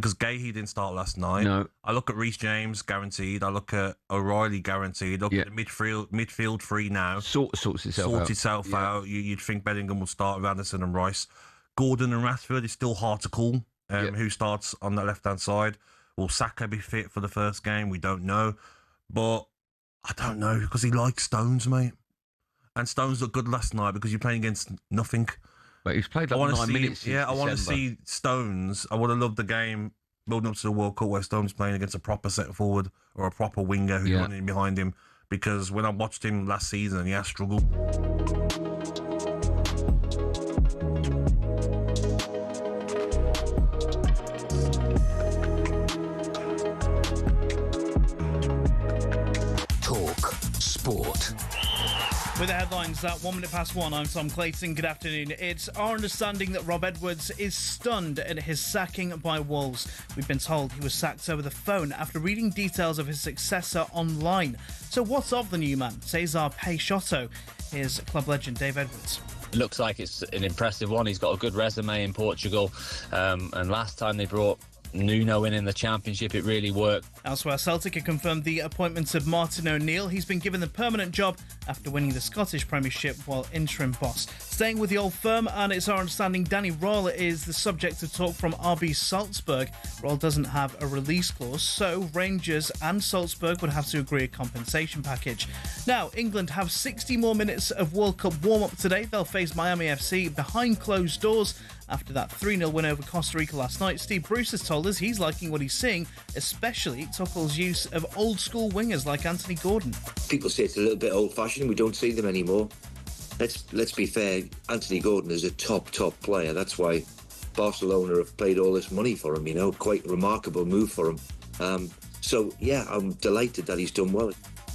because Gahey didn't start last night. No. I look at Reece James, guaranteed. I look at O'Reilly, guaranteed. Look at the midfield three now. Sorts itself out. You'd think Bellingham would start with Anderson and Rice. Gordon and Rashford is still hard to call. Who starts on the left-hand side? Will Saka be fit for the first game? We don't know. But I don't know, because he likes Stones, mate. And Stones looked good last night because you're playing against nothing. But he's played like 9 minutes. I want to see Stones. I would have loved the game building up to the World Cup where Stones playing against a proper centre forward or a proper winger who's running behind him. Because when I watched him last season, he has struggled. Talk Sport. With the headlines at 1 minute past 1, I'm Tom Clayton. Good afternoon. It's our understanding that Rob Edwards is stunned at his sacking by Wolves. We've been told he was sacked over the phone after reading details of his successor online. So what's of the new man, Cesar Peixoto? Here's club legend Dave Edwards. It looks like it's an impressive one. He's got a good resume in Portugal. And last time they brought Nuno in the Championship, it really worked. Elsewhere, Celtic have confirmed the appointment of Martin O'Neill. He's been given the permanent job after winning the Scottish Premiership while interim boss. Staying with the old firm, and it's our understanding Danny Röhl is the subject of talk from RB Salzburg. Röhl doesn't have a release clause, so Rangers and Salzburg would have to agree a compensation package. Now, England have 60 more minutes of World Cup warm-up today. They'll face Miami FC behind closed doors. After that 3-0 win over Costa Rica last night, Steve Bruce has told us he's liking what he's seeing, especially Tuchel's use of old-school wingers like Anthony Gordon. People say it's a little bit old-fashioned. We don't see them anymore. Let's be fair. Anthony Gordon is a top player. That's why Barcelona have paid all this money for him. Quite a remarkable move for him. I'm delighted that he's done well.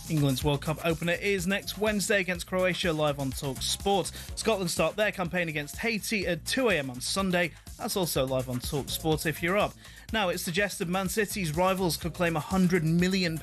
England's World Cup opener is next Wednesday against Croatia, live on talkSPORT. Scotland start their campaign against Haiti at 2 a.m. on Sunday. That's also live on talkSPORT if you're up. Now, it's suggested Man City's rivals could claim £100 million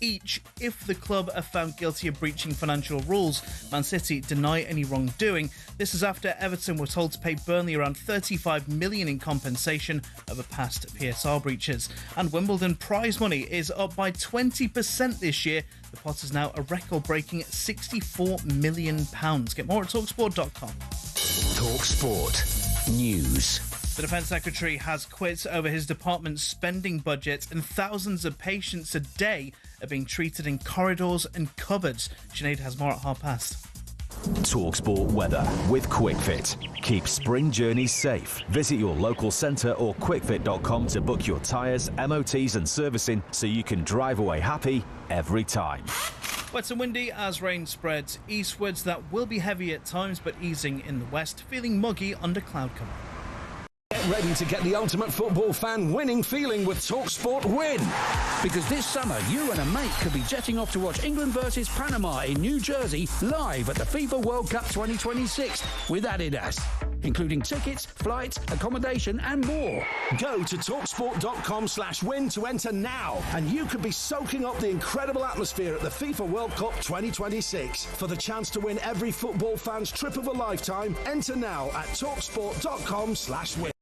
each if the club are found guilty of breaching financial rules. Man City deny any wrongdoing. This is after Everton were told to pay Burnley around £35 million in compensation over past PSR breaches. And Wimbledon prize money is up by 20% this year. The pot is now a record-breaking £64 million. Get more at talksport.com. talkSPORT News. The Defence Secretary has quit over his department's spending budget, and thousands of patients a day are being treated in corridors and cupboards. Sinead has more at past. talkSPORT weather with QuickFit. Keep spring journeys safe. Visit your local centre or quickfit.com to book your tyres, MOTs and servicing so you can drive away happy every time. Wet and windy as rain spreads eastwards. That will be heavy at times, but easing in the west. Feeling muggy under cloud cover. Get ready to get the ultimate football fan winning feeling with talkSPORT Win. Because this summer, you and a mate could be jetting off to watch England versus Panama in New Jersey live at the FIFA World Cup 2026 with Adidas, including tickets, flights, accommodation and more. Go to talksport.com/win to enter now, and you could be soaking up the incredible atmosphere at the FIFA World Cup 2026. For the chance to win every football fan's trip of a lifetime, enter now at talksport.com/win.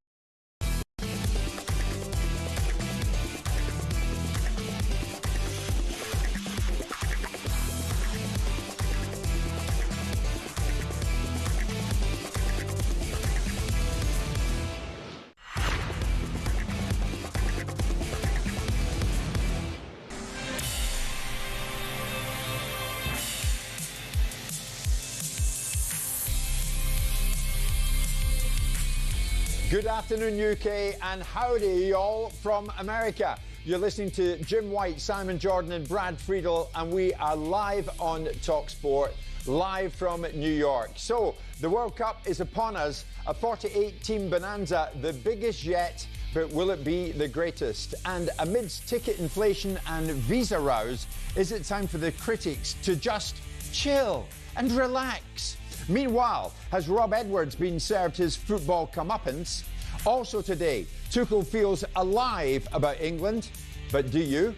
Good afternoon, UK, and howdy, y'all, from America. You're listening to Jim White, Simon Jordan, and Brad Friedel, and we are live on talkSPORT, live from New York. So, the World Cup is upon us, a 48-team bonanza, the biggest yet, but will it be the greatest? And amidst ticket inflation and visa rows, is it time for the critics to just chill and relax? Meanwhile, has Rob Edwards been served his football comeuppance? Also today, Tuchel feels alive about England, but do you?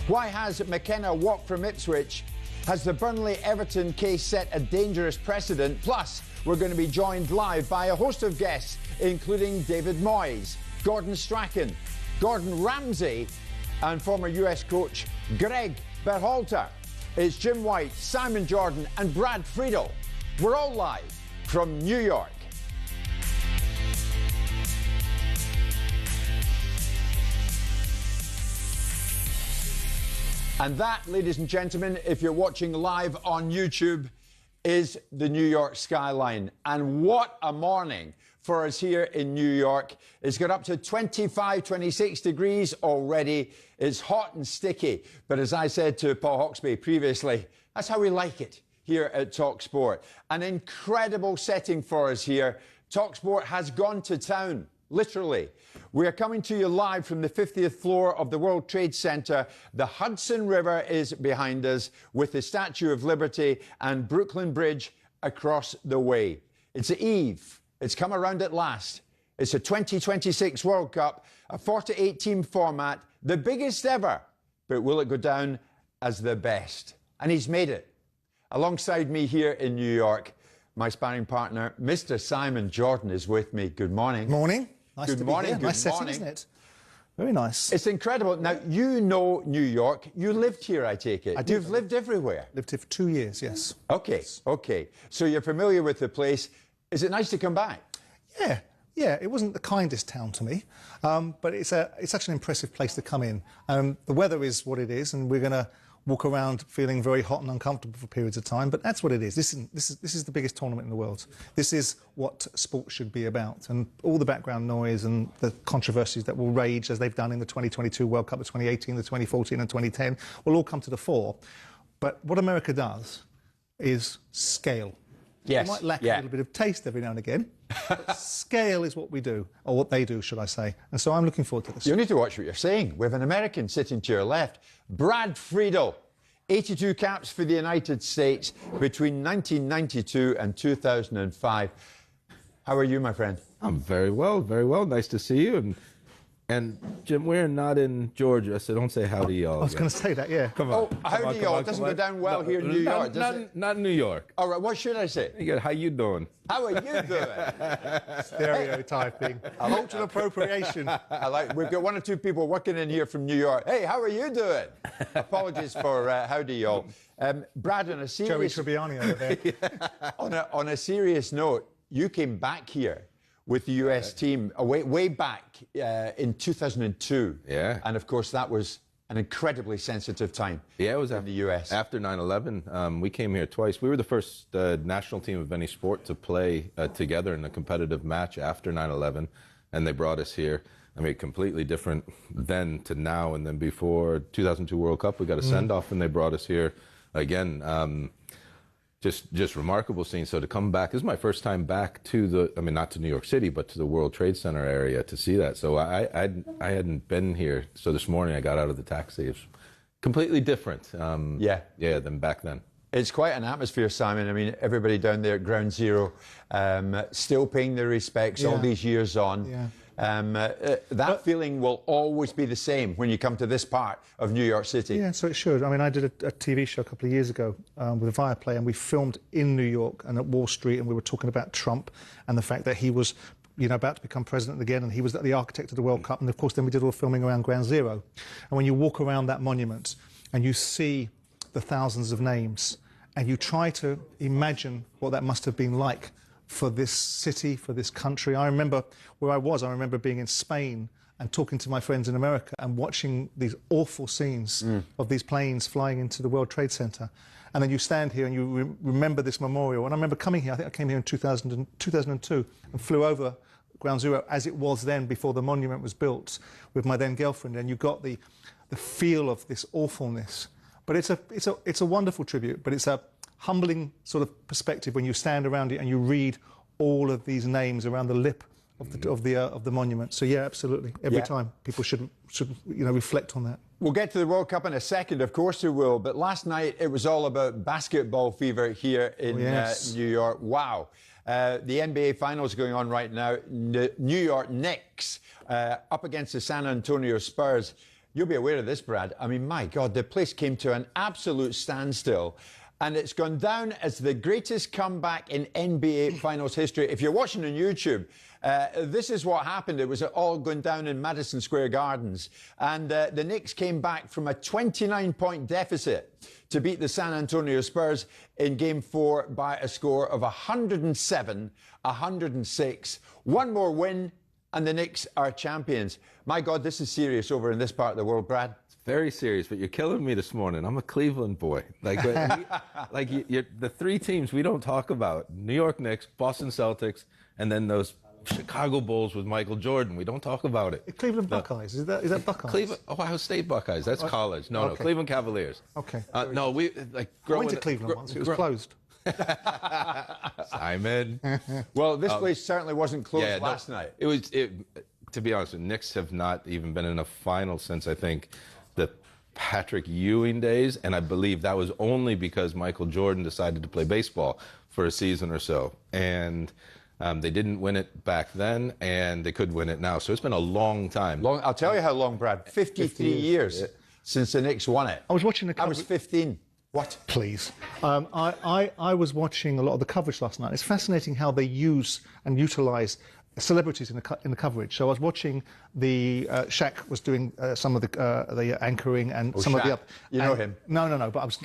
Why has McKenna walked from Ipswich? Has the Burnley-Everton case set a dangerous precedent? Plus, we're going to be joined live by a host of guests, including David Moyes, Gordon Strachan, Gordon Ramsay, and former US coach Greg Berhalter. It's Jim White, Simon Jordan, and Brad Friedel. We're all live from New York. And that, ladies and gentlemen, if you're watching live on YouTube, is the New York skyline. And what a morning for us here in New York. It's got up to 25, 26 degrees already. It's hot and sticky. But as I said to Paul Hawksby previously, that's how we like it here at talkSPORT. An incredible setting for us here. talkSPORT has gone to town, literally. We are coming to you live from the 50th floor of the World Trade Center. The Hudson River is behind us with the Statue of Liberty and Brooklyn Bridge across the way. It's the eve. It's come around at last. It's a 2026 World Cup, a 48-team format, the biggest ever. But will it go down as the best? And he's made it. Alongside me here in New York, my sparring partner, Mr. Simon Jordan, is with me. Good morning. Morning. Nice Good to morning. be here. Nice setting, isn't it? Very nice. It's incredible. Now, you know New York. You lived here, I take it. You've lived everywhere. Lived here for 2 years, yes. Okay, okay. So you're familiar with the place. Is it nice to come back? Yeah. It wasn't the kindest town to me, but it's such an impressive place to come in. The weather is what it is, and we're going to walk around feeling very hot and uncomfortable for periods of time, but that's what it is. This is the biggest tournament in the world. This is what sport should be about, and all the background noise and the controversies that will rage, as they've done in the 2022 World Cup, the 2018, the 2014 and 2010, will all come to the fore. But what America does is scale. Yes. It might lack a little bit of taste every now and again, but scale is what we do, or what they do, should I say. And so I'm looking forward to this. You need to watch what you're saying. We have an American sitting to your left, Brad Friedel. 82 caps for the United States between 1992 and 2005. How are you, my friend? I'm very well, very well. Nice to see you. And Jim, we're not in Georgia, so don't say howdy, y'all. I was going to say that, yeah. Come on. Oh, howdy, y'all. It doesn't go down well here in New York, does it? Not in New York. All right, what should I say? How you doing? How are you doing? Stereotyping. Cultural appropriation. We've got one or two people working in here from New York. Hey, how are you doing? Apologies for howdy, y'all. Brad, on a serious... Joey Tribbiani over there. on a serious note, you came back here with the US team way back in 2002. Yeah. And of course, that was an incredibly sensitive time. Yeah, it was in the US. After 9/11. We came here twice. We were the first national team of any sport to play together in a competitive match after 9/11, and they brought us here. I mean, completely different then to now. And then before 2002 World Cup, we got a send-off, and they brought us here again. Just remarkable scene. So to come back, this is my first time back to not to New York City, but to the World Trade Center area to see that. So I hadn't been here. So this morning I got out of the taxi. It's completely different. Than back then. It's quite an atmosphere, Simon. I mean, everybody down there at Ground Zero, still paying their respects all these years on. Yeah. That feeling will always be the same when you come to this part of New York City. Yeah, so it should. I mean, I did a TV show a couple of years ago with Viaplay, and we filmed in New York and at Wall Street, and we were talking about Trump and the fact that he was, about to become president again, and he was the architect of the World Cup, and of course then we did all the filming around Ground Zero. And when you walk around that monument and you see the thousands of names, and you try to imagine what that must have been like for this city, for this country. I remember where I was. I remember being in Spain and talking to my friends in America and watching these awful scenes of these planes flying into the World Trade Center. And then you stand here and you remember this memorial. And I remember coming here, I think I came here in 2002 and flew over Ground Zero as it was then before the monument was built with my then girlfriend. And you got the feel of this awfulness. But it's a wonderful tribute, but it's a humbling sort of perspective when you stand around it and you read all of these names around the lip of the monument. So yeah, absolutely. Every time people should reflect on that. We'll get to the World Cup in a second, of course we will. But last night it was all about basketball fever here in New York. Wow. The NBA Finals going on right now. New York Knicks up against the San Antonio Spurs. You'll be aware of this, Brad. I mean, my God, the place came to an absolute standstill. and it's gone down as the greatest comeback in NBA Finals history. If you're watching on YouTube, this is what happened. It was all going down in Madison Square Gardens, and the Knicks came back from a 29-point deficit to beat the San Antonio Spurs in Game 4 by a score of 107-106. One more win, and the Knicks are champions. My God, this is serious over in this part of the world, Brad. Very serious, but you're killing me this morning. I'm a Cleveland boy. Like, the three teams we don't talk about: New York Knicks, Boston Celtics, and then those Chicago Bulls with Michael Jordan. We don't talk about it. Cleveland Buckeyes. Is that Buckeyes? Cleveland, Ohio State Buckeyes. That's college. No, Cleveland Cavaliers. Okay. No, we like. I went to Cleveland once. It was closed. Simon. Well, this place certainly wasn't closed last night. It was. To be honest, the Knicks have not even been in a final since, I think, the Patrick Ewing days, and I believe that was only because Michael Jordan decided to play baseball for a season or so, and they didn't win it back then, and they could win it now. So it's been a long time. I'll tell you how long, Brad. 53 years since the Knicks won it. I was watching the coverage. I was 15. What? Please. I was watching a lot of the coverage last night. It's fascinating how they use and utilise celebrities in the coverage. So I was watching the Shaq was doing some of the anchoring and some of the other. You know him? No. But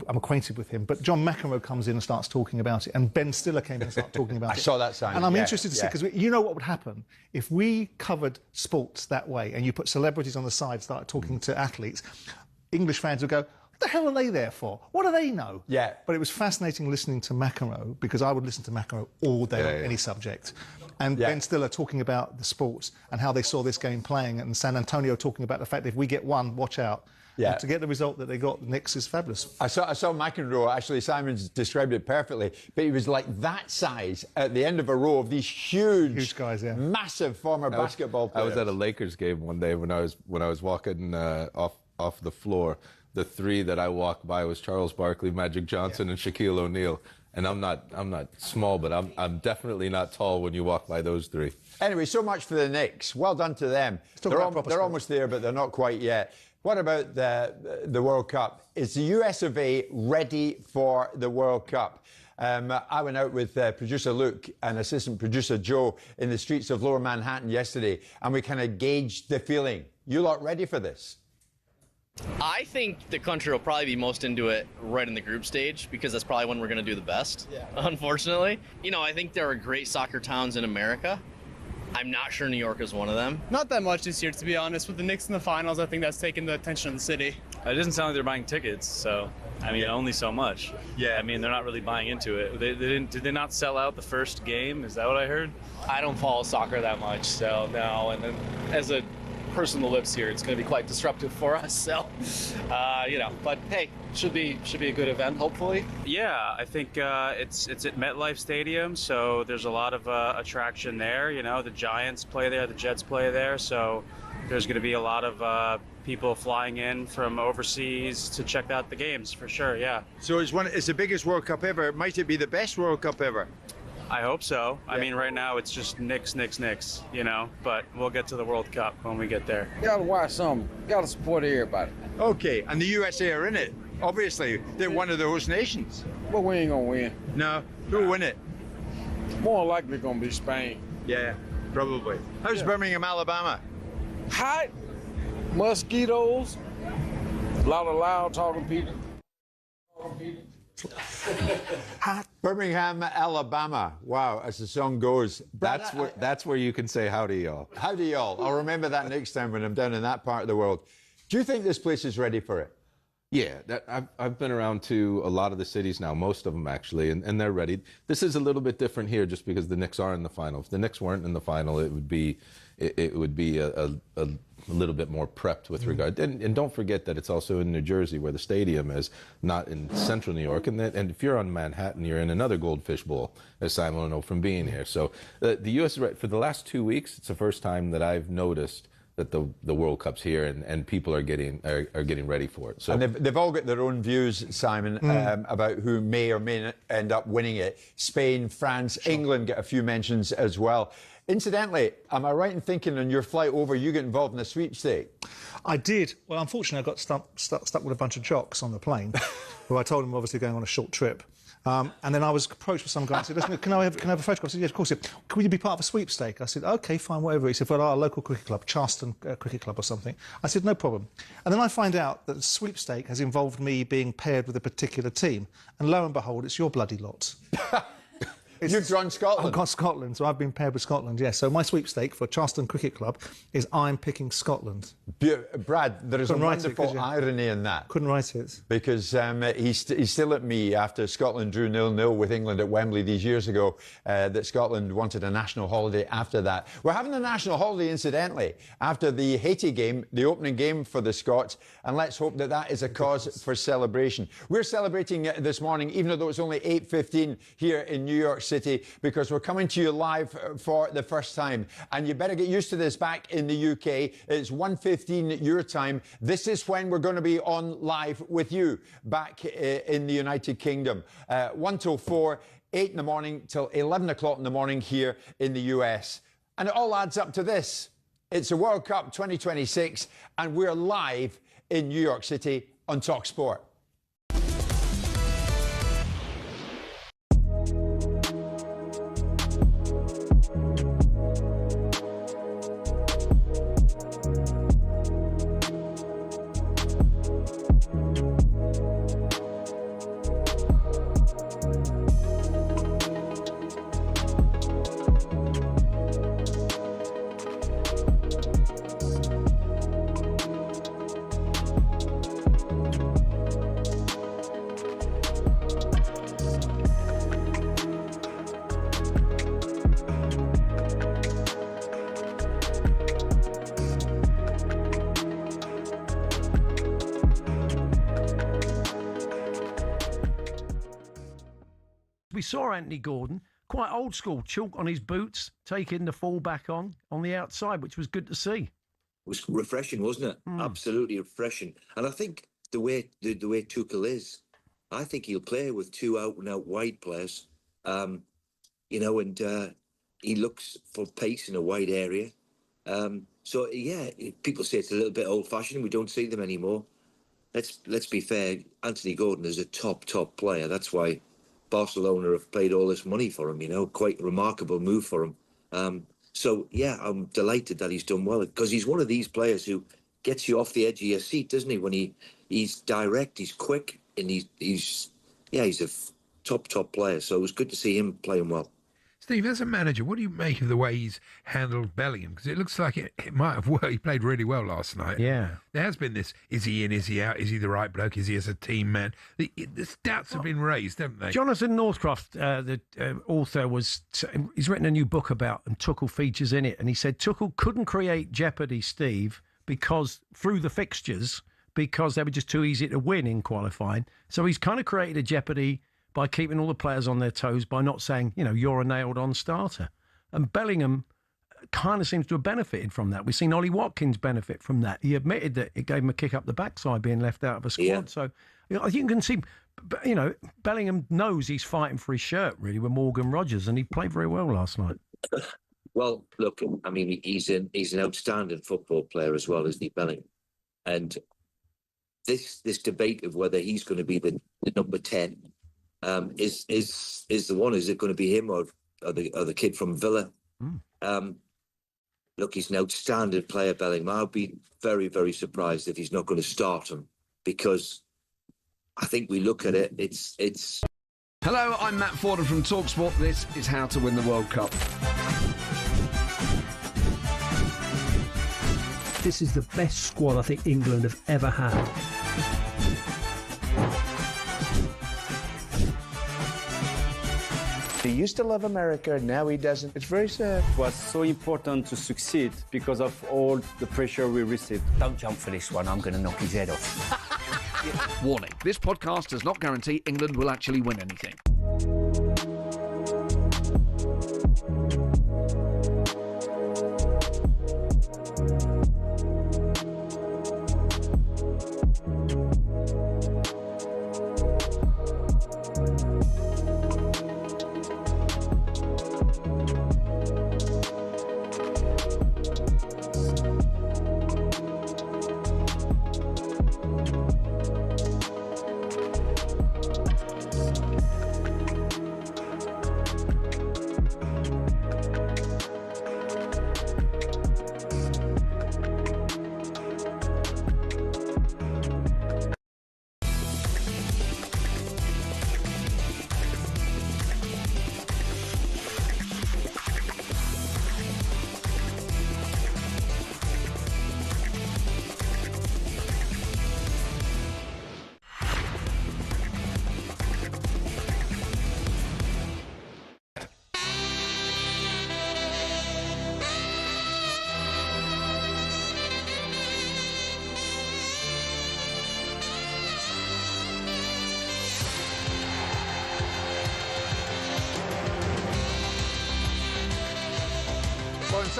I'm acquainted with him. But John McEnroe comes in and starts talking about it, and Ben Stiller came in and started talking about it. I saw that sign. And I'm interested to see, because you know what would happen if we covered sports that way, and you put celebrities on the side, started talking to athletes. English fans would go, what the hell are they there for? What do they know? Yeah. But it was fascinating listening to McEnroe, because I would listen to McEnroe all day on any subject. And Ben Stiller talking about the sports and how they saw this game playing, and San Antonio talking about the fact that if we get one, watch out. Yeah. And to get the result that they got, the Knicks is fabulous. I saw McEnroe, actually, Simon's described it perfectly, but he was like that size at the end of a row of these huge guys, massive former basketball players. I was at a Lakers game one day when I was walking off the floor. The three that I walked by was Charles Barkley, Magic Johnson, and Shaquille O'Neal. And I'm not small, but I'm definitely not tall when you walk by those three. Anyway, so much for the Knicks. Well done to them. They're almost there, but they're not quite yet. What about the World Cup? Is the US of A ready for the World Cup? I went out with producer Luke and assistant producer Joe in the streets of Lower Manhattan yesterday, and we kind of gauged the feeling. You lot ready for this? I think the country will probably be most into it right in the group stage, because that's probably when we're going to do the best, unfortunately. You know, I think there are great soccer towns in America. I'm not sure New York is one of them. Not that much this year, to be honest. With the Knicks in the finals, I think that's taken the attention of the city. It doesn't sound like they're buying tickets, so, I mean, only so much. Yeah. I mean, they're not really buying into it. Did they not sell out the first game? Is that what I heard? I don't follow soccer that much, so no. And then as a person that lives here, it's going to be quite disruptive for us, so you know, but hey, should be a good event, hopefully. Yeah, I think it's at MetLife Stadium, so there's a lot of attraction there. You know, the Giants play there, the Jets play there, so there's going to be a lot of people flying in from overseas to check out the games for sure. Yeah. So it's the biggest World Cup ever. Might it be the best World Cup ever? I hope so. Yeah. I mean, right now it's just Knicks, you know, but we'll get to the World Cup when we get there. You gotta watch something. You gotta support everybody. Okay, and the USA are in it. Obviously, they're one of the host nations. But we ain't gonna win. No, who'll win it? More likely gonna be Spain. Yeah, probably. How's Birmingham, Alabama? Hot, mosquitoes, a lot of loud talking people. Birmingham, Alabama. Wow, as the song goes. That's where you can say howdy, y'all. Howdy, y'all. I'll remember that next time when I'm down in that part of the world. Do you think this place is ready for it? Yeah, I've been around to a lot of the cities now, most of them actually, and they're ready. This is a little bit different here just because the Knicks are in the final. If the Knicks weren't in the final, it would be a little bit more prepped with regard. And don't forget that it's also in New Jersey, where the stadium is, not in central New York. And if you're on Manhattan, you're in another Goldfish Bowl, as Simon will know from being here. So the U.S. is right. For the last 2 weeks, it's the first time that I've noticed that the World Cup's here and people are getting ready for it. So, and they've all got their own views, Simon, about who may or may not end up winning it. Spain, France, England get a few mentions as well. Incidentally, am I right in thinking on your flight over you get involved in a sweepstake? I did. Well, unfortunately, I got stuck with a bunch of jocks on the plane, who I told them were obviously going on a short trip. And then I was approached by some guy and said, "Listen, can I have a photograph?" I said, "Yes, of course." He said, "Can you be part of a sweepstake?" I said, "OK, fine, whatever." He said, "Well, our local cricket club, Charleston Cricket Club or something." I said, "No problem." And then I find out that the sweepstake has involved me being paired with a particular team. And lo and behold, it's your bloody lot. You've drawn Scotland. I've got Scotland, so I've been paired with Scotland, yes. So my sweepstake for Charleston Cricket Club is I'm picking Scotland. Brad, there is a wonderful irony in that. Couldn't write it. Because he's still at me after Scotland drew 0-0 with England at Wembley these years ago, that Scotland wanted a national holiday after that. We're having a national holiday, incidentally, after the Haiti game, the opening game for the Scots, and let's hope that that is a cause for celebration. We're celebrating this morning, even though it's only 8:15 here in New York City, because we're coming to you live for the first time. And you better get used to this back in the UK. It's 1:15 your time. This is when we're going to be on live with you back in the United Kingdom. 1 till 4, 8 in the morning till 11 o'clock in the morning here in the US. And it all adds up to this. It's a World Cup 2026 and we're live in New York City on talkSPORT. We saw Anthony Gordon, quite old school, chalk on his boots, taking the fullback on the outside, which was good to see. It was refreshing, wasn't it? Absolutely refreshing. And I think the way Tuchel is, I think he'll play with two out-and-out wide players, and he looks for pace in a wide area. So, yeah, people say it's a little bit old-fashioned. We don't see them anymore. Let's be fair. Anthony Gordon is a top player. That's why Barcelona have paid all this money for him, quite a remarkable move for him. So, yeah, I'm delighted that he's done well because he's one of these players who gets you off the edge of your seat, doesn't he? When he's direct, he's quick, and he's a top player. So it was good to see him playing well. Steve, as a manager, what do you make of the way he's handled Bellingham? Because it looks like it might have worked. He played really well last night. Yeah. There has been this, is he in, is he out, is he the right bloke, is he as a team man? The doubts have been raised, haven't they? Jonathan Northcroft, the author, he's written a new book about, and Tuchel features in it, and he said Tuchel couldn't create jeopardy, Steve, because through the fixtures, because they were just too easy to win in qualifying. So he's kind of created a jeopardy by keeping all the players on their toes, by not saying, you're a nailed-on starter. And Bellingham kind of seems to have benefited from that. We've seen Ollie Watkins benefit from that. He admitted that it gave him a kick up the backside being left out of a squad. Yeah. So I think you can see, Bellingham knows he's fighting for his shirt, really, with Morgan Rogers, and he played very well last night. Well, look, I mean, he's an outstanding football player as well, isn't he, Bellingham? And this debate of whether he's going to be the number 10 is the one. Is it going to be him or the kid from Villa? Look, he's an outstanding player, Bellingham. I'll be very, very surprised if he's not going to start him, because I think we look at it, it's... Hello, I'm Matt Forden from talkSPORT. This is How to Win the World Cup. This is the best squad I think England have ever had. He used to love America, now he doesn't. It's very sad. It was so important to succeed because of all the pressure we received. Don't jump for this one, I'm going to knock his head off. Warning, this podcast does not guarantee England will actually win anything.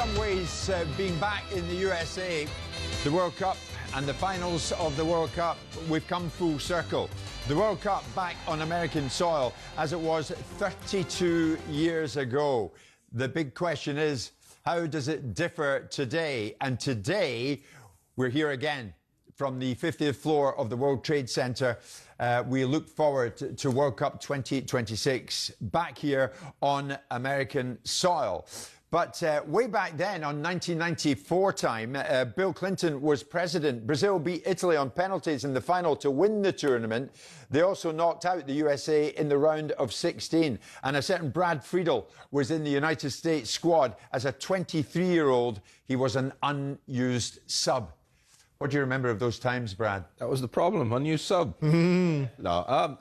some ways, being back in the USA, the World Cup and the finals of the World Cup, we've come full circle. The World Cup back on American soil as it was 32 years ago. The big question is, how does it differ today? And today, we're here again from the 50th floor of the World Trade Center. We look forward to World Cup 2026 back here on American soil. But way back then, on 1994 time, Bill Clinton was president. Brazil beat Italy on penalties in the final to win the tournament. They also knocked out the USA in the round of 16. And a certain Brad Friedel was in the United States squad. As a 23-year-old, he was an unused sub. What do you remember of those times, Brad? That was the problem, unused sub. No,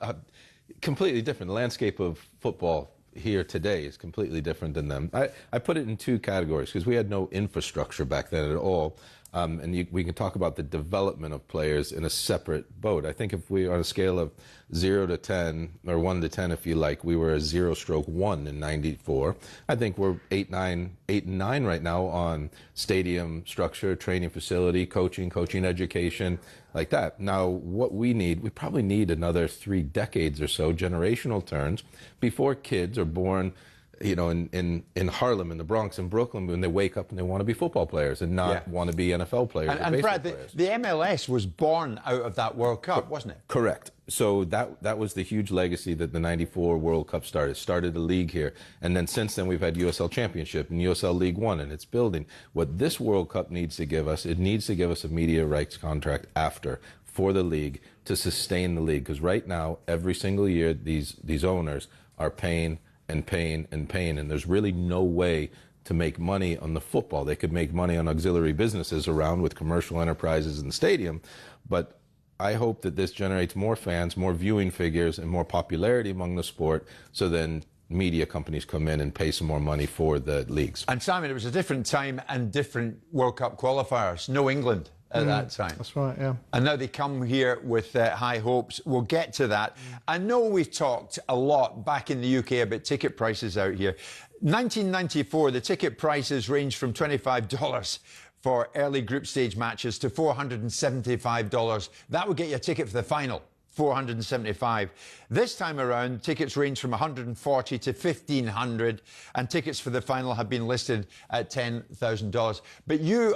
completely different. The landscape of football here today is completely different than them. I put it in two categories because we had no infrastructure back then at all. We can talk about the development of players in a separate boat. I think if we, on a scale of 0 to 10, or 1 to 10 if you like, we were a 0-1 in 94. I think we're 8 and 9 right now on stadium structure, training facility, coaching education, like that. Now, what we probably need another 3 decades or so, generational turns, before kids are born, you know, in Harlem, in the Bronx, in Brooklyn, when they wake up and they want to be football players and not want to be NFL players. And Brad, the MLS was born out of that World Cup, wasn't it? Correct. So that was the huge legacy that the 94 World Cup started the league here. And then since then, we've had USL Championship and USL League One, and it's building. What this World Cup needs to give us, it needs to give us a media rights contract after for the league to sustain the league. Because right now, every single year, these owners are paying and there's really no way to make money on the football. They could make money on auxiliary businesses around with commercial enterprises in the stadium, but I hope that this generates more fans, more viewing figures, and more popularity among the sport, so then media companies come in and pay some more money for the leagues. And Simon, it was a different time and different World Cup qualifiers. No England at that time. That's right, yeah. And now they come here with high hopes. We'll get to that. I know we've talked a lot back in the UK about ticket prices out here. 1994, the ticket prices ranged from $25 for early group stage matches to $475. That would get you a ticket for the final. $475. This time around, tickets range from $140 to $1,500, and tickets for the final have been listed at $10,000. But you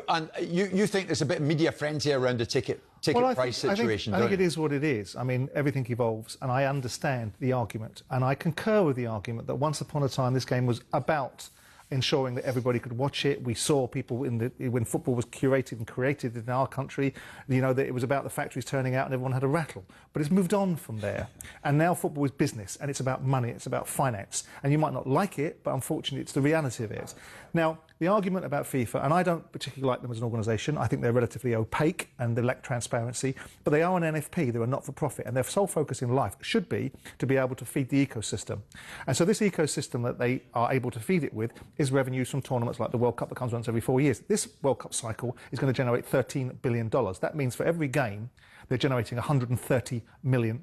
think there's a bit of media frenzy around the ticket price situation, I think it is what it is. I mean, everything evolves, and I understand the argument, and I concur with the argument that once upon a time this game was about ensuring that everybody could watch it. We saw people when football was curated and created in our country, you know, that it was about the factories turning out and everyone had a rattle. But it's moved on from there. And now football is business, and it's about money, it's about finance. And you might not like it, but unfortunately it's the reality of it. Now, the argument about FIFA, and I don't particularly like them as an organisation, I think they're relatively opaque and they lack transparency, but they are an NFP, they're a not-for-profit, and their sole focus in life should be to be able to feed the ecosystem. And so this ecosystem that they are able to feed it with is revenues from tournaments like the World Cup that comes once every 4 years. This World Cup cycle is going to generate $13 billion. That means for every game, they're generating $130 million.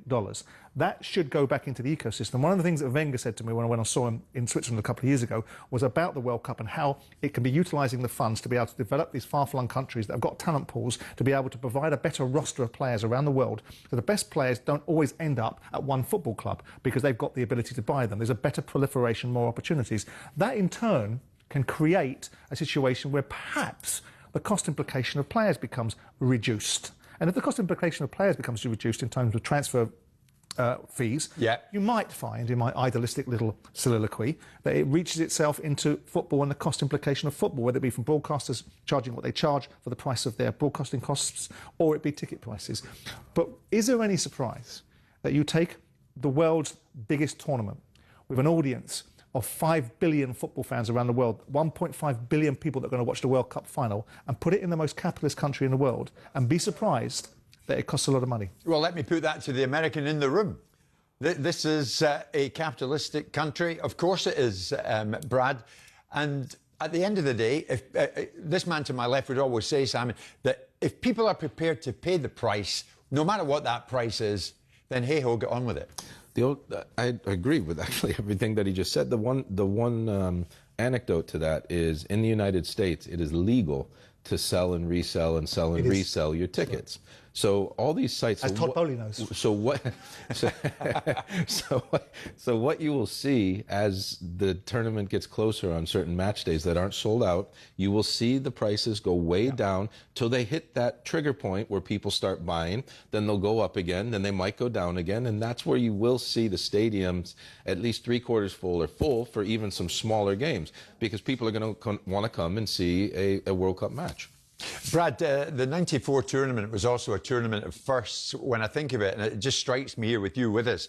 That should go back into the ecosystem. One of the things that Wenger said to me when I went and saw him in Switzerland a couple of years ago was about the World Cup and how it can be utilising the funds to be able to develop these far-flung countries that have got talent pools to be able to provide a better roster of players around the world. So the best players don't always end up at one football club because they've got the ability to buy them. There's a better proliferation, more opportunities. That in turn can create a situation where perhaps the cost implication of players becomes reduced. And if the cost implication of players becomes reduced in terms of transfer fees, you might find, in my idealistic little soliloquy, that it reaches itself into football and the cost implication of football, whether it be from broadcasters charging what they charge for the price of their broadcasting costs, or it be ticket prices. But is there any surprise that you take the world's biggest tournament with an audience of 5 billion football fans around the world, 1.5 billion people that are going to watch the World Cup final, and put it in the most capitalist country in the world and be surprised that it costs a lot of money? Well, let me put that to the American in the room. This is a capitalistic country. Of course it is, Brad. And at the end of the day, if this man to my left would always say, Simon, that if people are prepared to pay the price, no matter what that price is, then hey-ho, get on with it. I agree with actually everything that he just said. The one anecdote to that is in the United States, it is legal to sell and resell and sell and resell your tickets. So all these sites, as Todd Bowley knows. So what? So what you will see as the tournament gets closer on certain match days that aren't sold out, you will see the prices go way down till they hit that trigger point where people start buying. Then they'll go up again. Then they might go down again, and that's where you will see the stadiums at least 3/4 full or full for even some smaller games, because people are going to want to come and see a World Cup match. Brad, the 94 tournament was also a tournament of firsts when I think of it, and it just strikes me here with you with us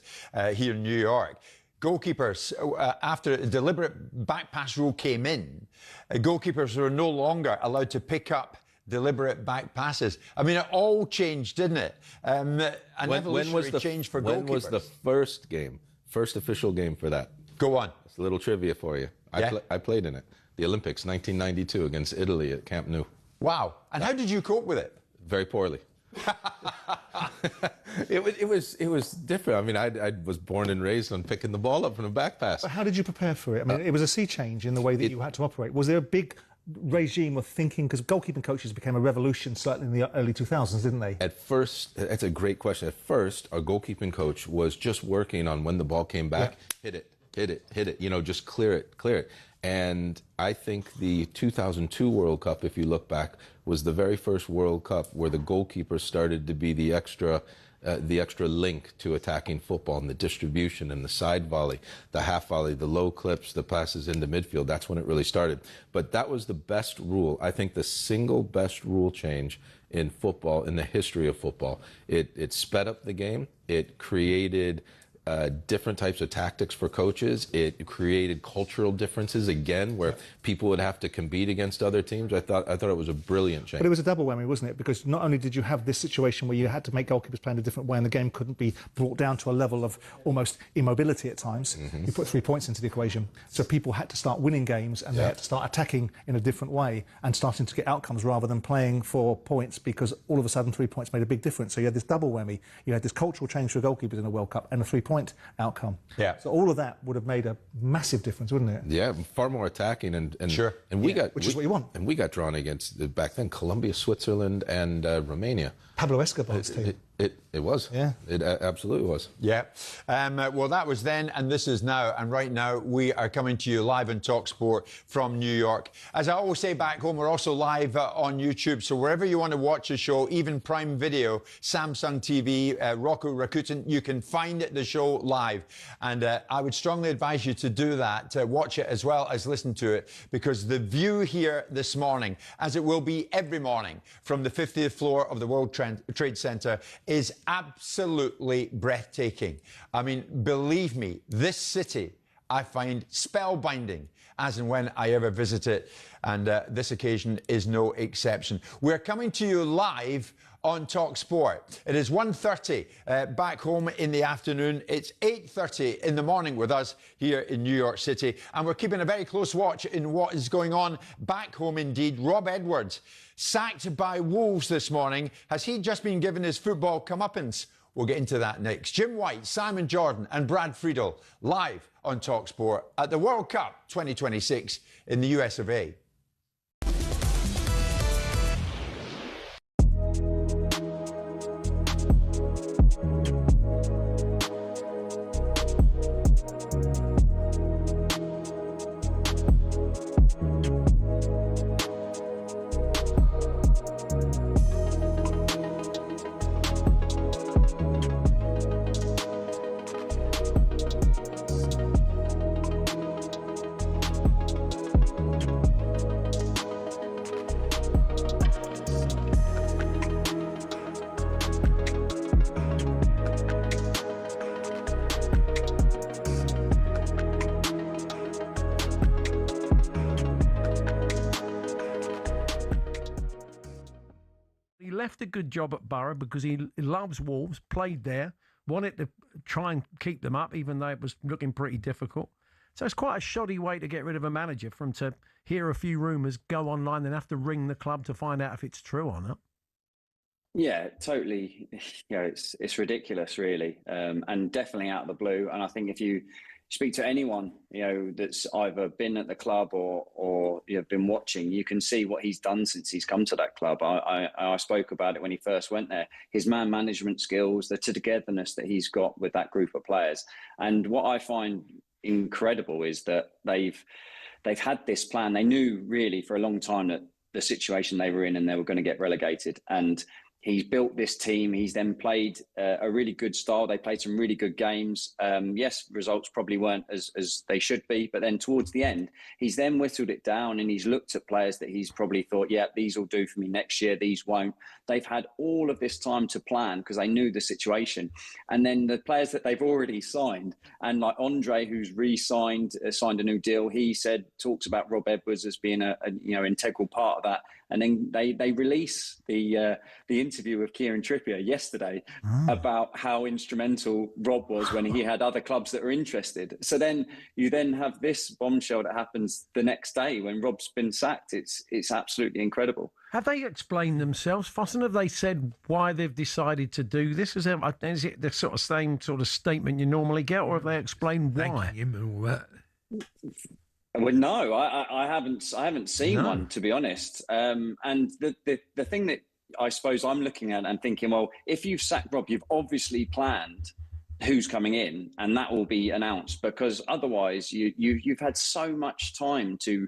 here in New York. Goalkeepers, after a deliberate back pass rule came in, goalkeepers were no longer allowed to pick up deliberate back passes. I mean, it all changed, didn't it? An evolutionary change for goalkeepers. When was the first official game for that? Go on. It's a little trivia for you. I played in it. The Olympics, 1992, against Italy at Camp Nou. Wow. And how did you cope with it? Very poorly. It was different. I mean, I was born and raised on picking the ball up from a back pass. But how did you prepare for it? I mean, it was a sea change in the way that you had to operate. Was there a big regime of thinking? Because goalkeeping coaches became a revolution slightly in the early 2000s, didn't they? At first, that's a great question. At first, our goalkeeping coach was just working on when the ball came back, hit it, you know, just clear it. And I think the 2002 World Cup, if you look back, was the very first World Cup where the goalkeeper started to be the extra link to attacking football, and the distribution and the side volley, the half volley, the low clips, the passes into midfield. That's when it really started. But that was the best rule. I think the single best rule change in football, in the history of football. It sped up the game. It created different types of tactics for coaches. It created cultural differences again, where people would have to compete against other teams. I thought it was a brilliant change. But it was a double whammy, wasn't it? Because not only did you have this situation where you had to make goalkeepers play in a different way, and the game couldn't be brought down to a level of almost immobility at times. You put 3 points into the equation, so people had to start winning games, and they had to start attacking in a different way and starting to get outcomes rather than playing for points, because all of a sudden 3 points made a big difference. So you had this double whammy. You had this cultural change for goalkeepers in a World Cup and a 3-point outcome. So all of that would have made a massive difference, wouldn't it? Yeah, far more attacking, and which is what you want. And we got drawn against back then Colombia, Switzerland, and Romania. Pablo Escobar's team. It was. Yeah. It absolutely was. Yeah. Well, that was then, and this is now. And right now, we are coming to you live on talkSPORT from New York. As I always say back home, we're also live on YouTube. So wherever you want to watch the show, even Prime Video, Samsung TV, Roku, Rakuten, you can find the show live. And I would strongly advise you to do that, to watch it as well as listen to it, because the view here this morning, as it will be every morning from the 50th floor of the World Trade Center, is absolutely breathtaking. I mean, believe me, this city I find spellbinding as and when I ever visit it, and this occasion is no exception. We're coming to you live on talkSPORT. It is 1:30 back home in the afternoon. It's 8:30 in the morning with us here in New York City, and we're keeping a very close watch in what is going on back home indeed. Rob Edwards, sacked by Wolves this morning. Has he just been given his football comeuppance? We'll get into that next. Jim White, Simon Jordan and Brad Friedel live on talkSPORT at the World Cup 2026 in the US of A. He left a good job at Borough because he loves Wolves, played there, wanted to try and keep them up, even though it was looking pretty difficult. So it's quite a shoddy way to get rid of a manager, from to hear a few rumours, go online, then have to ring the club to find out if it's true or not. Yeah, totally. You know, it's ridiculous, really, and definitely out of the blue. And I think if you speak to anyone, that's either been at the club or been watching, you can see what he's done since he's come to that club. I spoke about it when he first went there. His man management skills, the togetherness that he's got with that group of players. And what I find incredible is that they've had this plan. They knew really for a long time that the situation they were in and they were going to get relegated. And he's built this team. He's then played a really good style. They played some really good games. Yes, results probably weren't as they should be. But then towards the end, he's then whittled it down and he's looked at players that he's probably thought, yeah, these will do for me next year. These won't. They've had all of this time to plan because they knew the situation. And then the players that they've already signed, and like Andre, who's re-signed, signed a new deal, he talks about Rob Edwards as being a integral part of that. And then they release the interview with Kieran Trippier yesterday about how instrumental Rob was when he had other clubs that were interested. So then you have this bombshell that happens the next day when Rob's been sacked. It's absolutely incredible. Have they explained themselves, Fossen? Have they said why they've decided to do this? Is it the same sort of statement you normally get, or have they explained why? Thanking him and all that. Well, no, I haven't seen one, to be honest. And the thing that I suppose I'm looking at and thinking, well, if you've sacked Rob, you've obviously planned who's coming in, and that will be announced, because otherwise you've had so much time to.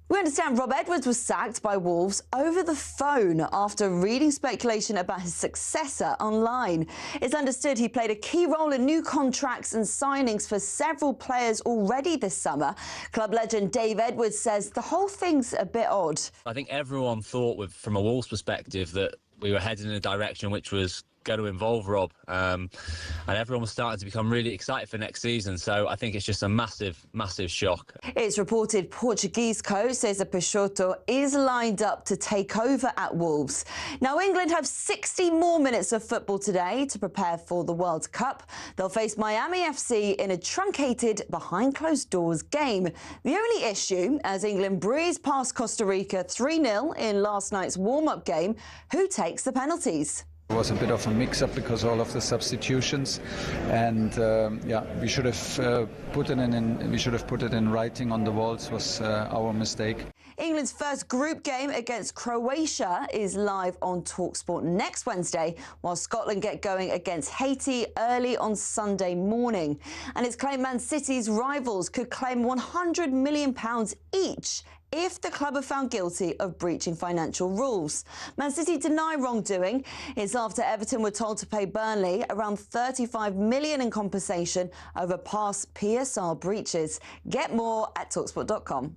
We understand Rob Edwards was sacked by Wolves over the phone after reading speculation about his successor online. It's understood he played a key role in new contracts and signings for several players already this summer. Club legend Dave Edwards says the whole thing's a bit odd. I think everyone thought, from a Wolves perspective, that we were heading in a direction which was going to involve Rob, and everyone was starting to become really excited for next season. So I think it's just a massive shock. It's reported Portuguese coach Cesar Peixoto is lined up to take over at Wolves. Now, England have 60 more minutes of football today to prepare for the World Cup. They'll face Miami FC in a truncated behind closed doors game. The only issue, as England breezed past Costa Rica 3-0 in last night's warm-up game, who takes the penalties? It was a bit of a mix-up because all of the substitutions, and we should have put it in. We should have put it in writing on the walls. Was our mistake. England's first group game against Croatia is live on talkSPORT next Wednesday, while Scotland get going against Haiti early on Sunday morning. And it's claimed Man City's rivals could claim £100 million each if the club are found guilty of breaching financial rules. Man City deny wrongdoing. It's after Everton were told to pay Burnley around $35 million in compensation over past PSR breaches. Get more at talksport.com.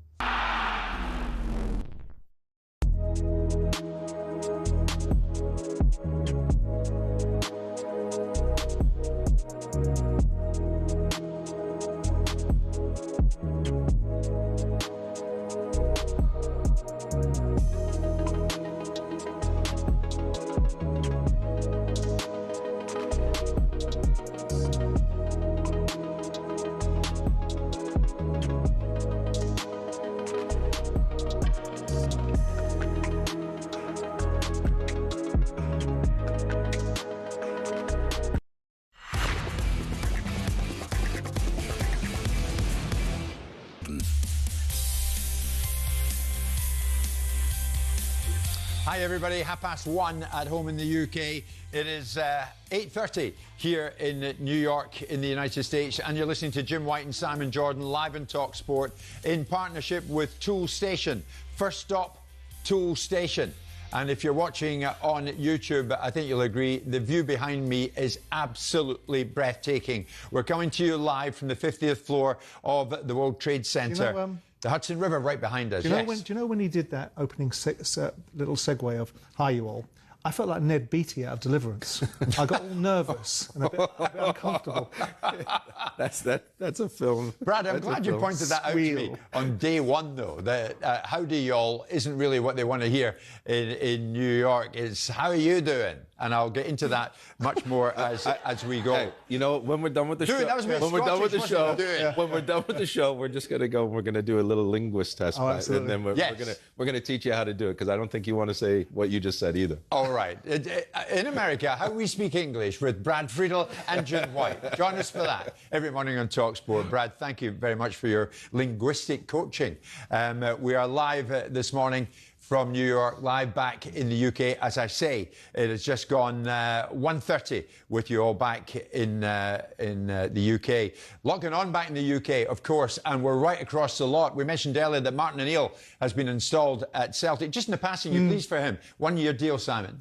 Hi everybody, 1:30 at home in the UK. It is 8:30 here in New York in the United States, and you're listening to Jim White and Simon Jordan live on talkSPORT in partnership with Tool Station. First stop, Tool Station. And if you're watching on YouTube, I think you'll agree, the view behind me is absolutely breathtaking. We're coming to you live from the 50th floor of the World Trade Center. The Hudson River right behind us. Do you know when he did that opening little segue of "Hi, you all"? I felt like Ned Beatty out of Deliverance. I got all nervous and a bit uncomfortable. That's a film. Brad, I'm glad you pointed that out to me on day one, though. That "Howdy y'all" isn't really what they want to hear in New York. It's "How are you doing?" And I'll get into that much more as we go. Hey, you know, when we're done with the show, when we're done with the show, we're just going to go and we're going to do a little linguist test, and then we're going to teach you how to do it, because I don't think you want to say what you just said either. All right. In America, how we speak English with Brad Friedel and Jim White. Join us for that every morning on talkSPORT. Brad, thank you very much for your linguistic coaching. We are live this morning from New York, live back in the UK. As I say, it has just gone 1:30 with you all back in the UK. A lot going on back in the UK, of course, and we're right across the lot. We mentioned earlier that Martin O'Neill has been installed at Celtic. Just in the passing, you pleased for him? 1 year deal, Simon?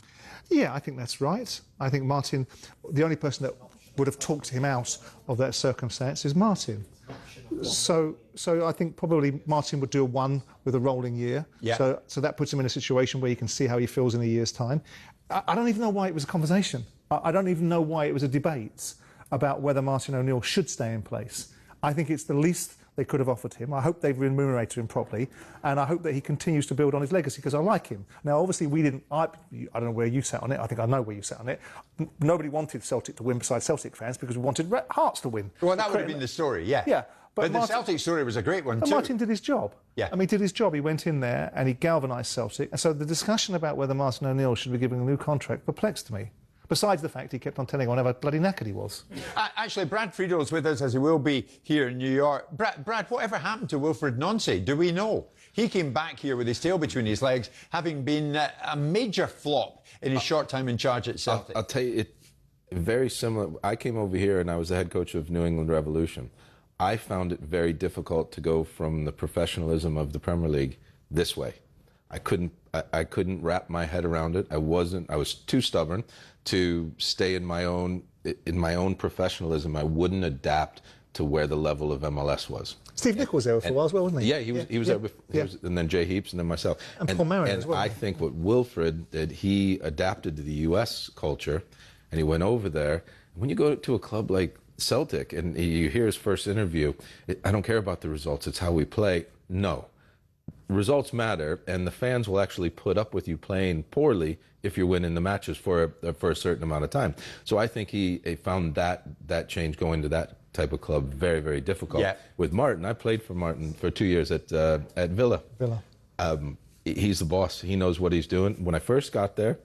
Yeah, I think that's right. I think Martin, the only person that would have talked him out of that circumstance is Martin. So I think probably Martin would do a 1 with a rolling year. Yeah. So that puts him in a situation where he can see how he feels in a year's time. I don't even know why it was a conversation. I don't even know why it was a debate about whether Martin O'Neill should stay in place. I think it's the least they could have offered him. I hope they've remunerated him properly, and I hope that he continues to build on his legacy, because I like him. Now, obviously, I don't know where you sat on it. I think I know where you sat on it. Nobody wanted Celtic to win besides Celtic fans, because we wanted Hearts to win. Well, that would have been the story, yeah. Yeah. But the Celtic story was a great one, too. Martin did his job. Yeah. I mean, he did his job. He went in there and he galvanised Celtic. And so the discussion about whether Martin O'Neill should be given a new contract perplexed me. Besides the fact he kept on telling everyone how bloody knackered he was. Actually, Brad Friedel is with us, as he will be here in New York. Brad, whatever happened to Wilfred Nancy? Do we know? He came back here with his tail between his legs, having been a major flop in his short time in charge at Celtic. I'll tell you, it very similar. I came over here and I was the head coach of New England Revolution. I found it very difficult to go from the professionalism of the Premier League this way. I couldn't wrap my head around it. I was too stubborn to stay in my own professionalism. I wouldn't adapt to where the level of MLS was. Steve Nicol was there for a while as well, wasn't he? Yeah, he was there before, and then Jay Heaps and then myself. And Paul Mariner as well. I think what Wilfred did, he adapted to the US culture and he went over there. When you go to a club like Celtic and you hear his first interview, I don't care about the results, it's how we play. No. Results matter, and the fans will actually put up with you playing poorly if you're winning the matches for a certain amount of time. So I think he found that change going to that type of club very, very difficult. Yeah. With Martin, I played for Martin for 2 years at Villa. He's the boss. He knows what he's doing. When I first got there,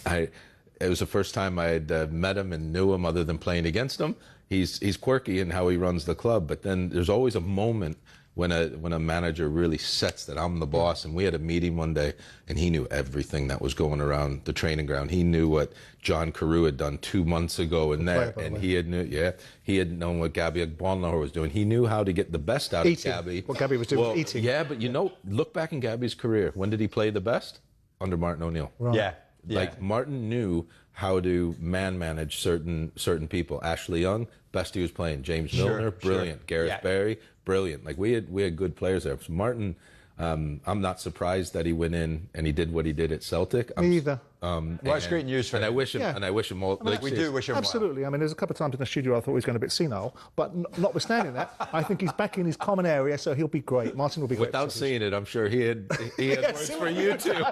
it was the first time I had met him and knew him other than playing against him. He's quirky in how he runs the club, but then there's always a moment when a manager really sets that I'm the boss. And we had a meeting one day, and he knew everything that was going around the training ground. He knew what John Carew had done 2 months ago in there, and he had known what Gabby Bonlauer was doing. He knew how to get the best out of Gabby. What Gabby was doing was eating. Yeah, but look back in Gabby's career. When did he play the best? Under Martin O'Neill. Right. Yeah. Like Martin knew how to manage certain people. Ashley Young, best he was playing. James Milner, brilliant. Gareth Barry, brilliant. Like we had good players there. So Martin, I'm not surprised that he went in and he did what he did at Celtic. Me either. Well, it's great news for him. I wish him. And I wish him all. I mean, we do wish him absolutely. well. I mean, there's a couple of times in the studio I thought he was going a bit senile, but notwithstanding that, I think he's back in his common area, so he'll be great. Martin will be great. Without seeing it, I'm sure he had words for you too.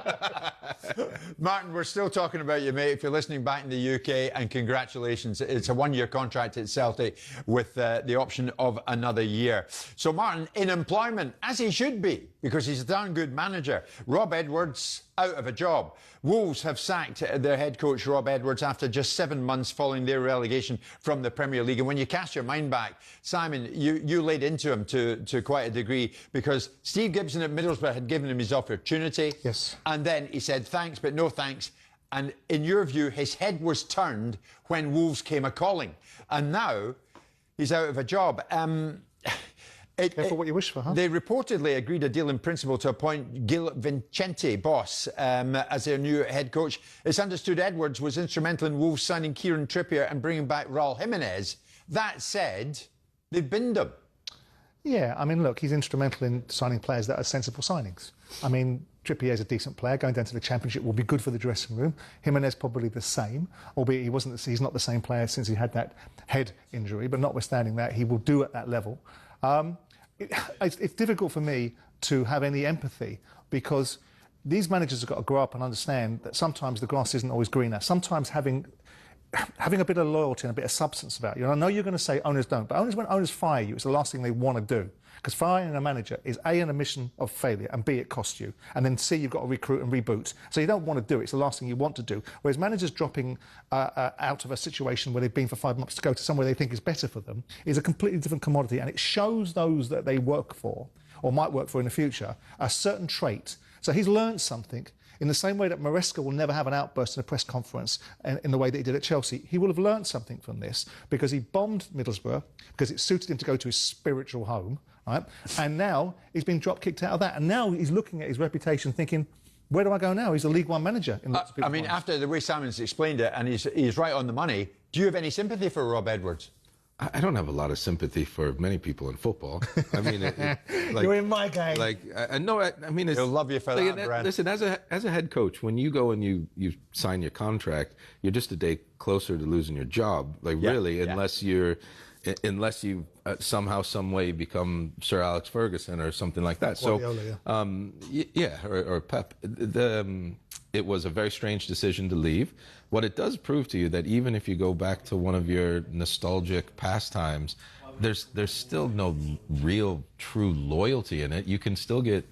Martin, we're still talking about you, mate. If you're listening back in the UK, and congratulations. It's a 1 year contract at Celtic with the option of another year. So Martin, in employment, as he should be, because he's a darn good manager. Rob Edwards out of a job. Wolves have sacked their head coach Rob Edwards after just 7 months following their relegation from the Premier League. And when you cast your mind back, Simon, you laid into him to quite a degree, because Steve Gibson at Middlesbrough had given him his opportunity. Yes. And then he said thanks, but no thanks. And in your view, his head was turned when Wolves came a-calling. And now he's out of a job. Careful what you wish for, huh? They reportedly agreed a deal in principle to appoint Gil Vicente, boss, as their new head coach. It's understood Edwards was instrumental in Wolves signing Kieran Trippier and bringing back Raul Jimenez. That said, they've binned him. Yeah, I mean, look, he's instrumental in signing players that are sensible signings. I mean, Trippier is a decent player. Going down to the Championship will be good for the dressing room. Jimenez probably the same, albeit he's not the same player since he had that head injury. But notwithstanding that, he will do at that level. It's difficult for me to have any empathy, because these managers have got to grow up and understand that sometimes the grass isn't always greener. Sometimes having having a bit of loyalty and a bit of substance about you. And I know you're going to say owners don't, but when owners fire you, it's the last thing they want to do. Because firing a manager is A, an admission of failure, and B, it costs you. And then C, you've got to recruit and reboot. So you don't want to do it. It's the last thing you want to do. Whereas managers dropping out of a situation where they've been for 5 months to go to somewhere they think is better for them is a completely different commodity. And it shows those that they work for, or might work for in the future, a certain trait. So he's learned something. In the same way that Maresca will never have an outburst in a press conference in the way that he did at Chelsea, he will have learned something from this because he bombed Middlesbrough, because it suited him to go to his spiritual home, right? And now he's been drop-kicked out of that. And now he's looking at his reputation thinking, where do I go now? He's a League One manager. I mean, after the way Simon's explained it, and he's right on the money, do you have any sympathy for Rob Edwards? I don't have a lot of sympathy for many people in football. I mean, like, you're in my game. Like, I mean, it's, he'll love you for like, that, Brad. Listen, as a head coach, when you go and you sign your contract, you're just a day closer to losing your job. Like, really, unless you somehow, some way become Sir Alex Ferguson or something like that. Guardiola, or Pep. It was a very strange decision to leave. What it does prove to you that even if you go back to one of your nostalgic pastimes, there's still no real true loyalty in it. You can still get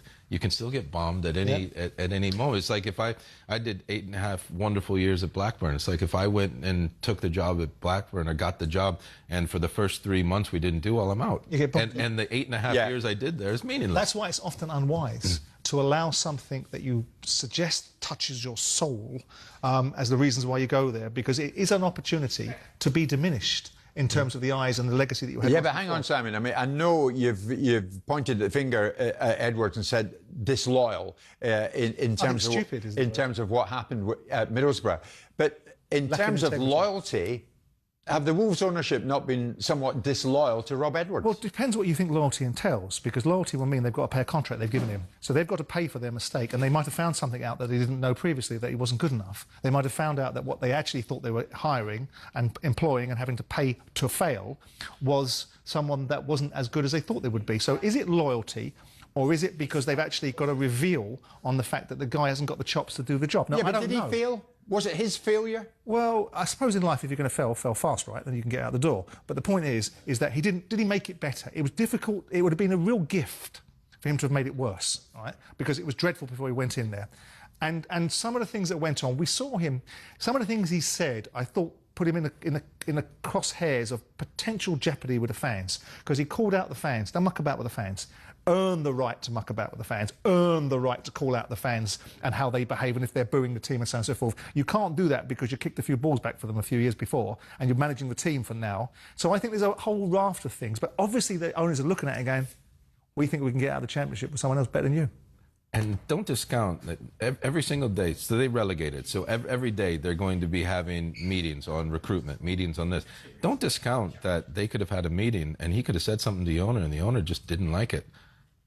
bombed at any moment. It's like if I did 8.5 wonderful years at Blackburn. It's like if I went and took the job at Blackburn or got the job, and for the first 3 months we didn't do well, I'm out. And the 8.5 years I did there is meaningless. That's why it's often unwise to allow something that you suggest touches your soul as the reasons why you go there, because it is an opportunity to be diminished in terms of the eyes and the legacy that you have. Yeah, but hang on, Simon. I mean, I know you've pointed the finger at Edwards and said disloyal in terms of what happened at Middlesbrough. But in terms of loyalty, have the Wolves ownership not been somewhat disloyal to Rob Edwards? Well, it depends what you think loyalty entails, because loyalty will mean they've got to pay a contract they've given him. So they've got to pay for their mistake, and they might have found something out that they didn't know previously, that he wasn't good enough. They might have found out that what they actually thought they were hiring and employing and having to pay to fail was someone that wasn't as good as they thought they would be. So is it loyalty, or is it because they've actually got a reveal on the fact that the guy hasn't got the chops to do the job? Now, yeah, but I don't know. Did he fail? Was it his failure? Well, I suppose in life, if you're going to fail fast, right, then you can get out the door. But the point is that he didn't. Did he make it better? It was difficult. It would have been a real gift for him to have made it worse, right? Because it was dreadful before he went in there. And some of the things that went on, we saw him. Some of the things he said, I thought, put him in the crosshairs of potential jeopardy with the fans, because he called out the fans. Don't muck about with the fans. Earn the right to muck about with the fans. Earn the right to call out the fans and how they behave and if they're booing the team and so on and so forth. You can't do that because you kicked a few balls back for them a few years before and you're managing the team for now. So I think there's a whole raft of things. But obviously the owners are looking at it and going, we think we can get out of the Championship with someone else better than you. And don't discount that every single day, so they relegated. So every day they're going to be having meetings on recruitment, meetings on this. Don't discount that they could have had a meeting and he could have said something to the owner and the owner just didn't like it.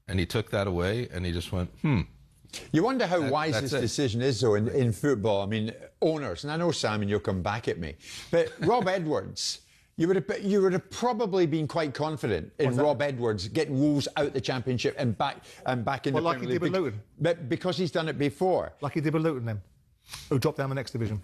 And he took that away and he just went, You wonder how wise this decision is, though, in football. I mean, owners, and I know, Simon, you'll come back at me, but Rob Edwards, you would have probably been quite confident in Rob Edwards getting Wolves out the Championship and back in the Premier League. Like he did with Luton. But because he's done it before. Like he did with Luton, then, who dropped down the next division.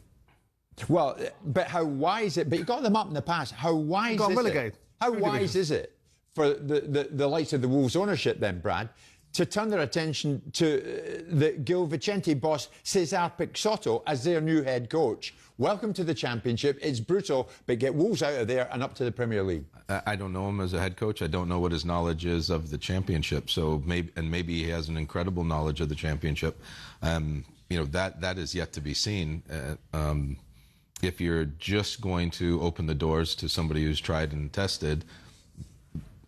Well, but how wise it? But you got them up in the past. How wise got is relegated. It? How wise is it for the likes of the Wolves ownership then, Brad, to turn their attention to the Gil Vicente boss Cesar Pixoto as their new head coach? Welcome to the Championship. It's brutal, but get Wolves out of there and up to the Premier League. I don't know him as a head coach. I don't know what his knowledge is of the Championship. So maybe he has an incredible knowledge of the Championship. That is yet to be seen. If you're just going to open the doors to somebody who's tried and tested,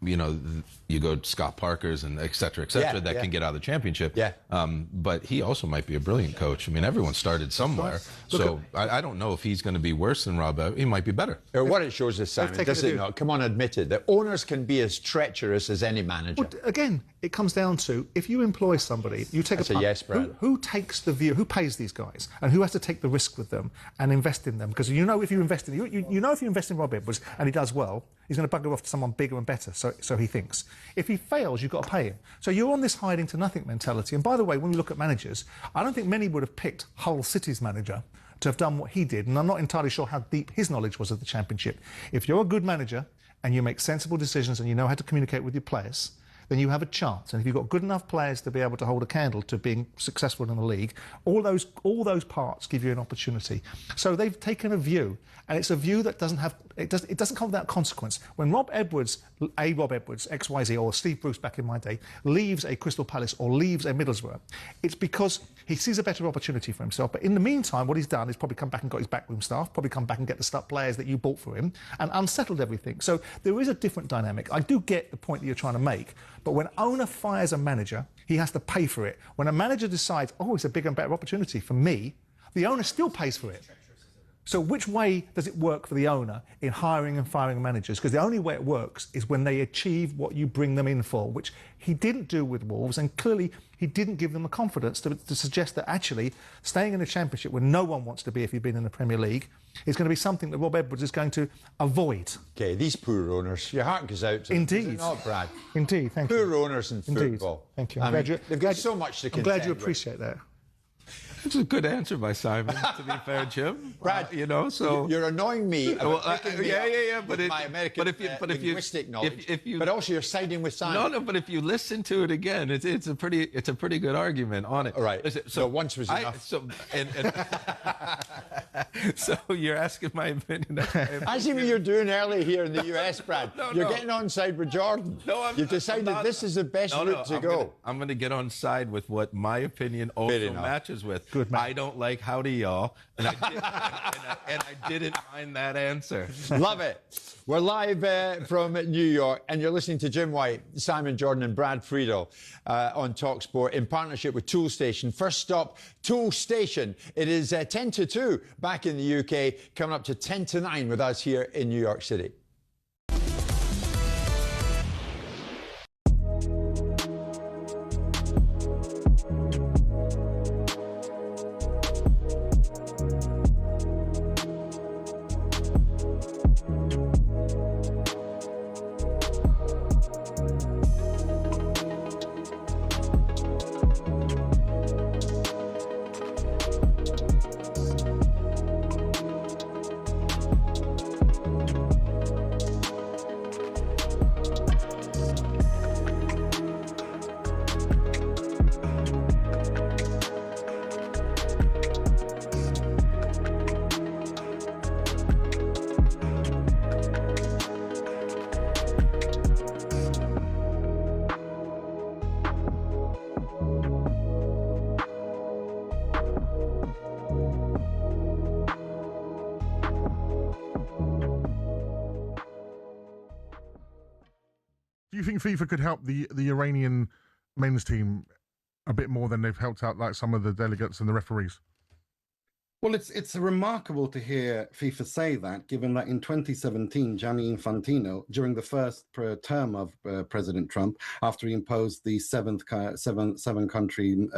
you go to Scott Parker's and et cetera, that can get out of the Championship. But he also might be a brilliant coach. I mean, everyone started somewhere. So I don't know if he's going to be worse than Rob. He might be better. What it shows us, Simon, does it not? Come on, admit it. That owners can be as treacherous as any manager. Well, again, it comes down to, if you employ somebody, you take That's a yes, Brad. Who takes the view, who pays these guys, and who has to take the risk with them and invest in them? Because if you invest in if you invest in Rob Edwards and he does well, he's going to bugger off to someone bigger and better, so he thinks. If he fails, you've got to pay him. So you're on this hiding to nothing mentality. And by the way, when we look at managers, I don't think many would have picked Hull City's manager to have done what he did, and I'm not entirely sure how deep his knowledge was of the Championship. If you're a good manager and you make sensible decisions and you know how to communicate with your players, then you have a chance. And if you've got good enough players to be able to hold a candle to being successful in the league, all those parts give you an opportunity. So they've taken a view, and it's a view that it doesn't come without consequence. When Rob Edwards, XYZ, or Steve Bruce back in my day, leaves a Crystal Palace or leaves a Middlesbrough, it's because he sees a better opportunity for himself. But in the meantime, what he's done is probably come back and got his backroom staff, probably come back and get the players that you bought for him, and unsettled everything. So there is a different dynamic. I do get the point that you're trying to make, but when owner fires a manager, he has to pay for it. When a manager decides, oh, it's a bigger and better opportunity for me, the owner still pays for it. So which way does it work for the owner in hiring and firing managers? Because the only way it works is when they achieve what you bring them in for, which he didn't do with Wolves, and clearly he didn't give them the confidence to suggest that actually staying in the Championship where no one wants to be if you've been in the Premier League is going to be something that Rob Edwards is going to avoid. Okay, these poor owners, your heart goes out to them. Indeed. Does it not, Brad? Indeed, thank you. Poor owners in football. Thank you. They've got so much to contend I'm glad you with. appreciate that. It's a good answer by Simon, to be fair, Jim. Brad, you know, so you're annoying me. But my American linguistic knowledge. If you, but also you're siding with Simon. No, but if you listen to it again, it's a pretty good argument on it. All right. Listen, so once was enough. So you're asking my opinion. As you you're doing earlier here in the US, Brad. You're getting on side with Jordan. No, you've decided this is the best route to go. I'm going to get on side with what my opinion also matches with. Good man. I don't like howdy y'all, and I didn't find that answer. Love it. We're live from New York, and you're listening to Jim White, Simon Jordan, and Brad Friedel on talkSPORT in partnership with Tool Station. First stop, Tool Station. It is 10 to 2 back in the UK, coming up to 10 to 9 with us here in New York City. Do you think FIFA could help the Iranian men's team a bit more than they've helped out like some of the delegates and the referees? Well, it's remarkable to hear FIFA say that, given that in 2017, Gianni Infantino, during the first term of President Trump, after he imposed the seven-country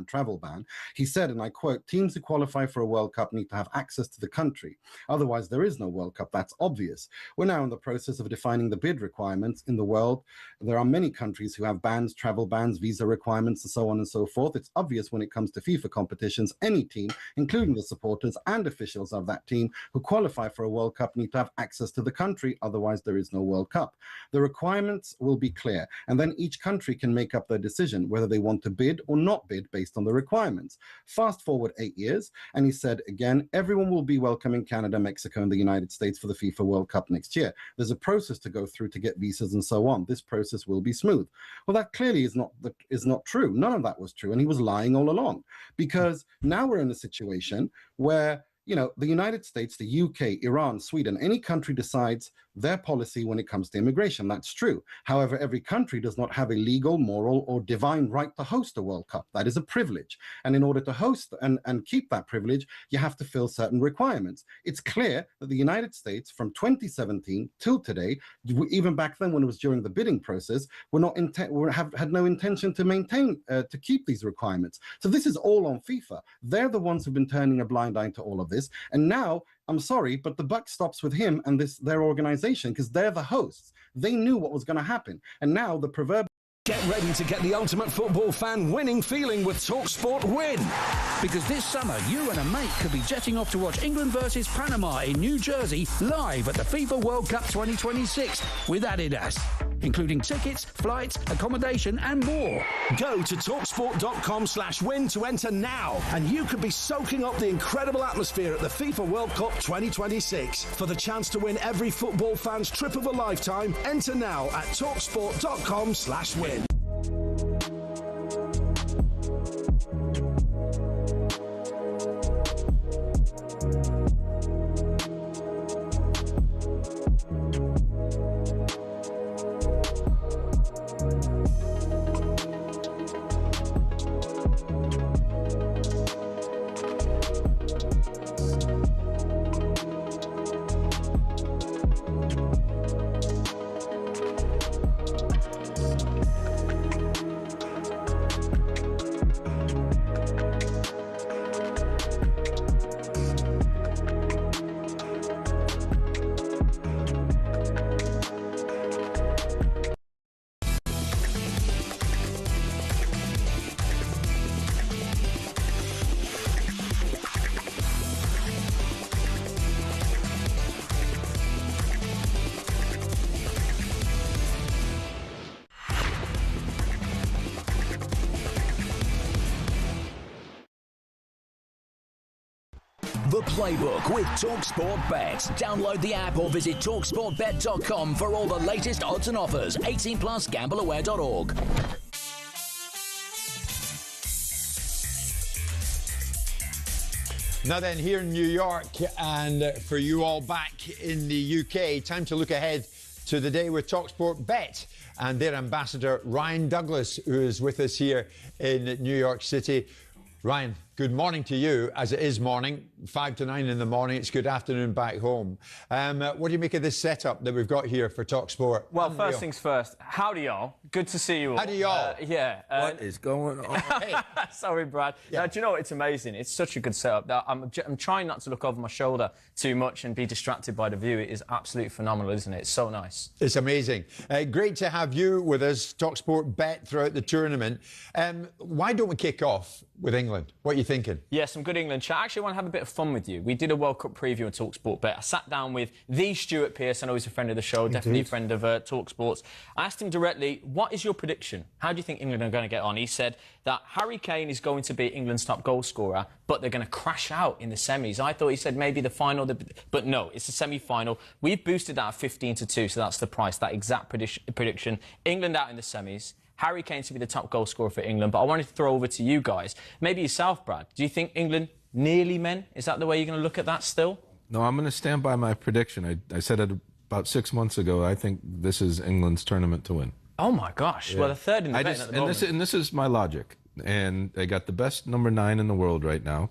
travel ban, he said, and I quote, "Teams who qualify for a World Cup need to have access to the country. Otherwise, there is no World Cup. That's obvious." We're now in the process of defining the bid requirements in the world. There are many countries who have bans, travel bans, visa requirements, and so on and so forth. It's obvious when it comes to FIFA competitions, any team, including the supporters and officials of that team who qualify for a World Cup need to have access to the country, otherwise there is no World Cup. The requirements will be clear, and then each country can make up their decision whether they want to bid or not bid based on the requirements. Fast forward 8 years, and he said again, everyone will be welcoming Canada, Mexico, and the United States for the FIFA World Cup next year. There's a process to go through to get visas and so on. This process will be smooth. Well, that clearly is not true. None of that was true, and he was lying all along, because now we're in a situation where, you know, the United States, the UK, Iran, Sweden, any country decides their policy when it comes to immigration. That's true. However, every country does not have a legal, moral, or divine right to host a World Cup. That is a privilege. And in order to host and keep that privilege, you have to fill certain requirements. It's clear that the United States, from 2017 till today, even back then when it was during the bidding process, had no intention to maintain, to keep these requirements. So this is all on FIFA. They're the ones who've been turning a blind eye to all of this. And now, I'm sorry, but the buck stops with him and their organization, because they're the hosts. They knew what was going to happen. And now the proverbial Get ready to get the ultimate football fan winning feeling with talkSPORT Win. Because this summer, you and a mate could be jetting off to watch England versus Panama in New Jersey live at the FIFA World Cup 2026 with Adidas, including tickets, flights, accommodation and more. Go to talksport.com/win to enter now, and you could be soaking up the incredible atmosphere at the FIFA World Cup 2026. For the chance to win every football fan's trip of a lifetime, enter now at talksport.com/win. The Playbook with talkSPORT Bet. Download the app or visit talksportbet.com for all the latest odds and offers. 18 plus gambleaware.org. Now then, here in New York, and for you all back in the UK, time to look ahead to the day with talkSPORT Bet and their ambassador, Ryan Douglas, who is with us here in New York City. Ryan, good morning to you, as it is morning, 5 to 9 in the morning. It's good afternoon back home. What do you make of this setup that we've got here for talkSPORT? Well, first things first, howdy y'all. Good to see you all. Howdy y'all. What is going on? Hey. Sorry, Brad. Yeah. Do you know what? It's amazing. It's such a good setup. I'm trying not to look over my shoulder too much and be distracted by the view. It is absolutely phenomenal, isn't it? It's so nice. It's amazing. Great to have you with us, talkSPORT Bet, throughout the tournament. Why don't we kick off with England? What are you thinking? Yeah, some good England chat. I actually want to have a bit of fun with you. We did a World Cup preview on talkSPORT Bet. I sat down with the Stuart Pearce. I know he's a friend of the show, definitely a friend of talkSPORT. I asked him directly, what is your prediction? How do you think England are going to get on? He said that Harry Kane is going to be England's top goal scorer, but they're going to crash out in the semis. I thought he said maybe the final, but no, it's the semi-final. We've boosted that at 15-2, so that's the price, that exact prediction. England out in the semis. Harry Kane to be the top goal scorer for England, but I wanted to throw over to you guys. Maybe yourself, Brad. Do you think England nearly men? Is that the way you're going to look at that still? No, I'm going to stand by my prediction. I said it about 6 months ago. I think this is England's tournament to win. Oh, my gosh. Yeah. Well, the third in the betting at the moment. And this is my logic. And they got the best number 9 in the world right now.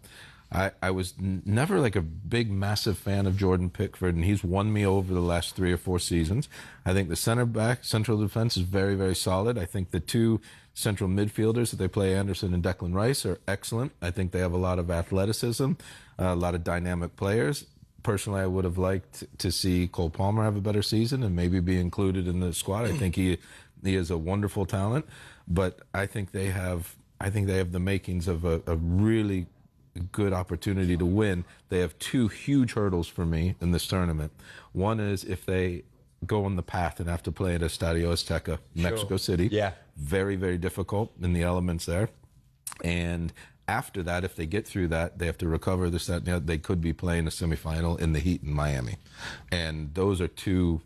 I was never like a big, massive fan of Jordan Pickford, and he's won me over the last 3 or 4 seasons. I think the central defense is very, very solid. I think the 2 central midfielders that they play, Anderson and Declan Rice, are excellent. I think they have a lot of athleticism, a lot of dynamic players. Personally, I would have liked to see Cole Palmer have a better season and maybe be included in the squad. I think he is a wonderful talent, but I think they have the makings of a really good opportunity to win. They have 2 huge hurdles for me in this tournament. One is if they go on the path and have to play at Estadio Azteca, Mexico City. Yeah. Very, very difficult in the elements there. And after that, if they get through that, they have to recover this, that, and the other. They could be playing a semifinal in the Heat in Miami. And those are two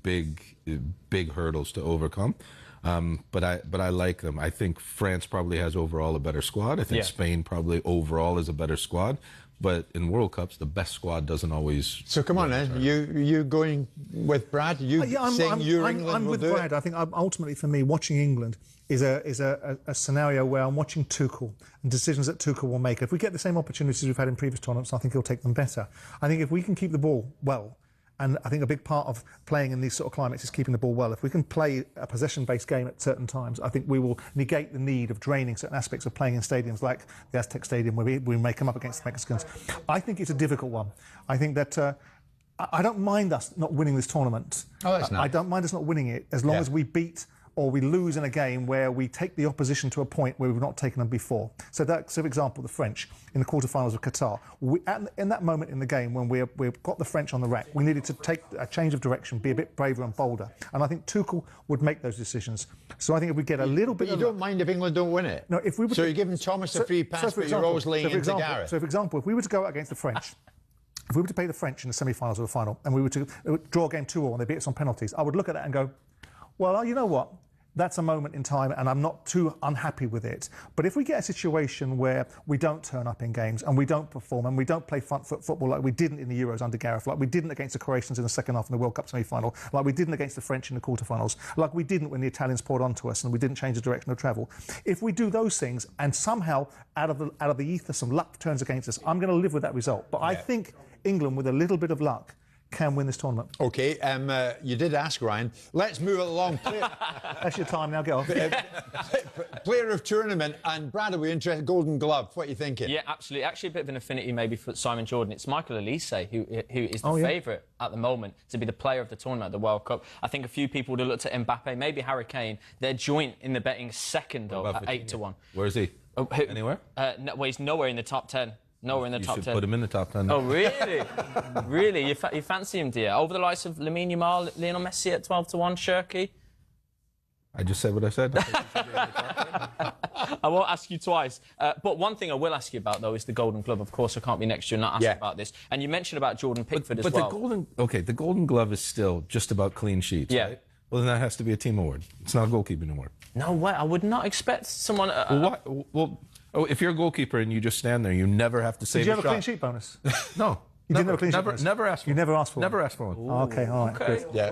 big hurdles to overcome. But I like them. I think France probably has overall a better squad. I think Spain probably overall is a better squad. But in World Cups, the best squad doesn't always. So come on, then. You going with Brad? I'm with Brad. I think ultimately for me, watching England is a scenario where I'm watching Tuchel and decisions that Tuchel will make. If we get the same opportunities we've had in previous tournaments, I think he'll take them better. I think if we can keep the ball well. And I think a big part of playing in these sort of climates is keeping the ball well. If we can play a possession-based game at certain times, I think we will negate the need of draining certain aspects of playing in stadiums like the Aztec Stadium, where we may come up against the Mexicans. I think it's a difficult one. I think that I don't mind us not winning this tournament. Oh, that's nice. I don't mind us not winning it as long as we beat or we lose in a game where we take the opposition to a point where we've not taken them before. So, for example, the French in the quarterfinals of Qatar, in that moment in the game when we've got the French on the rack, we needed to take a change of direction, be a bit braver and bolder. And I think Tuchel would make those decisions. So I think if we get a little bit... But you don't mind if England don't win it? No, if we were... So you're giving Thomas a free pass, but you're always laying into Gareth? So, for example, if we were to go out against the French... If we were to play the French in the semi-finals or the final, and we were to draw game 2-2 and they beat us on penalties, I would look at that and go, well, you know what? That's a moment in time and I'm not too unhappy with it. But if we get a situation where we don't turn up in games and we don't perform and we don't play front foot football like we didn't in the Euros under Gareth, like we didn't against the Croatians in the second half in the World Cup semi-final, like we didn't against the French in the quarterfinals, like we didn't when the Italians poured onto us and we didn't change the direction of travel. If we do those things and somehow out of the ether some luck turns against us, I'm going to live with that result. But I think England, with a little bit of luck, can win this tournament. OK, you did ask, Ryan. Let's move it along. That's your time now, get off. Player of tournament, and Brad, are we interested? Golden Glove, what are you thinking? Yeah, absolutely. Actually, a bit of an affinity maybe for Simon Jordan. It's Michael Elise who is the favourite at the moment to be the player of the tournament at the World Cup. I think a few people would have looked at Mbappe, maybe Harry Kane. They're joint in the betting second, though, at 8-1. Where is he? Anywhere? No, well, he's nowhere in the top 10. Nowhere in the top 10. You should put him in the top 10. Oh, really? Really? You fancy him, dear? Over the likes of Lamine Yamal, Lionel Messi at 12-1, Shirky? I just said what I said. I won't ask you twice. But one thing I will ask you about, though, is the Golden Glove. Of course, I can't be next year and not ask you about this. And you mentioned about Jordan Pickford as well. But the Golden Glove is still just about clean sheets, right? Well, then that has to be a team award. It's not a goalkeeping award. No way. I would not expect someone... if you're a goalkeeper and you just stand there, you never have to save a shot. Did you have a clean sheet bonus? No. You didn't have a clean sheet bonus? Never asked for one. You never asked for one? Never asked for one. OK, all right, good. Yeah.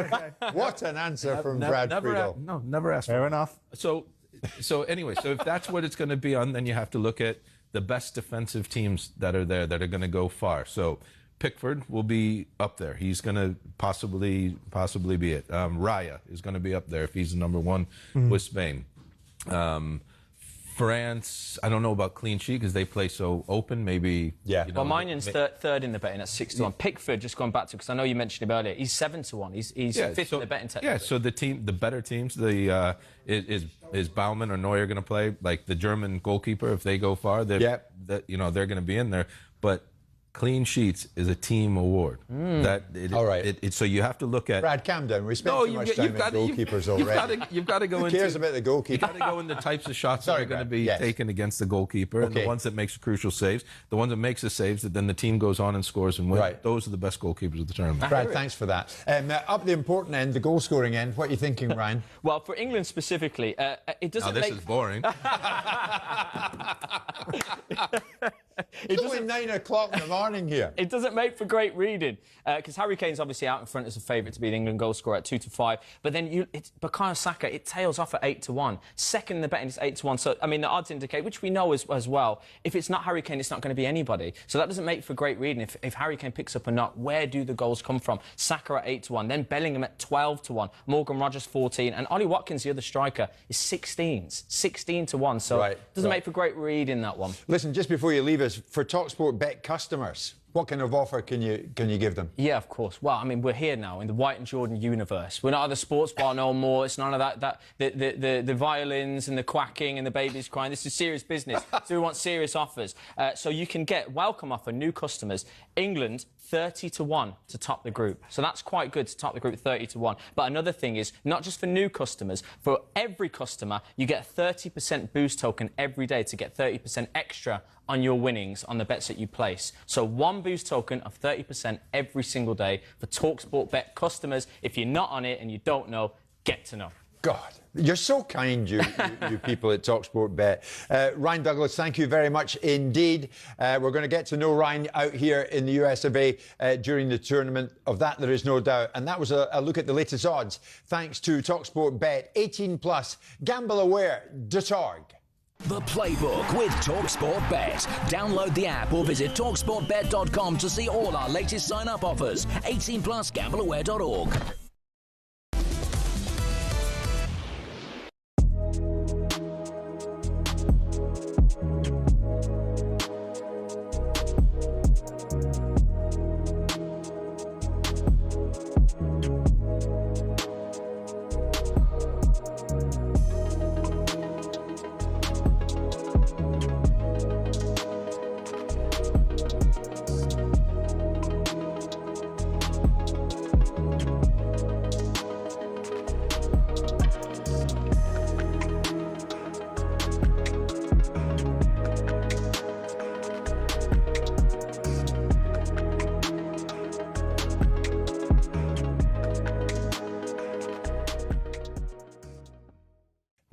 Okay. What an answer from Brad Friedel. No, never asked for Fair one. enough. So anyway, so if that's what it's going to be on, then you have to look at the best defensive teams that are there that are going to go far. So Pickford will be up there. He's going to possibly be it. Raya is going to be up there if he's the number one with Spain. France, I don't know about clean sheet because they play so open. Maybe, Well, Minion's third in the betting at 6-1. Pickford, just going back to, because I know you mentioned him earlier, he's 7-1. He's fifth in the betting technically. Yeah, so the better teams, is Baumann or Neuer going to play? Like the German goalkeeper, if they go far, they're going to be in there. But clean sheets is a team award. All right. So you have to look at... Brad, calm down. We spent too much time on goalkeepers already. You've got to go into... Who cares about the goalkeeper? You've got to go into the types of shots that are going to be taken against the goalkeeper and the ones that makes crucial saves, the ones that makes the saves that then the team goes on and scores and wins. Right. Those are the best goalkeepers of the tournament. Brad, thanks for that. Up the important end, the goal-scoring end, what are you thinking, Ryan? Well, for England specifically, it doesn't Now, this is boring. It's only 9 o'clock in the morning here. It doesn't make for great reading because Harry Kane's obviously out in front as a favourite to be the England goal scorer at 2-5. But then it's Bukayo Saka. It tails off at 8-1. Second in the betting is 8-1. So I mean the odds indicate, which we know as well, if it's not Harry Kane, it's not going to be anybody. So that doesn't make for great reading. If Harry Kane picks up a knock, where do the goals come from? Saka at 8-1, then Bellingham at 12-1, Morgan Rogers 14, and Ollie Watkins, the other striker, is 16-1. So it doesn't make for great reading, that one. Listen, just before you leave us, for talkSPORT Bet customers, what kind of offer can you give them? Yeah, of course. Well, I mean, we're here now in the White and Jordan universe. We're not at the sports bar no more. It's none of that the violins and the quacking and the babies crying. This is serious business. So we want serious offers. So you can get welcome offer, new customers. England 30-1 to top the group. So that's quite good to top the group 30-1. But another thing is, not just for new customers, for every customer, you get a 30% boost token every day to get 30% extra on your winnings on the bets that you place. So one boost token of 30% every single day for talkSPORT Bet customers. If you're not on it and you don't know, get to know. God, you're so kind, you people at talkSPORT Bet. Ryan Douglas, thank you very much indeed. We're going to get to know Ryan out here in the US of A during the tournament. Of that, there is no doubt. And that was a look at the latest odds, thanks to talkSPORT Bet. 18+, gambleaware.org. The Playbook with talkSPORT Bet. Download the app or visit talksportbet.com to see all our latest sign-up offers. 18+, gambleaware.org.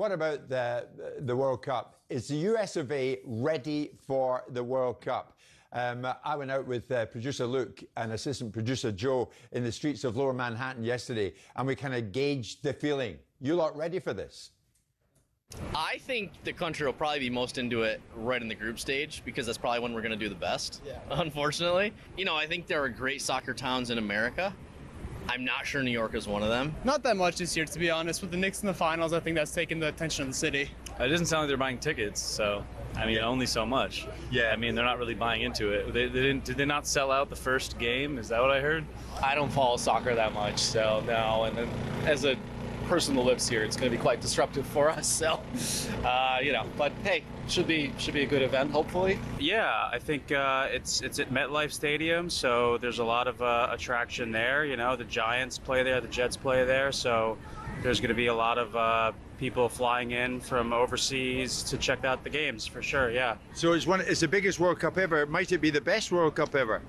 what about the World Cup? Is the US of A ready for the World Cup? I went out with producer Luke and assistant producer Joe in the streets of Lower Manhattan yesterday, and we kind of gauged the feeling. You lot ready for this? I think the country will probably be most into it right in the group stage, because that's probably when we're going to do the best, unfortunately. You know, I think there are great soccer towns in America. I'm not sure New York is one of them. Not that much this year, to be honest. With the Knicks in the finals, I think that's taken the attention of the city. It doesn't sound like they're buying tickets, so I mean, only so much. Yeah. I mean, they're not really buying into it. Did they not sell out the first game? Is that what I heard? I don't follow soccer that much, so no. And then as a person that lives here, it's going to be quite disruptive for us. So, you know, but hey, should be a good event, hopefully. Yeah, I think it's at MetLife Stadium, so there's a lot of attraction there. You know, the Giants play there, the Jets play there, so there's going to be a lot of people flying in from overseas to check out the games for sure. Yeah. So it's the biggest World Cup ever. Might it be the best World Cup ever?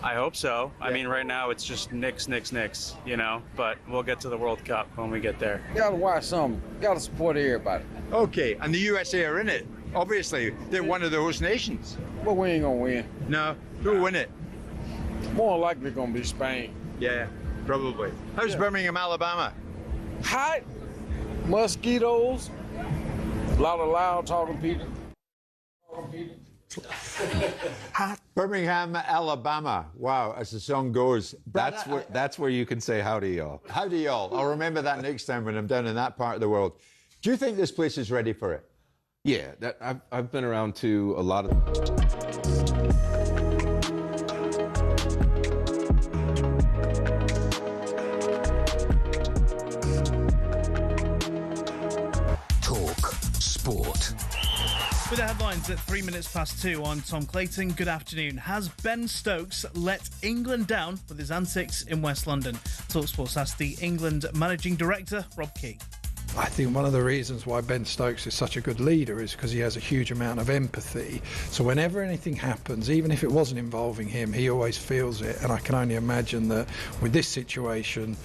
I hope so. Yeah. I mean, right now it's just Knicks, you know, but we'll get to the World Cup when we get there. Gotta watch something. Gotta support everybody. Okay, and the USA are in it. Obviously, they're one of the host nations. But we ain't gonna win. No? Who'll win it? More likely gonna be Spain. Yeah, probably. How's Birmingham, Alabama? Hot, mosquitoes, a lot of loud talking people. Birmingham, Alabama. Wow, as the song goes. That's where you can say howdy, y'all. Howdy, y'all. I'll remember that next time when I'm down in that part of the world. Do you think this place is ready for it? Yeah, I've been around to a lot of... Sport. With the headlines at 2:03, I'm Tom Clayton. Good afternoon. Has Ben Stokes let England down with his antics in West London? talkSPORT asked the England managing director, Rob Key. I think one of the reasons why Ben Stokes is such a good leader is because he has a huge amount of empathy. So whenever anything happens, even if it wasn't involving him, he always feels it. And I can only imagine that with this situation,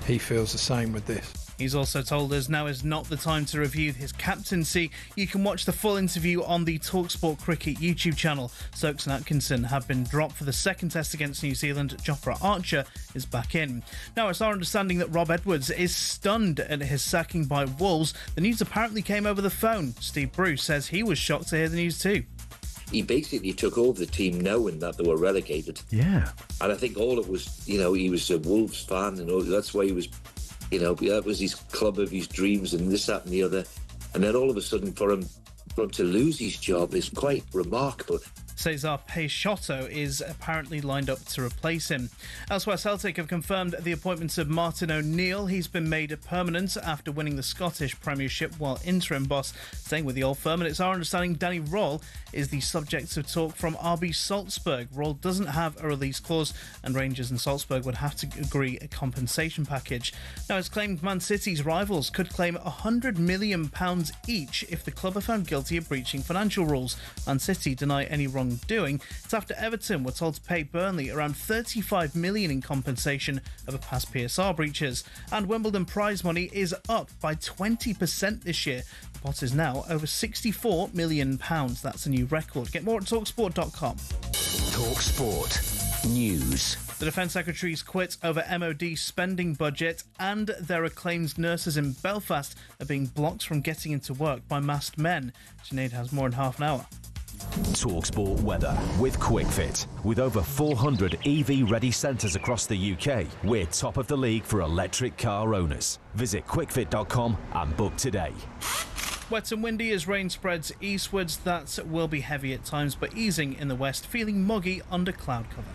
he feels the same with this. He's also told us now is not the time to review his captaincy. You can watch the full interview on the talkSPORT Cricket YouTube channel. Stokes and Atkinson have been dropped for the second test against New Zealand. Jofra Archer is back in. Now, it's our understanding that Rob Edwards is stunned at his sacking by Wolves. The news apparently came over the phone. Steve Bruce says he was shocked to hear the news too. He basically took over the team knowing that they were relegated. Yeah. And I think all it was, you know, he was a Wolves fan and all, that's why he was... You know, that was his club of his dreams and this, that and the other. And then all of a sudden for him to lose his job is quite remarkable. Cesar Peixoto is apparently lined up to replace him. Elsewhere, Celtic have confirmed the appointment of Martin O'Neill. He's been made permanent after winning the Scottish Premiership while interim boss. Staying with the old firm, and it's our understanding Danny Roll is the subject of talk from RB Salzburg. Roll doesn't have a release clause, and Rangers and Salzburg would have to agree a compensation package. Now, it's claimed Man City's rivals could claim £100 million each if the club are found guilty of breaching financial rules. Man City deny any wrongdoing. It's after Everton were told to pay Burnley around £35 million in compensation over past PSR breaches. And Wimbledon prize money is up by 20% this year. The pot is now over £64 million. That's a new record. Get more at talksport.com. talkSPORT News. The Defence Secretary's quit over MOD spending budget, and their acclaimed nurses in Belfast are being blocked from getting into work by masked men. Sinead has more in half an hour. talkSPORT weather with QuickFit. With over 400 EV-ready centres across the UK, we're top of the league for electric car owners. Visit quickfit.com and book today. Wet and windy as rain spreads eastwards. That will be heavy at times, but easing in the west, feeling muggy under cloud cover.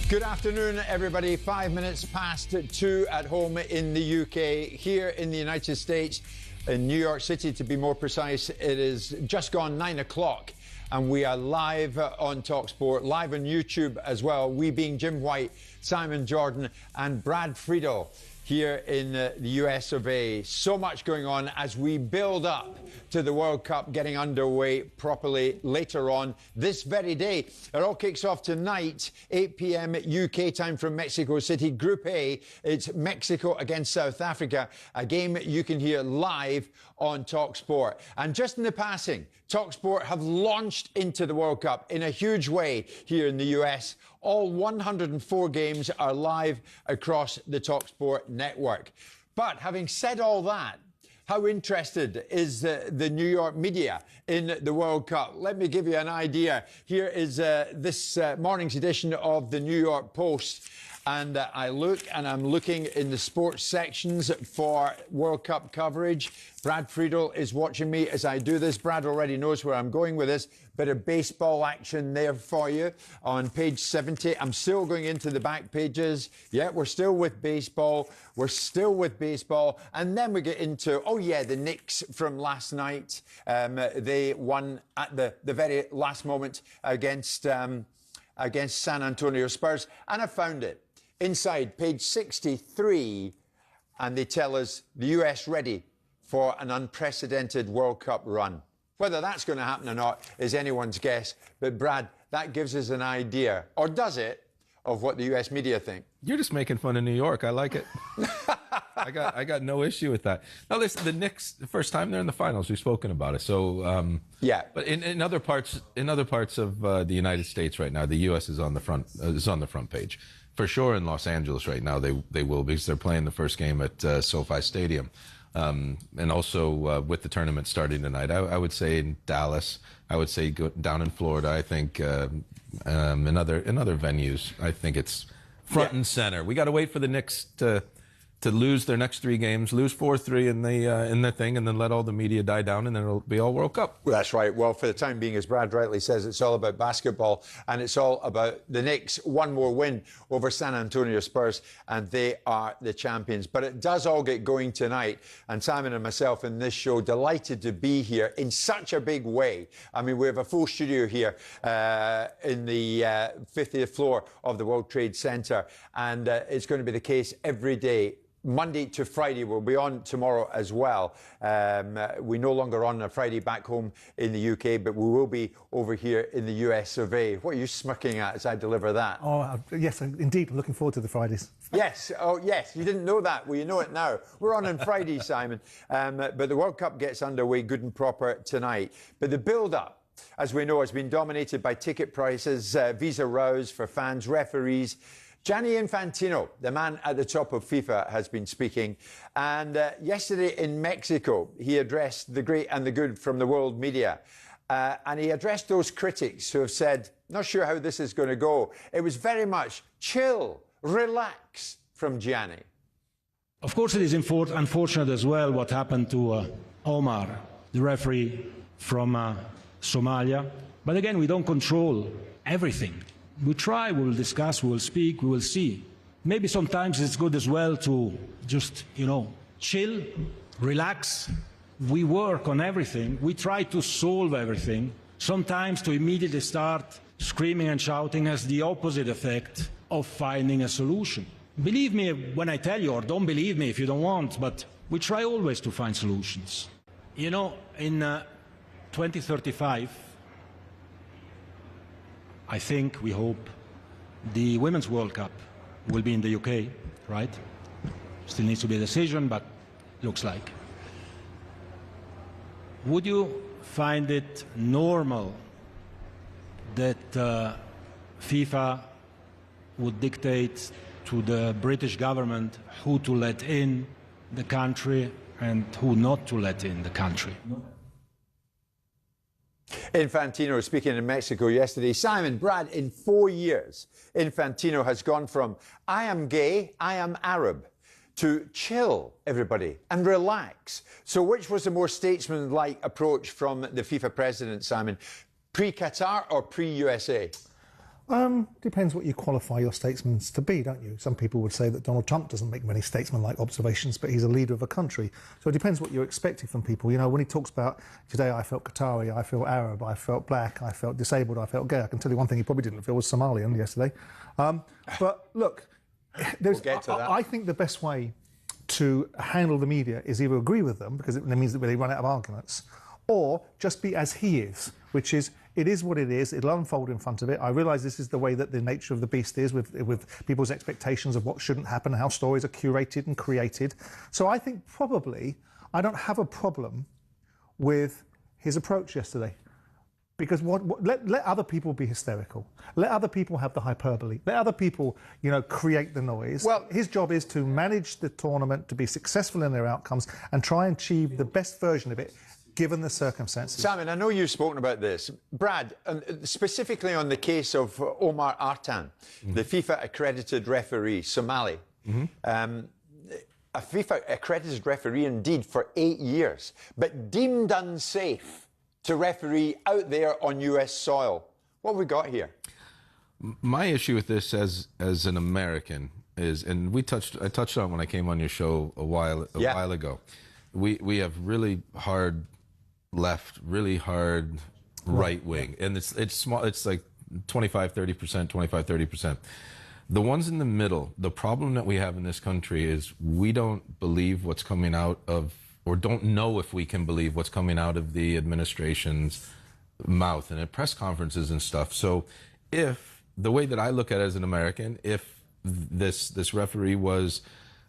Good afternoon, everybody. 5 minutes past 2 at home in the UK. Here in the United States, in New York City, to be more precise, it is just gone 9 o'clock. and we are live on talkSPORT, live on YouTube as well. We being Jim White, Simon Jordan and Brad Friedel here in the US of A. So much going on as we build up to the World Cup getting underway properly later on this very day. It all kicks off tonight, 8 p.m. UK time from Mexico City. Group A, it's Mexico against South Africa, a game you can hear live on talkSPORT. And just in the passing, talkSPORT have launched into the World Cup in a huge way here in the US. All 104 games are live across the talkSPORT network. But having said all that, how interested is the New York media in the World Cup? Let me give you an idea. Here is this morning's edition of the New York Post. And I'm looking in the sports sections for World Cup coverage. Brad Friedel is watching me as I do this. Brad already knows where I'm going with this. Bit of baseball action there for you on page 70. I'm still going into the back pages. Yeah, we're still with baseball. We're still with baseball. And then we get into, oh yeah, the Knicks from last night. They won at the very last moment against San Antonio Spurs. And I found it inside page 63, and they tell us the US ready for an unprecedented World Cup run. Whether that's going to happen or not is anyone's guess. But Brad, that gives us an idea, or does it, of what the US media think. You're just making fun of New York. I like it. I got no issue with that. Now listen, the Knicks, the first time they're in the finals, we've spoken about it. So yeah, but in other parts of the United States right now, the US is on the front page. For sure in Los Angeles right now, they will, because they're playing the first game at SoFi Stadium. And also with the tournament starting tonight, I would say in Dallas, I would say down in Florida, I think in other venues, I think it's front and center. We got to wait for the Knicks to lose their next 3 games, lose 4-3 in the thing, and then let all the media die down, and then it'll be all World Cup. Well, that's right. Well, for the time being, as Brad rightly says, it's all about basketball, and it's all about the Knicks. One more win over San Antonio Spurs, and they are the champions. But it does all get going tonight, and Simon and myself in this show delighted to be here in such a big way. I mean, we have a full studio here in the 50th floor of the World Trade Center, and it's going to be the case every day. Monday to Friday. We'll be on tomorrow as well. We no longer on a Friday back home in the UK, but we will be over here in the US of A. What are you smirking at as I deliver that? Oh, yes, indeed. Looking forward to the Fridays. Yes. Oh, yes. You didn't know that. Well, you know it now. We're on Friday, Simon. But the World Cup gets underway good and proper tonight. But the build-up, as we know, has been dominated by ticket prices, visa rows for fans, referees. Gianni Infantino, the man at the top of FIFA, has been speaking. And yesterday in Mexico, he addressed the great and the good from the world media. And he addressed those critics who have said, not sure how this is going to go. It was very much chill, relax from Gianni. Of course, it is unfortunate as well what happened to Omar, the referee from Somalia. But again, we don't control everything. We try, we will discuss, we will speak, we will see. Maybe sometimes it's good as well to just, chill, relax. We work on everything. We try to solve everything. Sometimes to immediately start screaming and shouting has the opposite effect of finding a solution. Believe me when I tell you, or don't believe me if you don't want, but we try always to find solutions. In 2035, I think, we hope, the Women's World Cup will be in the UK, right? Still needs to be a decision, but looks like. Would you find it normal that FIFA would dictate to the British government who to let in the country and who not to let in the country? Infantino speaking in Mexico yesterday. Simon, Brad, in 4 years, Infantino has gone from I am gay, I am Arab, to chill, everybody, and relax. So which was the more statesman-like approach from the FIFA president, Simon? Pre-Qatar or pre-USA? Depends what you qualify your statesmen to be, don't you? Some people would say that Donald Trump doesn't make many statesman-like observations, but he's a leader of a country. So it depends what you're expecting from people. You know, when he talks about, today I felt Qatari, I felt Arab, I felt black, I felt disabled, I felt gay. I can tell you one thing he probably didn't feel was Somalian yesterday. But look, I think the best way to handle the media is either agree with them, because it means that they run out of arguments, or just be as he is, which is, it is what it is, it'll unfold in front of it. I realise this is the way that the nature of the beast is, with people's expectations of what shouldn't happen, how stories are curated and created. So I think probably I don't have a problem with his approach yesterday. Because let other people be hysterical. Let other people have the hyperbole. Let other people, you know, create the noise. Well, his job is to manage the tournament, to be successful in their outcomes, and try and achieve the best version of it, given the circumstances. Simon, I know you've spoken about this. Brad, specifically on the case of Omar Artan, the FIFA-accredited referee, Somali. A FIFA-accredited referee indeed for 8 years, but deemed unsafe to referee out there on US soil. What have we got here? My issue with this as an American is, and I touched on when I came on your show a while ago. We have really hard left, really hard right wing, and it's small. It's like 25-30%, 25-30%. The ones in the middle, the problem that we have in this country is we don't believe what's coming out of, or don't know if we can believe what's coming out of the administration's mouth and at press conferences and stuff. So if, the way that I look at it as an American, if this referee was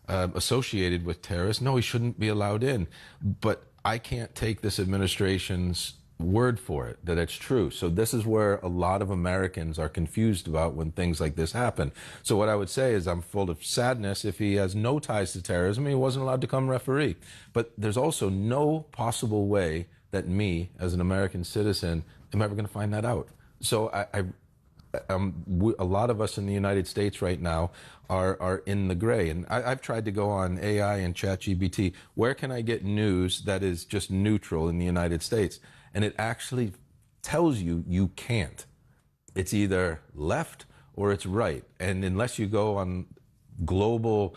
associated with terrorists, no, he shouldn't be allowed in. But I can't take this administration's word for it, that it's true. So this is where a lot of Americans are confused about when things like this happen. So what I would say is I'm full of sadness if he has no ties to terrorism, he wasn't allowed to come referee. But there's also no possible way that me, as an American citizen, am ever going to find that out. So a lot of us in the United States right now are in the gray. And I've tried to go on AI and ChatGPT. Where can I get news that is just neutral in the United States? And it actually tells you you can't. It's either left or it's right. And unless you go on global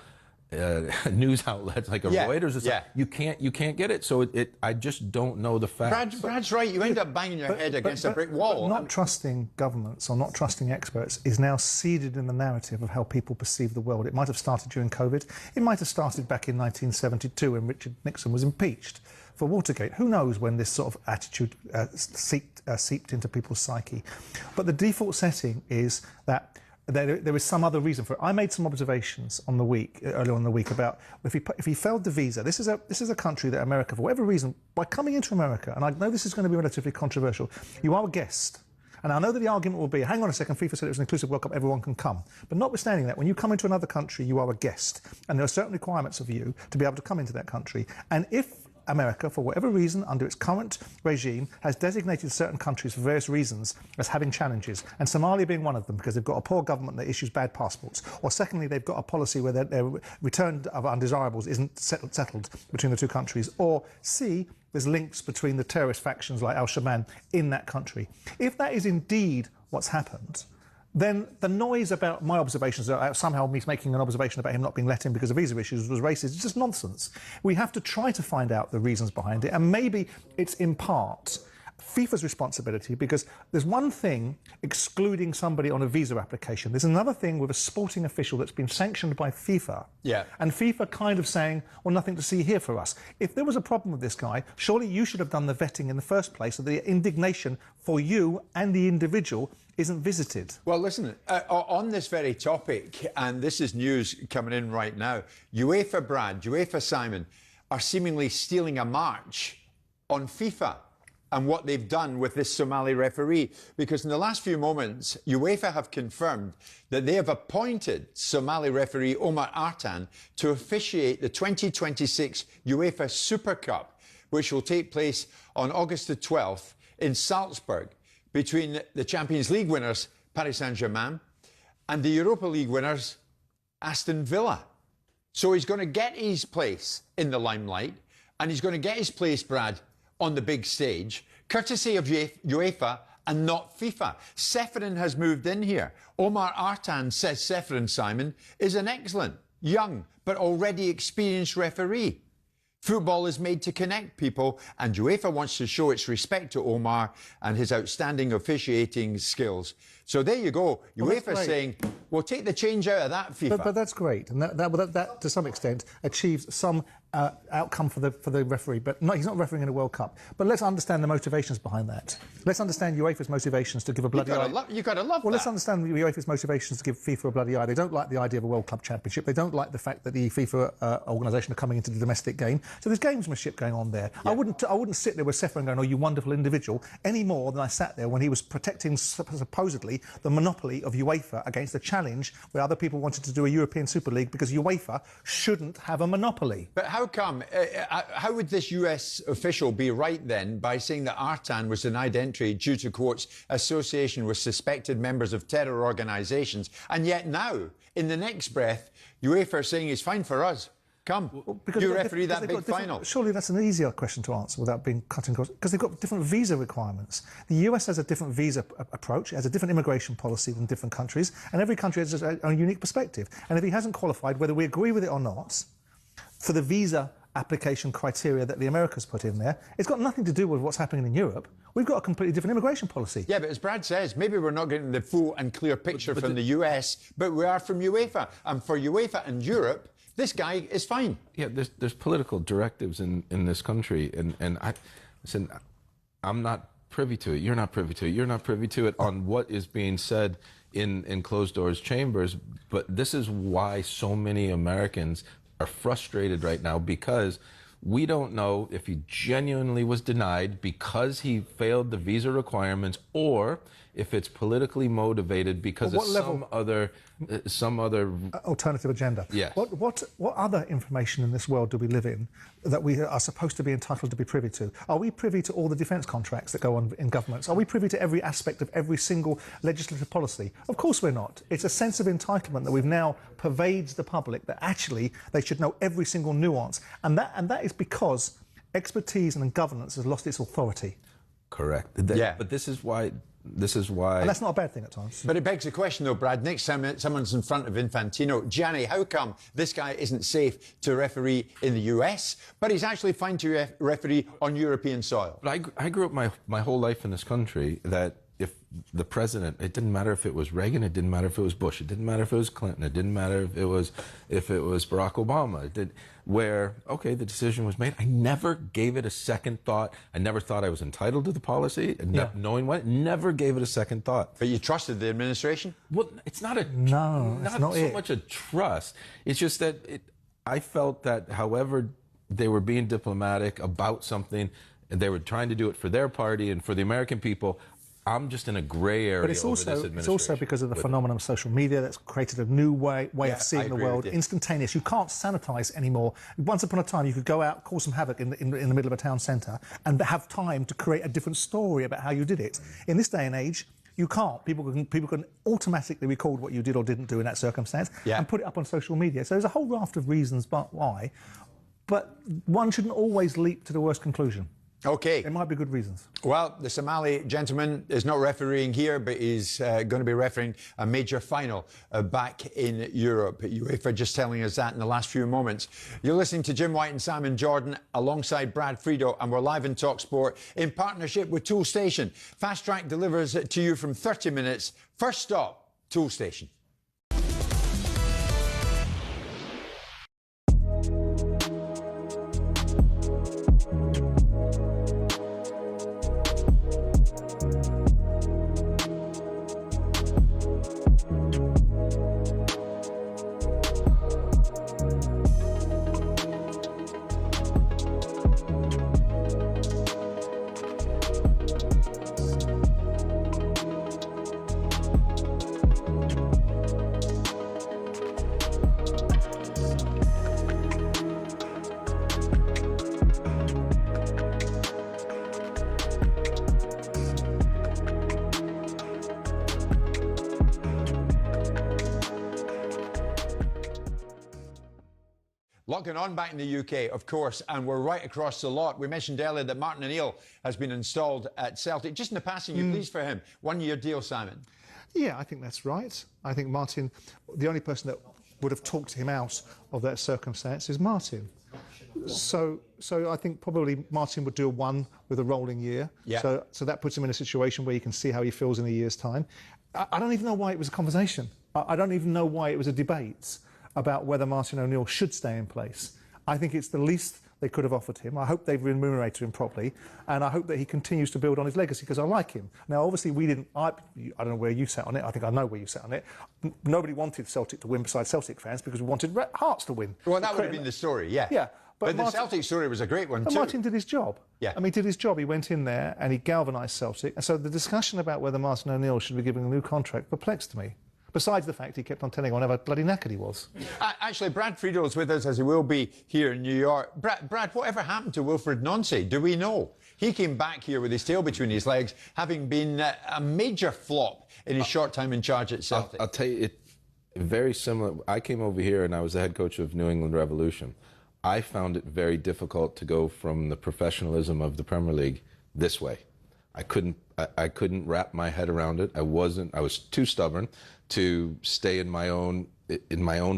news outlets like Reuters, you can't get it. So I just don't know the facts. Brad's right. You end up banging your head against a brick wall. But not trusting governments or not trusting experts is now seeded in the narrative of how people perceive the world. It might have started during COVID. It might have started back in 1972 when Richard Nixon was impeached for Watergate. Who knows when this sort of attitude seeped into people's psyche. But the default setting is that there is some other reason for it. I made some observations earlier on in the week about if he failed the visa. This is a country that America, for whatever reason, by coming into America, and I know this is going to be relatively controversial, you are a guest. And I know that the argument will be, hang on a second, FIFA said it was an inclusive World Cup, everyone can come. But notwithstanding that, when you come into another country, you are a guest. And there are certain requirements of you to be able to come into that country. And if America, for whatever reason, under its current regime, has designated certain countries for various reasons as having challenges, and Somalia being one of them because they've got a poor government that issues bad passports, or secondly, they've got a policy where their return of undesirables isn't settled between the two countries, or C, there's links between the terrorist factions like Al-Shabaab in that country. If that is indeed what's happened, then the noise about my observations, somehow me making an observation about him not being let in because of visa issues was racist, it's just nonsense. We have to try to find out the reasons behind it, and maybe it's in part FIFA's responsibility, because there's one thing excluding somebody on a visa application. There's another thing with a sporting official that's been sanctioned by FIFA. Yeah. And FIFA kind of saying, well, nothing to see here for us. If there was a problem with this guy, surely you should have done the vetting in the first place, so the indignation for you and the individual isn't visited. Well, listen, on this very topic, and this is news coming in right now, UEFA Simon, are seemingly stealing a march on FIFA and what they've done with this Somali referee. Because in the last few moments, UEFA have confirmed that they have appointed Somali referee Omar Artan to officiate the 2026 UEFA Super Cup, which will take place on August the 12th in Salzburg, between the Champions League winners, Paris Saint-Germain, and the Europa League winners, Aston Villa. So he's going to get his place in the limelight, and he's going to get his place, Brad, on the big stage, courtesy of UEFA and not FIFA. Seferin has moved in here. Omar Artan says Seferin, Simon, is an excellent, young, but already experienced referee. Football is made to connect people, and UEFA wants to show its respect to Omar and his outstanding officiating skills. So there you go. UEFA saying, we'll take the change out of that, FIFA. But that's great, and that to some extent achieves some outcome for the referee. But he's not refereeing in a World Cup. But let's understand the motivations behind that. Let's understand UEFA's motivations to give a bloody eye. You've got to love that. Well, let's understand UEFA's motivations to give FIFA a bloody eye. They don't like the idea of a World Club Championship. They don't like the fact that the FIFA organisation are coming into the domestic game. So there's gamesmanship going on there. Yeah. I wouldn't sit there with Seferin going, "Oh, you wonderful individual," any more than I sat there when he was protecting supposedly the monopoly of UEFA against the challenge where other people wanted to do a European Super League because UEFA shouldn't have a monopoly. But how come? How would this US official be right then by saying that Artan was denied entry due to, quotes, association with suspected members of terror organisations, and yet now, in the next breath, UEFA are saying it's fine for us? Come, you referee that big final. Surely that's an easier question to answer without being cutting across, because they've got different visa requirements. The US has a different visa approach, it has a different immigration policy than different countries, and every country has a unique perspective. And if he hasn't qualified, whether we agree with it or not, for the visa application criteria that the Americans put in there, it's got nothing to do with what's happening in Europe. We've got a completely different immigration policy. Yeah, but as Brad says, maybe we're not getting the full and clear picture from the US, but we are from UEFA. And for UEFA and Europe, this guy is fine. Yeah, there's political directives in this country, and listen, I'm not privy to it. You're not privy to it. You're not privy to it on what is being said in closed doors chambers. But this is why so many Americans are frustrated right now, because we don't know if he genuinely was denied because he failed the visa requirements, or if it's politically motivated because of some other alternative agenda. Yes. What other information in this world do we live in that we are supposed to be entitled to be privy to? Are we privy to all the defence contracts that go on in governments? Are we privy to every aspect of every single legislative policy? Of course we're not. It's a sense of entitlement that we've now pervades the public, that actually they should know every single nuance, and that is because expertise and governance has lost its authority. Correct. Yeah. But this is why. And that's not a bad thing at times. But it begs the question, though, Brad, next time someone's in front of Infantino, Gianni, how come this guy isn't safe to referee in the US, but he's actually fine to referee on European soil? But I grew up my whole life in this country that if the president, it didn't matter if it was Reagan, it didn't matter if it was Bush, it didn't matter if it was Clinton, it didn't matter if it was Barack Obama, the decision was made. I never gave it a second thought. I never thought I was entitled to the policy, knowing what, never gave it a second thought. But you trusted the administration? Well, it's not so much a trust. It's just that I felt that however they were being diplomatic about something, and they were trying to do it for their party and for the American people, I'm just in a grey area over this administration. It's also because of the phenomenon of social media that's created a new way of seeing the world, instantaneous. You can't sanitise anymore. Once upon a time, you could go out, cause some havoc in the middle of a town centre and have time to create a different story about how you did it. In this day and age, you can't. People can automatically record what you did or didn't do in that circumstance and put it up on social media. So there's a whole raft of reasons why, but one shouldn't always leap to the worst conclusion. OK. There might be good reasons. Well, the Somali gentleman is not refereeing here, but he's going to be refereeing a major final back in Europe. UEFA just telling us that in the last few moments. You're listening to Jim White and Simon Jordan alongside Brad Friedel, and we're live in talkSPORT in partnership with Toolstation. Fast Track delivers it to you from 30 minutes. First stop, Toolstation. Locking on back in the UK, of course, and we're right across the lot. We mentioned earlier that Martin O'Neill has been installed at Celtic. Just in the passing, you pleased for him? 1 year deal, Simon. Yeah, I think that's right. I think Martin, the only person that would have talked him out of that circumstance is Martin. So I think probably Martin would do a 1 with a rolling year. Yeah. So that puts him in a situation where you can see how he feels in a year's time. I don't even know why it was a conversation. I don't even know why it was a debate about whether Martin O'Neill should stay in place. I think it's the least they could have offered him. I hope they've remunerated him properly, and I hope that he continues to build on his legacy, because I like him. Now, obviously, I don't know where you sat on it. I think I know where you sat on it. Nobody wanted Celtic to win besides Celtic fans, because we wanted Hearts to win. Well, that would have been the story, yeah. Yeah. But the Celtic story was a great one, too. Martin did his job. Yeah. I mean, he did his job. He went in there and he galvanised Celtic. And so the discussion about whether Martin O'Neill should be given a new contract perplexed me. Besides the fact he kept on telling on how bloody knackered he was. Actually, Brad Friedel's with us, as he will be here in New York. Brad, whatever happened to Wilfred Nancy? Do we know? He came back here with his tail between his legs, having been a major flop in his short time in charge at Celtic. I'll tell you, very similar. I came over here and I was the head coach of New England Revolution. I found it very difficult to go from the professionalism of the Premier League this way. I couldn't wrap my head around it. I was too stubborn to stay in my own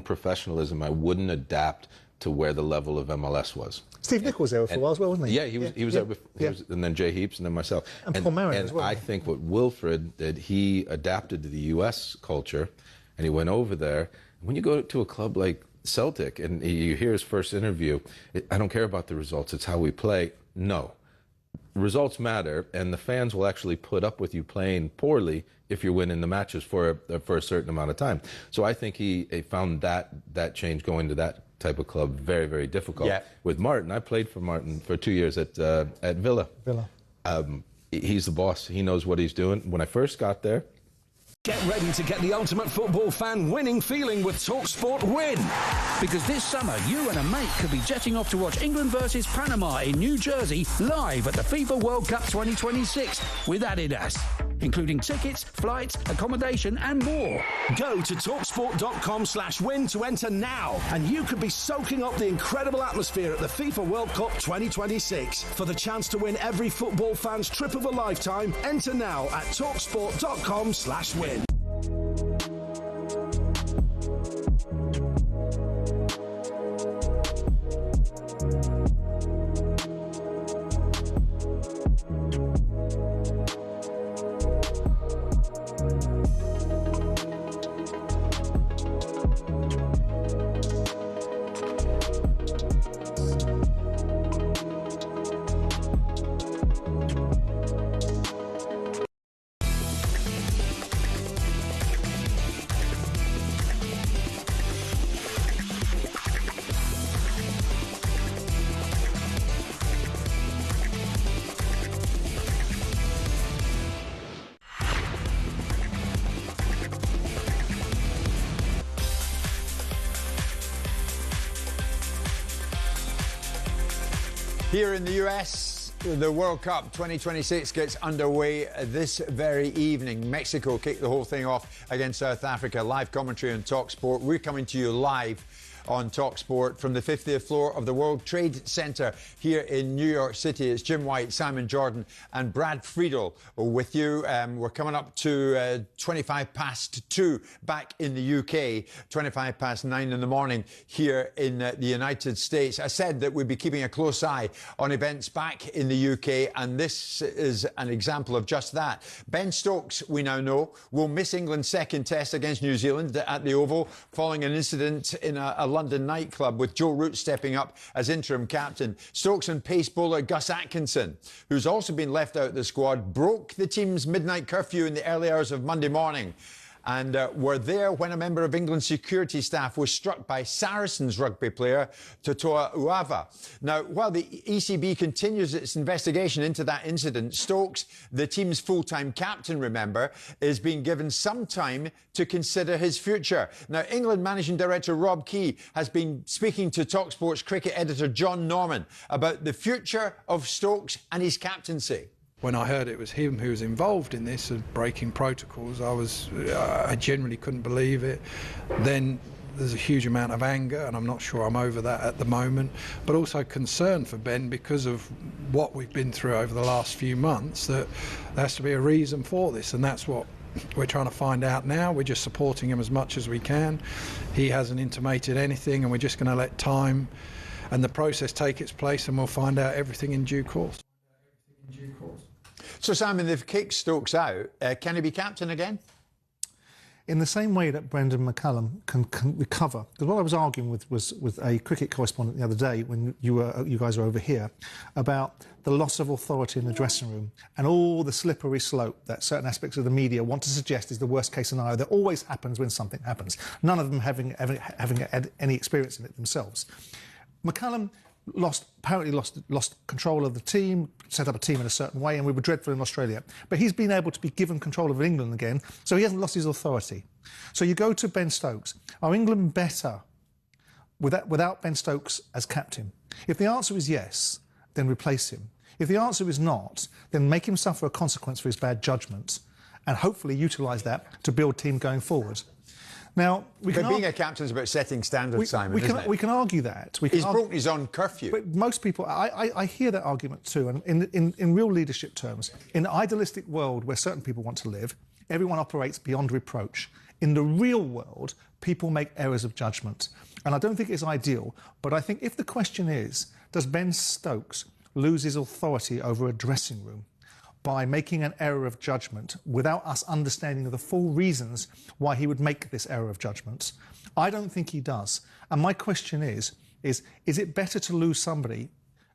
professionalism. I wouldn't adapt to where the level of MLS was. Steve Nicol was there for a while as well, wasn't he? Yeah, he was there before, and then Jay Heaps, and then myself. And Paul Marion as well. I think what Wilfred did, he adapted to the US culture, and he went over there. When you go to a club like Celtic and you hear his first interview, I don't care about the results, it's how we play. No. Results matter, and the fans will actually put up with you playing poorly if you're winning the matches for a certain amount of time. So I think he found that change going to that type of club very, very difficult. Yeah. With Martin, I played for Martin for 2 years at Villa. He's the boss. He knows what he's doing. When I first got there, get ready to get the ultimate football fan winning feeling with talkSPORT Win. Because this summer, you and a mate could be jetting off to watch England versus Panama in New Jersey live at the FIFA World Cup 2026 with Adidas, including tickets, flights, accommodation and more. Go to talksport.com/win to enter now, and you could be soaking up the incredible atmosphere at the FIFA World Cup 2026. For the chance to win every football fan's trip of a lifetime, enter now at talksport.com/win. Here in the US, the World Cup 2026 gets underway this very evening. Mexico kicked the whole thing off against South Africa. Live commentary on talkSPORT. We're coming to you live on talkSPORT from the 50th floor of the World Trade Center here in New York City. It's Jim White, Simon Jordan and Brad Friedel with you. We're coming up to 2 back in the UK, 9:25 in the morning here in the United States. I said that we'd be keeping a close eye on events back in the UK, and this is an example of just that. Ben Stokes, we now know, will miss England's second test against New Zealand at the Oval following an incident in a London nightclub with Joe Root stepping up as interim captain. Stokes and pace bowler Gus Atkinson, who's also been left out of the squad, broke the team's midnight curfew in the early hours of Monday morning and were there when a member of England's security staff was struck by Saracens rugby player Totoa Uava. Now, while the ECB continues its investigation into that incident, Stokes, the team's full-time captain, remember, is being given some time to consider his future. Now, England managing director Rob Key has been speaking to talkSPORT's cricket editor John Norman about the future of Stokes and his captaincy. When I heard it was him who was involved in this, breaking protocols, I genuinely couldn't believe it. Then there's a huge amount of anger, and I'm not sure I'm over that at the moment, but also concern for Ben because of what we've been through over the last few months, that there has to be a reason for this, and that's what we're trying to find out now. We're just supporting him as much as we can. He hasn't intimated anything, and we're just going to let time and the process take its place, and we'll find out everything in due course. So, Simon, they've kicked Stokes out. Can he be captain again? In the same way that Brendan McCullum can recover, because what I was arguing was with a cricket correspondent the other day when you guys were over here about the loss of authority in the dressing room and all the slippery slope that certain aspects of the media want to suggest is the worst case scenario that always happens when something happens. None of them having had any experience in it themselves. McCullum apparently lost control of the team, set up a team in a certain way, and we were dreadful in Australia. But he's been able to be given control of England again, so he hasn't lost his authority. So you go to Ben Stokes. Are England better without Ben Stokes as captain? If the answer is yes, then replace him. If the answer is not, then make him suffer a consequence for his bad judgment, and hopefully utilise that to build team going forward. Now, being a captain is about setting standards, Simon, isn't it? We can argue that. He's broken his own curfew. But most people, I hear that argument too, and in real leadership terms, in an idealistic world where certain people want to live, everyone operates beyond reproach. In the real world, people make errors of judgment. And I don't think it's ideal, but I think if the question is, does Ben Stokes lose his authority over a dressing room by making an error of judgment without us understanding the full reasons why he would make this error of judgment? I don't think he does. And my question is it better to lose somebody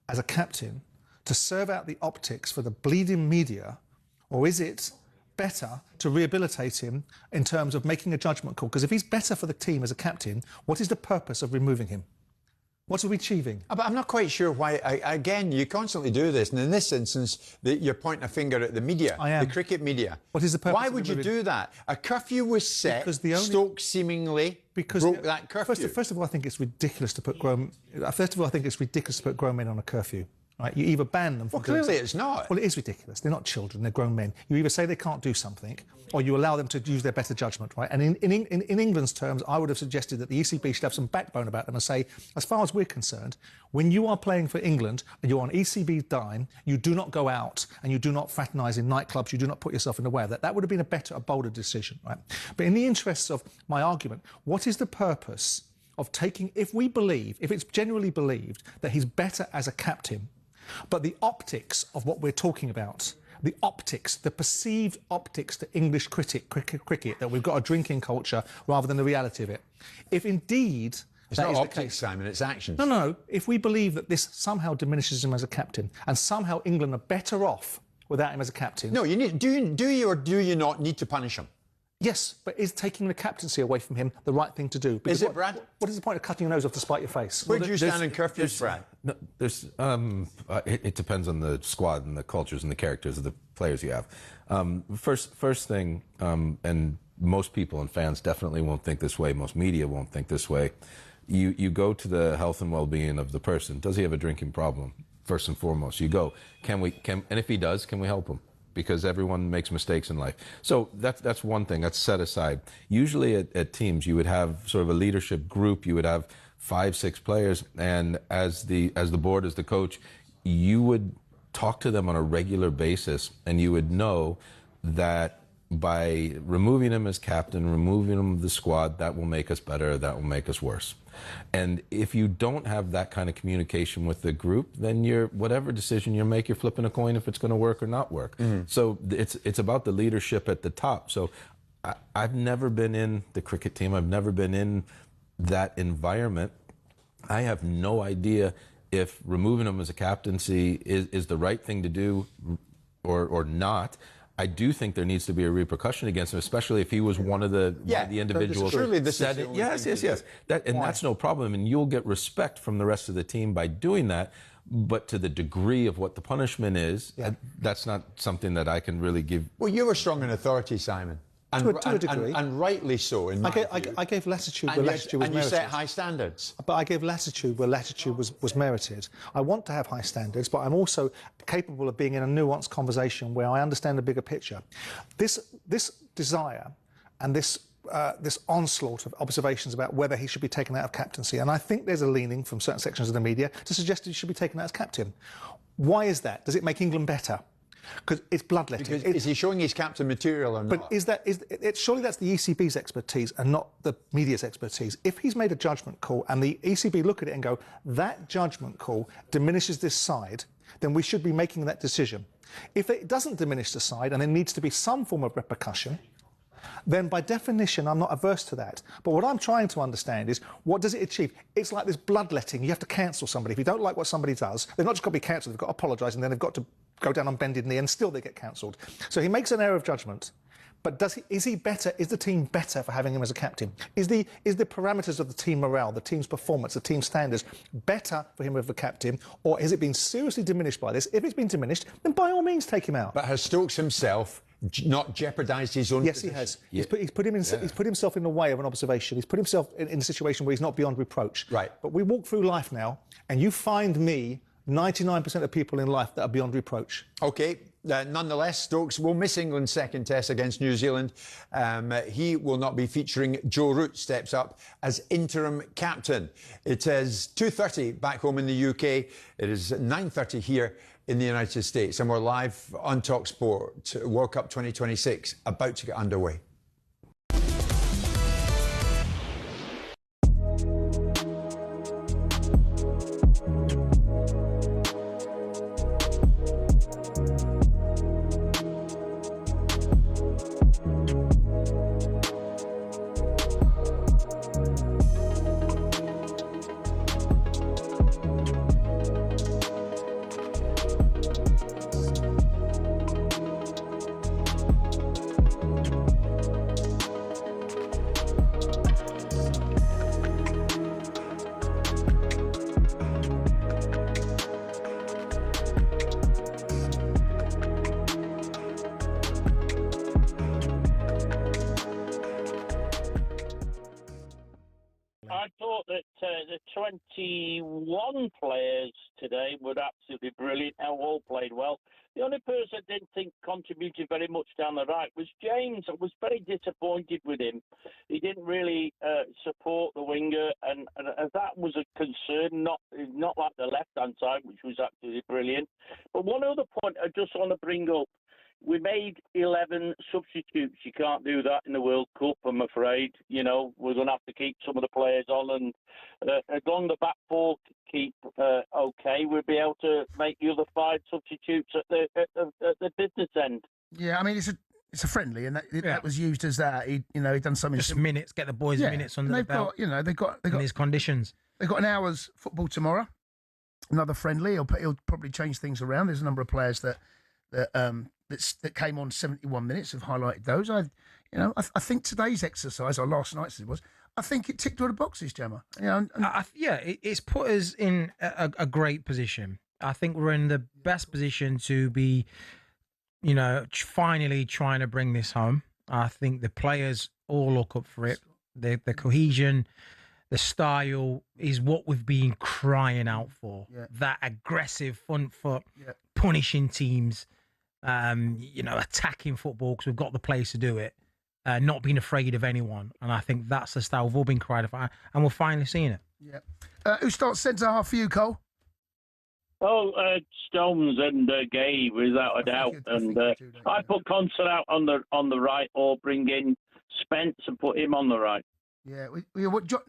as a captain to serve out the optics for the bleeding media, or is it better to rehabilitate him in terms of making a judgment call? Because if he's better for the team as a captain, what is the purpose of removing him? What are we achieving? But I'm not quite sure why. Again, you constantly do this, and in this instance, you're pointing a finger at the media, the cricket media. What is the purpose? Why would you do that? A curfew was set. Because Stokes seemingly broke that curfew. First of all, I think it's ridiculous to put grown. First of all, I think it's ridiculous to put grown men on a curfew. Right? You either ban them from clearly it's not. Well, it is ridiculous. They're not children, they're grown men. You either say they can't do something, or you allow them to use their better judgment, right? And in England's terms, I would have suggested that the ECB should have some backbone about them and say, as far as we're concerned, when you are playing for England and you're on ECB dime, you do not go out and you do not fraternise in nightclubs, you do not put yourself in the way of that. That would have been a bolder decision, right? But in the interests of my argument, what is the purpose of taking, if it's generally believed that he's better as a captain, but the optics of what we're talking about, the optics, the perceived optics to English cricket, that we've got a drinking culture rather than the reality of it. If indeed it's not optics, Simon, it's actions. No. If we believe that this somehow diminishes him as a captain and somehow England are better off without him as a captain... No, do you or do you not need to punish him? Yes, but is taking the captaincy away from him the right thing to do? Because is it, Brad? What is the point of cutting your nose off to spite your face? Where do you stand in curfews, Brad? No, it depends on the squad and the cultures and the characters of the players you have. First thing, and most people and fans definitely won't think this way. Most media won't think this way. You go to the health and well-being of the person. Does he have a drinking problem? First and foremost, you go. And if he does, can we help him? Because everyone makes mistakes in life. So that's one thing, that's set aside. Usually at teams, you would have sort of a leadership group, you would have 5-6 players, and as the board, as the coach, you would talk to them on a regular basis, and you would know that by removing him as captain, removing him from the squad, that will make us better, that will make us worse. And if you don't have that kind of communication with the group, then whatever decision you make, you're flipping a coin if it's going to work or not work. So it's about the leadership at the top. So I've never been in the cricket team. I've never been in that environment. I have no idea if removing him as a captaincy is the right thing to do or not. I do think there needs to be a repercussion against him, especially if he was one of the individuals. Surely this is yes. That's no problem, and you'll get respect from the rest of the team by doing that. But to the degree of what the punishment is, that's not something that I can really give. Well, you were strong in authority, Simon. To a degree. And rightly so, in my view. I gave latitude where latitude was merited. And you set high standards. But I gave latitude where latitude was merited. I want to have high standards, but I'm also capable of being in a nuanced conversation where I understand the bigger picture. This desire and this this onslaught of observations about whether he should be taken out of captaincy. And I think there's a leaning from certain sections of the media to suggest he should be taken out as captain. Why is that? Does it make England better? Because it's bloodletting. Because is he showing his captain material or not? But surely that's the ECB's expertise and not the media's expertise. If he's made a judgment call and the ECB look at it and go, that judgment call diminishes this side, then we should be making that decision. If it doesn't diminish the side and there needs to be some form of repercussion, then by definition I'm not averse to that. But what I'm trying to understand is, what does it achieve? It's like this bloodletting. You have to cancel somebody. If you don't like what somebody does, they've not just got to be cancelled, they've got to apologise, and then they've got to go down on bended knee, and still they get cancelled. So he makes an error of judgment. But is he better? Is the team better for having him as a captain? Is the parameters of the team morale, the team's performance, the team standards better for him as a captain, or has it been seriously diminished by this? If it's been diminished, then by all means take him out. But has Stokes himself not jeopardised his own position? Yes, he has. Yeah. He's put himself in the way of an observation. He's put himself in a situation where he's not beyond reproach. Right. But we walk through life now, and you find me 99% of people in life that are beyond reproach. OK. Nonetheless, Stokes will miss England's second test against New Zealand. He will not be featuring. Joe Root steps up as interim captain. It is 2:30 back home in the UK. It is 9:30 here in the United States. And we're live on talkSPORT. World Cup 2026 about to get underway. I thought that the 21 players today were absolutely brilliant. How all played well. The only person I didn't think contributed very much down the right was James. I was very disappointed with him. He didn't really support the winger, and that was a concern, not like the left-hand side, which was absolutely brilliant. But one other point I just want to bring up, we made 11 substitutes. You can't do that in the World Cup, I'm afraid. You know, we're going to have to keep some of the players on, and as long as the back four keep okay, we'll be able to make the other 5 substitutes at the business end. Yeah, I mean, it's a friendly, and that was used as that. He'd done something. Just minutes, get the boys minutes under the belt. They've got in these conditions. They've got an hour's football tomorrow. Another friendly. He'll probably change things around. There's a number of players that came on 71 minutes, have highlighted those. I think today's exercise, or last night's it was, I think it ticked all the boxes, Gemma. It's put us in a great position. I think we're in the best position to be, finally trying to bring this home. I think the players all look up for it. The cohesion, the style is what we've been crying out for. Yeah. That aggressive front foot, punishing teams. Attacking football because we've got the players to do it, not being afraid of anyone. And I think that's the style we've all been crying for, and we're finally seeing it. Yeah. Who starts centre half for you, Cole? Oh, Stones and Gay, without a doubt. I put Concert out on the right, or bring in Spence and put him on the right. Yeah,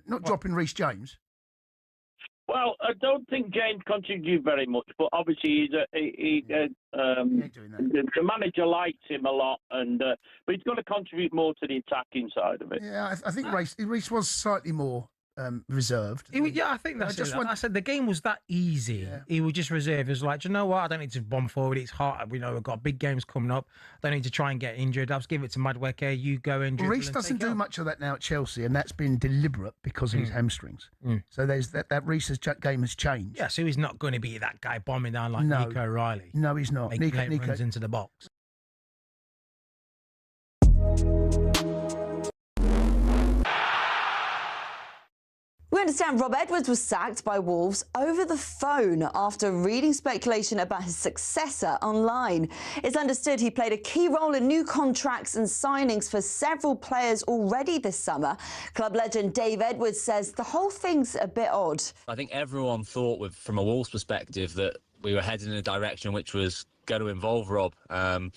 not dropping Reece James. Well, I don't think James contributed very much, but obviously the manager likes him a lot, but he's got to contribute more to the attacking side of it. Yeah, I think Reece was slightly more reserved. I think that's it. I said the game was that easy. Yeah. He was just reserved. He was like, you know what? I don't need to bomb forward. It's hot. We've got big games coming up. I don't need to try and get injured. I'll just give it to Madueke. You go in. Reece doesn't do much of that now at Chelsea, and that's been deliberate because of his hamstrings. So there's that Reece's game has changed. Yeah, so he's not going to be that guy bombing down like Nico Riley. No, he's not. Nico runs into the box. We understand Rob Edwards was sacked by Wolves over the phone after reading speculation about his successor online. It's understood he played a key role in new contracts and signings for several players already this summer. Club legend Dave Edwards says the whole thing's a bit odd. I think everyone thought, from a Wolves perspective, that we were heading in a direction which was going to involve Rob, and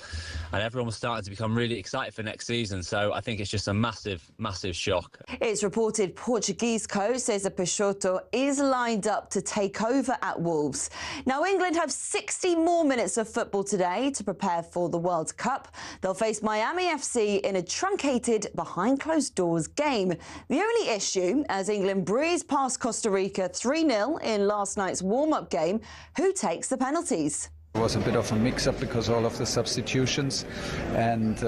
everyone was starting to become really excited for next season. So I think it's just a massive, massive shock. It's reported Portuguese coach Cesar Peixoto is lined up to take over at Wolves. Now, England have 60 more minutes of football today to prepare for the World Cup. They'll face Miami FC in a truncated, behind-closed-doors game. The only issue, as England breezed past Costa Rica 3-0 in last night's warm-up game, who takes the penalties? It was a bit of a mix-up because all of the substitutions, and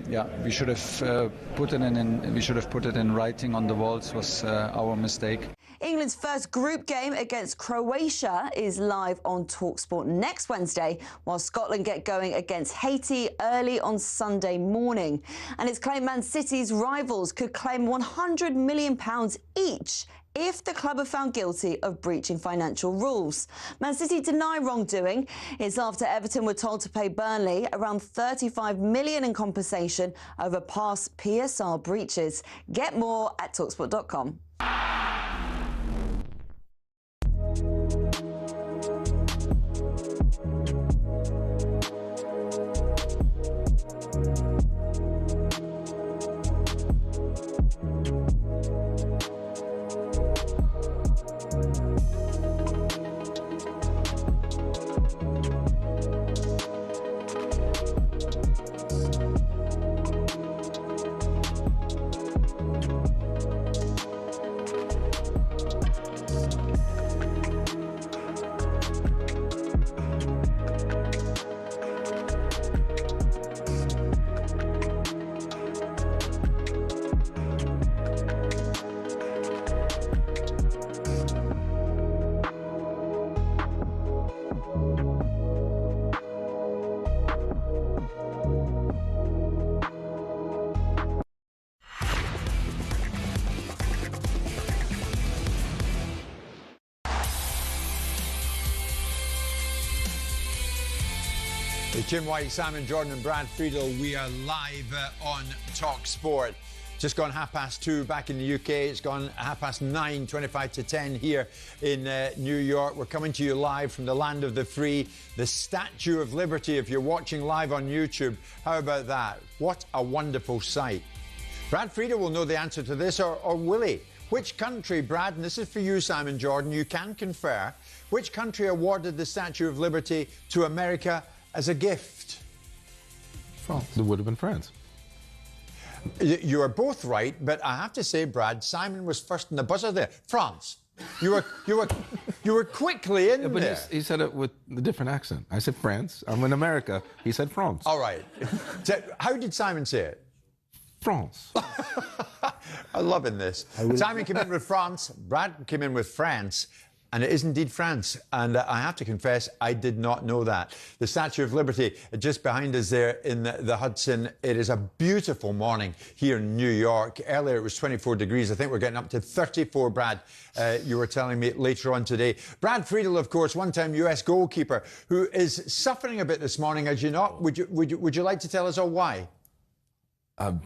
yeah, we should have put it in writing on the walls. Was our mistake. England's first group game against Croatia is live on talkSPORT next Wednesday, while Scotland get going against Haiti early on Sunday morning. And it's claimed Man City's rivals could claim £100 million each if the club are found guilty of breaching financial rules. Man City deny wrongdoing. It's after Everton were told to pay Burnley around £35 million in compensation over past PSR breaches. Get more at talksport.com. Jim White, Simon Jordan and Brad Friedel. We are live on talkSPORT. Just gone 2:30 back in the UK. It's gone 9:30, 25 to 10 here in New York. We're coming to you live from the land of the free, the Statue of Liberty. If you're watching live on YouTube, how about that? What a wonderful sight. Brad Friedel will know the answer to this, or will he? Which country, Brad, and this is for you, Simon Jordan, you can confer, which country awarded the Statue of Liberty to America as a gift? France. It would have been France. You are both right, but I have to say, Brad, Simon was first in the buzzer there. France. You were quickly in but there. He said it with a different accent. I said France. I'm in America. He said France. All right. So how did Simon say it? France. I'm loving this. Simon came in with France. Brad came in with France. And it is indeed France. And I have to confess, I did not know that. The Statue of Liberty, just behind us there in the Hudson. It is a beautiful morning here in New York. Earlier it was 24 degrees. I think we're getting up to 34, Brad. You were telling me later on today. Brad Friedel, of course, one-time US goalkeeper, who is suffering a bit this morning, as you know. Would you like to tell us all why?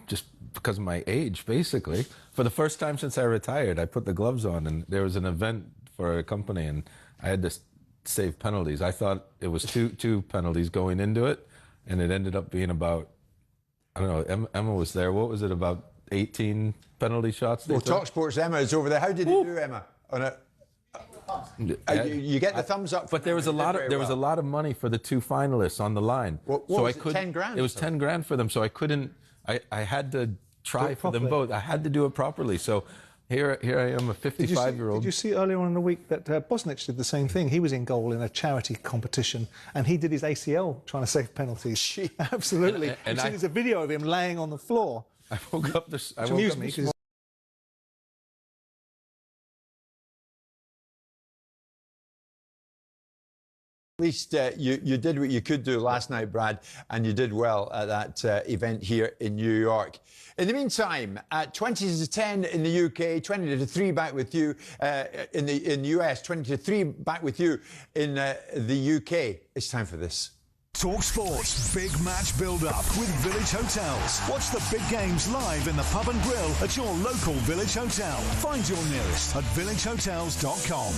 Just because of my age, basically. For the first time since I retired, I put the gloves on, and there was an event for a company, and I had to save penalties. I thought it was two penalties going into it, and it ended up being about, I don't know, Emma was there. What was it, about 18 penalty shots? Well, talkSPORT's Emma is over there. How did you do, Emma? On a, you get the thumbs up. But there was a lot of money for the two finalists on the line. What was it, 10 grand? It was 10 grand for them, so I couldn't. I had to try for them both. I had to do it properly. So. Here I am, a 55-year-old. Did you see earlier on in the week that Bosnich did the same thing? He was in goal in a charity competition, and he did his ACL trying to save penalties. Absolutely. And there's a video of him laying on the floor. I woke up this At least you did what you could do last night, Brad, and you did well at that event here in New York. In the meantime, 20-10 in the UK, 20-3 back with you in the US, 20-3 back with you in the UK. It's time for this. talkSPORT Big Match Build-Up with Village Hotels. Watch the big games live in the pub and grill at your local Village Hotel. Find your nearest at villagehotels.com.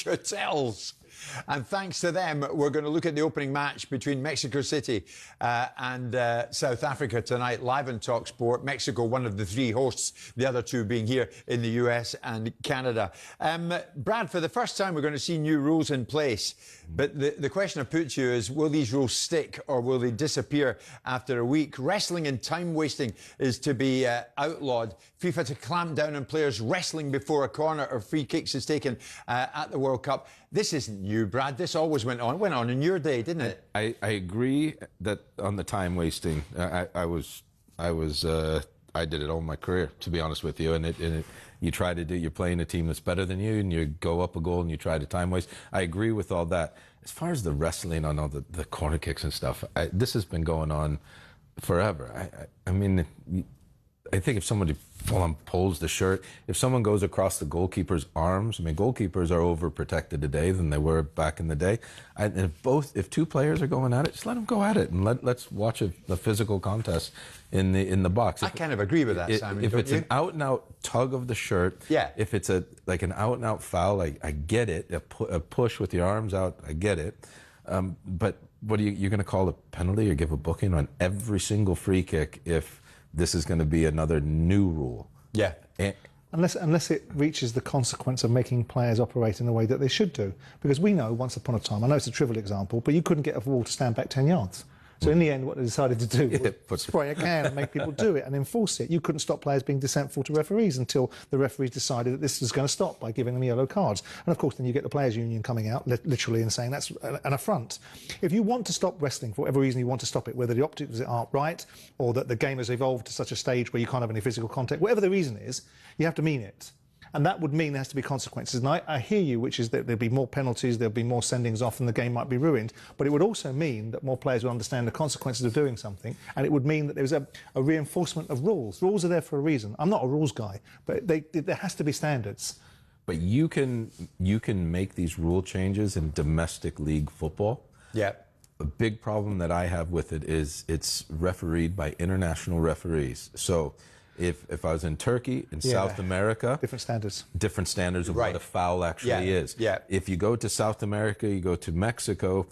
Hotels. And thanks to them, we're going to look at the opening match between Mexico City and South Africa tonight, live on talkSPORT. Mexico, one of the three hosts, the other two being here in the US and Canada. Brad, for the first time, we're going to see new rules in place. But the question I put to you is, will these rules stick or will they disappear after a week? Wrestling and time wasting is to be outlawed. FIFA to clamp down on players wrestling before a corner or free kicks is taken at the World Cup. This isn't new, Brad. This always went on. It went on in your day, didn't it? I agree that on the time wasting, I did it all my career, to be honest with you. And you try to do, you're playing a team that's better than you, and you go up a goal and you try to time waste. I agree with all that. As far as the wrestling on all the corner kicks and stuff, this has been going on forever. I mean, I think if somebody full-on pulls the shirt, if someone goes across the goalkeeper's arms, I mean, goalkeepers are overprotected today than they were back in the day. And if two players are going at it, just let them go at it, and let's watch a physical contest in the box. I kind of agree with that, Simon. If it's an out-and-out tug of the shirt, yeah. If it's like an out-and-out foul, I get it. A push with your arms out, I get it. But what are you're going to call a penalty or give a booking on every single free kick if this is going to be another new rule? Yeah. Unless it reaches the consequence of making players operate in the way that they should do. Because we know, once upon a time, I know it's a trivial example, but you couldn't get a ball to stand back 10 yards. So in the end, what they decided to do was spray a can and make people do it and enforce it. You couldn't stop players being dissentful to referees until the referees decided that this was going to stop by giving them yellow cards. And of course, then you get the players' union coming out literally and saying that's an affront. If you want to stop wrestling for whatever reason you want to stop it, whether the optics aren't right or that the game has evolved to such a stage where you can't have any physical contact, whatever the reason is, you have to mean it. And that would mean there has to be consequences. And I hear you, which is that there'll be more penalties, there'll be more sendings off, and the game might be ruined. But it would also mean that more players will understand the consequences of doing something. And it would mean that there's a reinforcement of rules. Rules are there for a reason. I'm not a rules guy, but there has to be standards. But you can make these rule changes in domestic league football. Yeah. A big problem that I have with it is it's refereed by international referees. So if I was in Turkey, in South America... Different standards of what a foul actually is. Yeah. If you go to South America, you go to Mexico,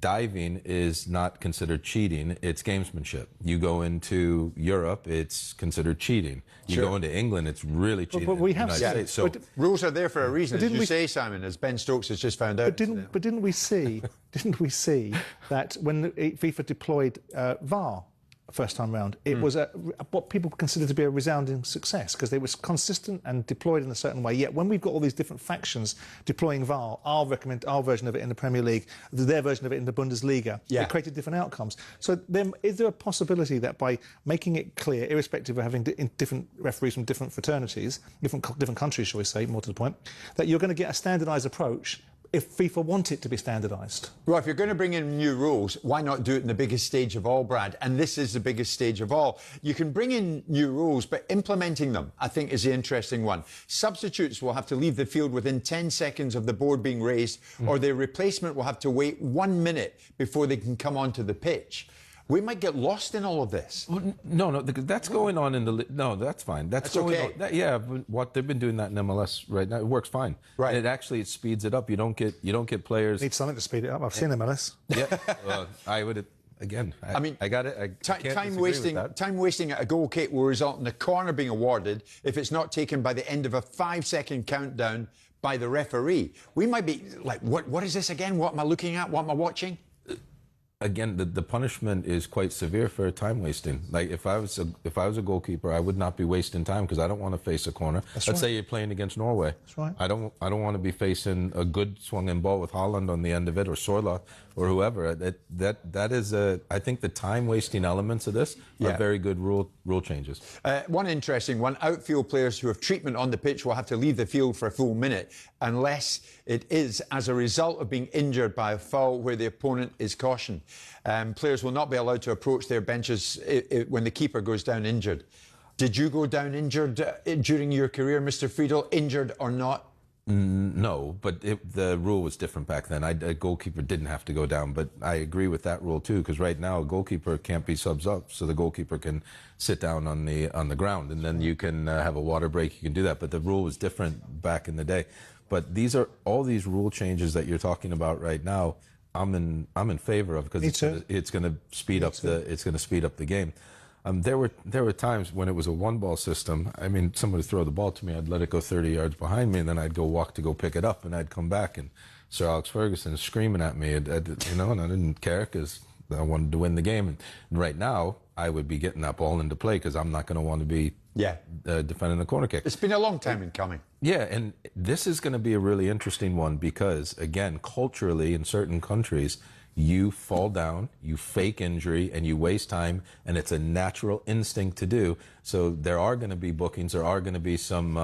diving is not considered cheating, it's gamesmanship. You go into Europe, it's considered cheating. You go into England, it's really cheating. But we have rules are there for a reason, as you say, Simon, as Ben Stokes has just found out. But didn't we see that when FIFA deployed VAR first time round, it was what people consider to be a resounding success because it was consistent and deployed in a certain way. Yet when we've got all these different factions deploying VAR, our version of it in the Premier League, their version of it in the Bundesliga, it created different outcomes. So then, is there a possibility that by making it clear, irrespective of having different referees from different fraternities, different countries, shall we say, more to the point, that you're going to get a standardised approach if FIFA want it to be standardised? Well, if you're going to bring in new rules, why not do it in the biggest stage of all, Brad? And this is the biggest stage of all. You can bring in new rules, but implementing them, I think, is the interesting one. Substitutes will have to leave the field within 10 seconds of the board being raised, or their replacement will have to wait 1 minute before they can come onto the pitch. We might get lost in all of this. Well, no, that's going on in the... No, that's fine. That's going okay. on. But what they've been doing that in MLS right now, it works fine. Right. And it speeds it up. You don't get players... Need something to speed it up. I've seen MLS. Yeah. Well, I would... Again, I got it. Time wasting at a goal kick will result in a corner being awarded if it's not taken by the end of a 5-second countdown by the referee. We might be like, what is this again? What am I looking at? What am I watching? again, the punishment is quite severe for time wasting. Like if I was a goalkeeper, I would not be wasting time because I don't want to face a corner. Let's say you're playing against Norway. That's right. I don't want to be facing a good swung-in ball with Holland on the end of it, or Sorloth, or whoever. That is I think the time wasting elements of this are very good rule changes. One interesting one: outfield players who have treatment on the pitch will have to leave the field for a full minute unless it is as a result of being injured by a foul where the opponent is cautioned. Players will not be allowed to approach their benches when the keeper goes down injured. Did you go down injured during your career, Mr. Friedel, injured or not? No, but the rule was different back then. A goalkeeper didn't have to go down, but I agree with that rule too, because right now a goalkeeper can't be subs up, so the goalkeeper can sit down on the ground, and then you can have a water break. You can do that, but the rule was different back in the day. But these are all these rule changes that you're talking about right now. I'm in favor of, because it's going to speed up the game. There were times when it was a one-ball system. I mean, someone would throw the ball to me, I'd let it go 30 yards behind me, and then I'd go walk to go pick it up, and I'd come back, and Sir Alex Ferguson screaming at me, and I didn't care because I wanted to win the game. And right now, I would be getting that ball into play because I'm not going to want to be defending the corner kick. It's been a long time in coming. Yeah, and this is going to be a really interesting one because, again, culturally in certain countries, you fall down, you fake injury, and you waste time, and it's a natural instinct to do. So there are going to be bookings, there are going to be some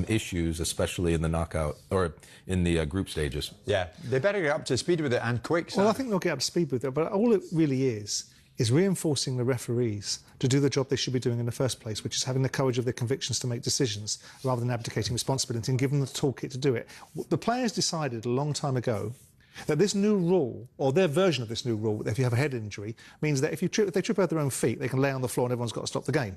issues, especially in the knockout or in the group stages. Yeah, they better get up to speed with it, and quick. Well, I think they'll get up to speed with it, but all it really is reinforcing the referees to do the job they should be doing in the first place, which is having the courage of their convictions to make decisions rather than abdicating responsibility and giving them the toolkit to do it. The players decided a long time ago that this new rule, or their version of this new rule, if you have a head injury, means that if they trip over their own feet, they can lay on the floor and everyone's got to stop the game.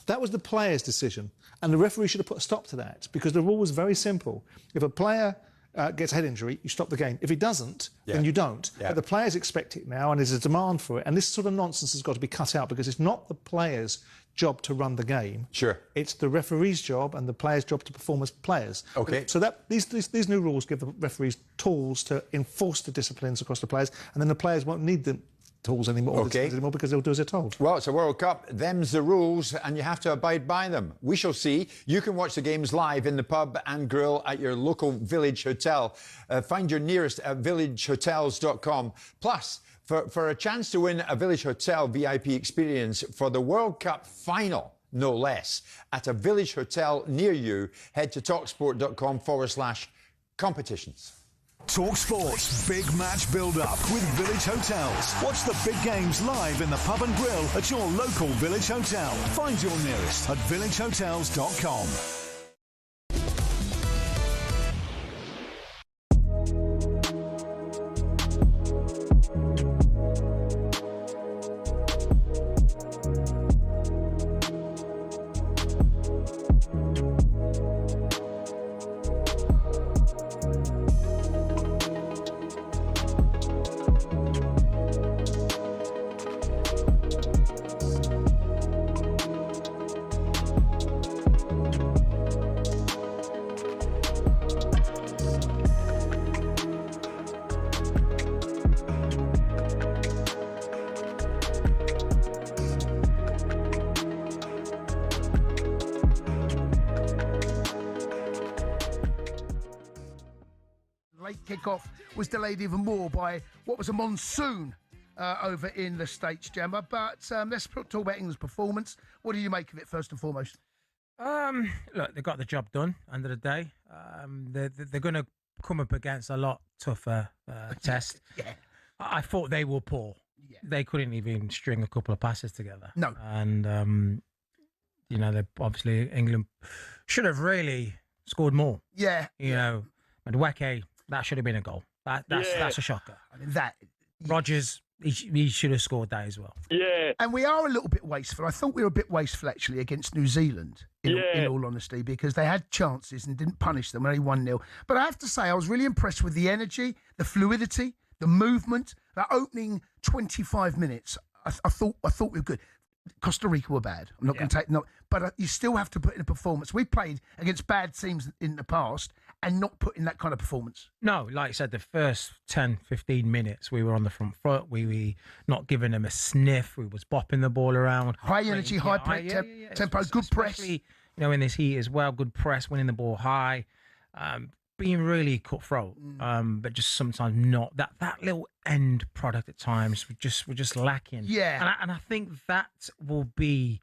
That was the players' decision, and the referee should have put a stop to that, because the rule was very simple. If a player gets a head injury, you stop the game. If he doesn't, then you don't. But the players expect it now, and there's a demand for it, and this sort of nonsense has got to be cut out, because it's not the players' job to run the game. Sure. It's the referee's job and the players' job to perform as players. Okay. So that these new rules give the referees tools to enforce the disciplines across the players, and then the players won't need the tools anymore, because they'll do as they're told. Well, it's a World Cup. Them's the rules, and you have to abide by them. We shall see. You can watch the games live in the pub and grill at your local village hotel. Find your nearest at villagehotels.com. Plus, for a chance to win a Village Hotel VIP experience for the World Cup final, no less, at a Village Hotel near you, head to talksport.com/competitions. talkSPORT Big Match Build-Up with Village Hotels. Watch the big games live in the pub and grill at your local Village Hotel. Find your nearest at villagehotels.com. Kickoff was delayed even more by what was a monsoon over in the States, Gemma. But let's talk about England's performance. What do you make of it, first and foremost? Look, they got the job done. End of the day, they're going to come up against a lot tougher test. I thought they were poor. They couldn't even string a couple of passes together. No, and they obviously England should have really scored more. And Weke. That should have been a goal. That's a shocker. I mean, that Rodgers, he should have scored that as well. Yeah. And we are a little bit wasteful. I thought we were a bit wasteful, actually, against New Zealand, in all honesty, because they had chances and didn't punish them. Only 1-0. But I have to say, I was really impressed with the energy, the fluidity, the movement. That opening 25 minutes, I thought we were good. Costa Rica were bad. I'm not going to take no, but you still have to put in a performance. We played against bad teams in the past and not put in that kind of performance. No, like I said, the first 10, 15 minutes, we were on the front foot. We were not giving them a sniff. We was bopping the ball around. High energy, high tempo, good press. You know, in this heat as well, good press, winning the ball high, being really cutthroat, but just sometimes not. That little end product at times, we're just lacking. Yeah. And I think that will be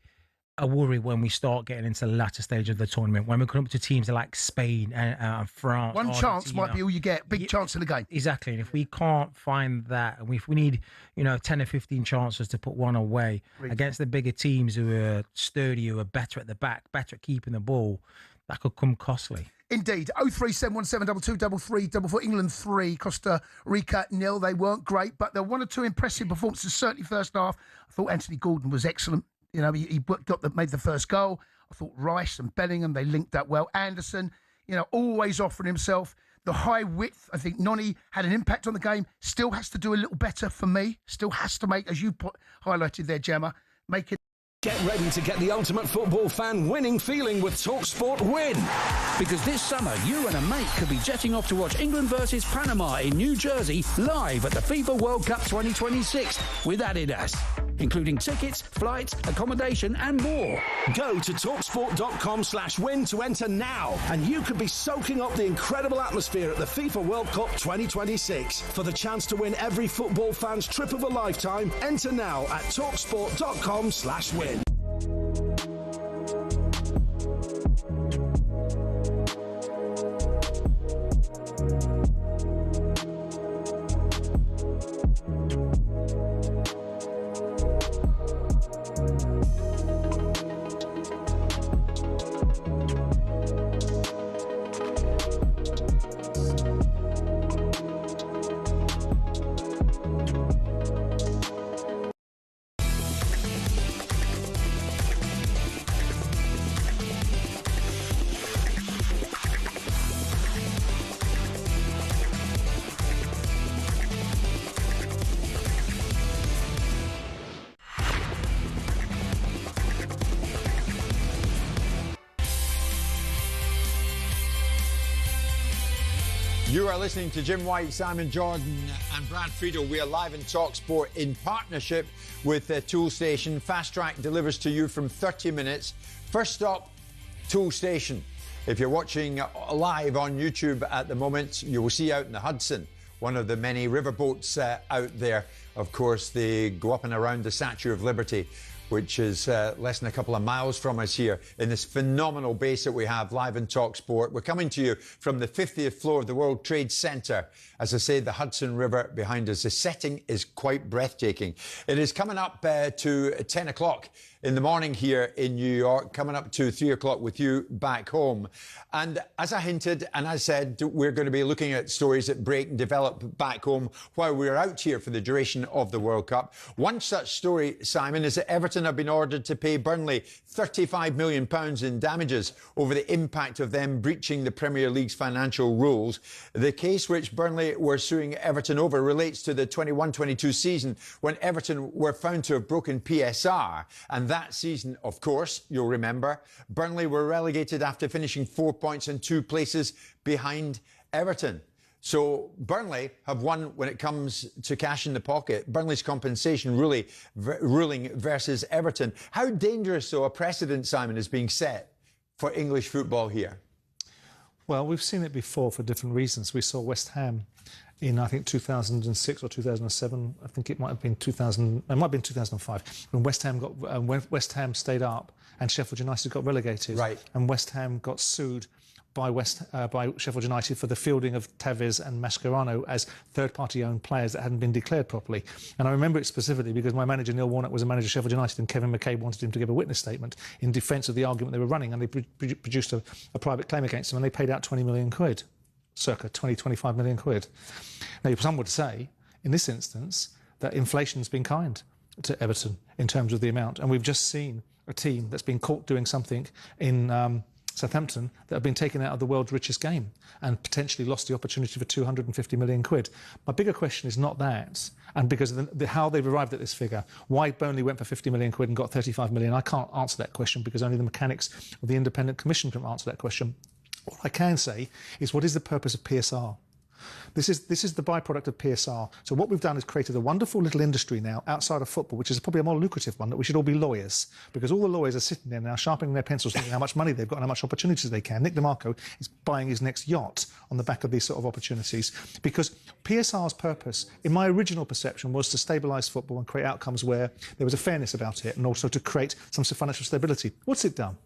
a worry when we start getting into the latter stage of the tournament, when we come up to teams like Spain and France. One chance might be all you get. Big chance in the game. Exactly. And if we can't find that, and if we need, 10 or 15 chances to put one away against the bigger teams who are sturdy, who are better at the back, better at keeping the ball, that could come costly. Indeed. 03717223344. England 3, Costa Rica 0. They weren't great, but there were one or two impressive performances, certainly first half. I thought Anthony Gordon was excellent. He made the first goal. I thought Rice and Bellingham, they linked up well. Anderson, always offering himself. The high width, I think Noni had an impact on the game. Still has to do a little better for me. Still has to make, as you highlighted there, Gemma, make it. Get ready to get the ultimate football fan winning feeling with talkSPORT Win. Because this summer, you and a mate could be jetting off to watch England versus Panama in New Jersey live at the FIFA World Cup 2026 with Adidas, including tickets, flights, accommodation and more. Go to talksport.com/win to enter now, and you could be soaking up the incredible atmosphere at the FIFA World Cup 2026. For the chance to win every football fan's trip of a lifetime, enter now at talksport.com/win. You are listening to Jim White, Simon Jordan and Brad Friedel. We are live in talkSPORT in partnership with Tool Station. Fast Track delivers to you from 30 minutes. First stop, Tool Station. If you're watching live on YouTube at the moment, you will see out in the Hudson one of the many riverboats out there. Of course, they go up and around the Statue of Liberty, which is less than a couple of miles from us here in this phenomenal base that we have live in talkSPORT. We're coming to you from the 50th floor of the World Trade Center. As I say, the Hudson River behind us. The setting is quite breathtaking. It is coming up to 10 o'clock in the morning here in New York, coming up to 3 o'clock with you back home. And as I hinted and I said, we're going to be looking at stories that break and develop back home while we're out here for the duration of the World Cup. One such story, Simon, is that Everton have been ordered to pay Burnley £35 million in damages over the impact of them breaching the Premier League's financial rules. The case which Burnley were suing Everton over relates to the 21-22 season when Everton were found to have broken PSR. And that season, of course, you'll remember, Burnley were relegated after finishing 4 points and 2 places behind Everton. So Burnley have won when it comes to cash in the pocket. Burnley's compensation ruling versus Everton. How dangerous, though, a precedent, Simon, is being set for English football here? Well, we've seen it before for different reasons. We saw West Ham in, I think, 2006 or 2007. I think it might have been 2005 when West Ham stayed up and Sheffield United got relegated. Right. And West Ham got sued by Sheffield United for the fielding of Tevez and Mascherano as third-party owned players that hadn't been declared properly. And I remember it specifically because my manager, Neil Warnock, was a manager of Sheffield United, and Kevin McCabe wanted him to give a witness statement in defence of the argument they were running, and they produced a private claim against him, and they paid out 20 million quid, circa 25 million quid. Now, some would say, in this instance, that inflation's been kind to Everton in terms of the amount, and we've just seen a team that's been caught doing something in Southampton, that have been taken out of the world's richest game and potentially lost the opportunity for 250 million quid. My bigger question is not that, and because of how they've arrived at this figure, why Burnley went for 50 million quid and got 35 million, I can't answer that question because only the mechanics of the independent commission can answer that question. What I can say is, what is the purpose of PSR? This is the byproduct of PSR. So what we've done is created a wonderful little industry now outside of football, which is probably a more lucrative one, that we should all be lawyers, because all the lawyers are sitting there now sharpening their pencils, thinking how much money they've got and how much opportunities they can. Nick DeMarco is buying his next yacht on the back of these sort of opportunities, because PSR's purpose, in my original perception, was to stabilise football and create outcomes where there was a fairness about it, and also to create some financial stability. What's it done?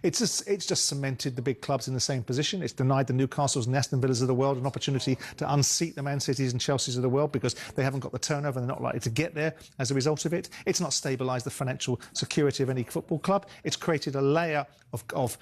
It's just cemented the big clubs in the same position. It's denied the Newcastles and Aston Villas of the world an opportunity to unseat the Man Cities and Chelseas of the world because they haven't got the turnover and they're not likely to get there as a result of it. It's not stabilised the financial security of any football club. It's created a layer of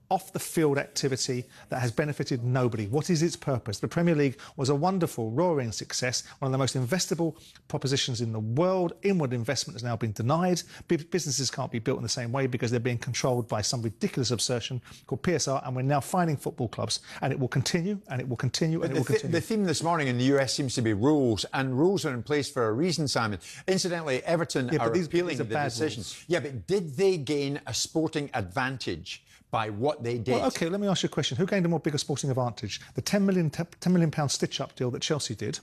off-the-field activity that has benefited nobody. What is its purpose? The Premier League was a wonderful, roaring success, one of the most investable propositions in the world. Inward investment has now been denied. Businesses can't be built in the same way because they're being controlled by some ridiculous absurd called PSR, and we're now finding football clubs, and it will continue, and it will continue, and it will continue. The theme this morning in the US seems to be rules, and rules are in place for a reason, Simon. Incidentally, Everton are appealing the decisions. Rules. Yeah, but did they gain a sporting advantage by what they did? Well, OK, let me ask you a question. Who gained a more bigger sporting advantage? The £10 million stitch-up deal that Chelsea did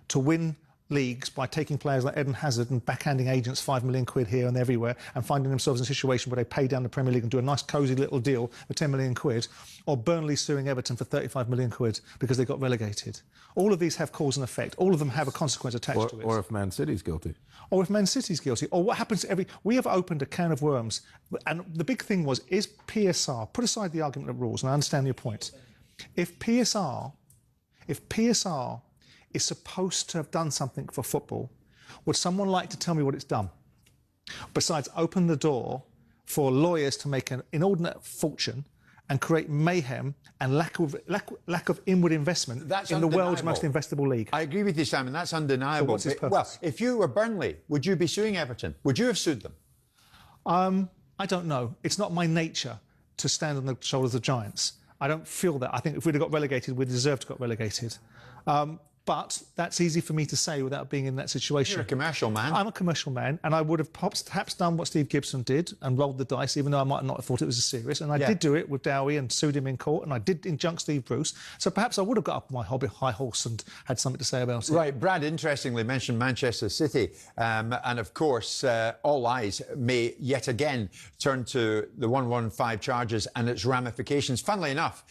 to win leagues by taking players like Eden Hazard and backhanding agents £5 million quid here and everywhere and finding themselves in a situation where they pay down the Premier League and do a nice cosy little deal for £10 million quid, or Burnley suing Everton for £35 million quid because they got relegated. All of these have cause and effect. All of them have a consequence attached to it. Or if Man City's guilty. Or if Man City's guilty. Or what happens to we have opened a can of worms. And the big thing was, is PSR, put aside the argument of rules, and I understand your point. If PSR is supposed to have done something for football, would someone like to tell me what it's done? Besides open the door for lawyers to make an inordinate fortune and create mayhem and lack of inward investment in the world's most investable league. I agree with you, Simon. That's undeniable. So what's its purpose? Well, if you were Burnley, would you be suing Everton? Would you have sued them? I don't know. It's not my nature to stand on the shoulders of giants. I don't feel that. I think if we'd have got relegated, we'd deserve to got relegated. But that's easy for me to say without being in that situation. You're a commercial man. I'm a commercial man, and I would have perhaps done what Steve Gibson did and rolled the dice, even though I might not have thought it was as serious. And I did do it with Dowie and sued him in court, and I did injunct Steve Bruce. So perhaps I would have got up on my high horse and had something to say about it. Right. Brad, interestingly, mentioned Manchester City. And of course, all eyes may yet again turn to the 115 charges and its ramifications. Funnily enough,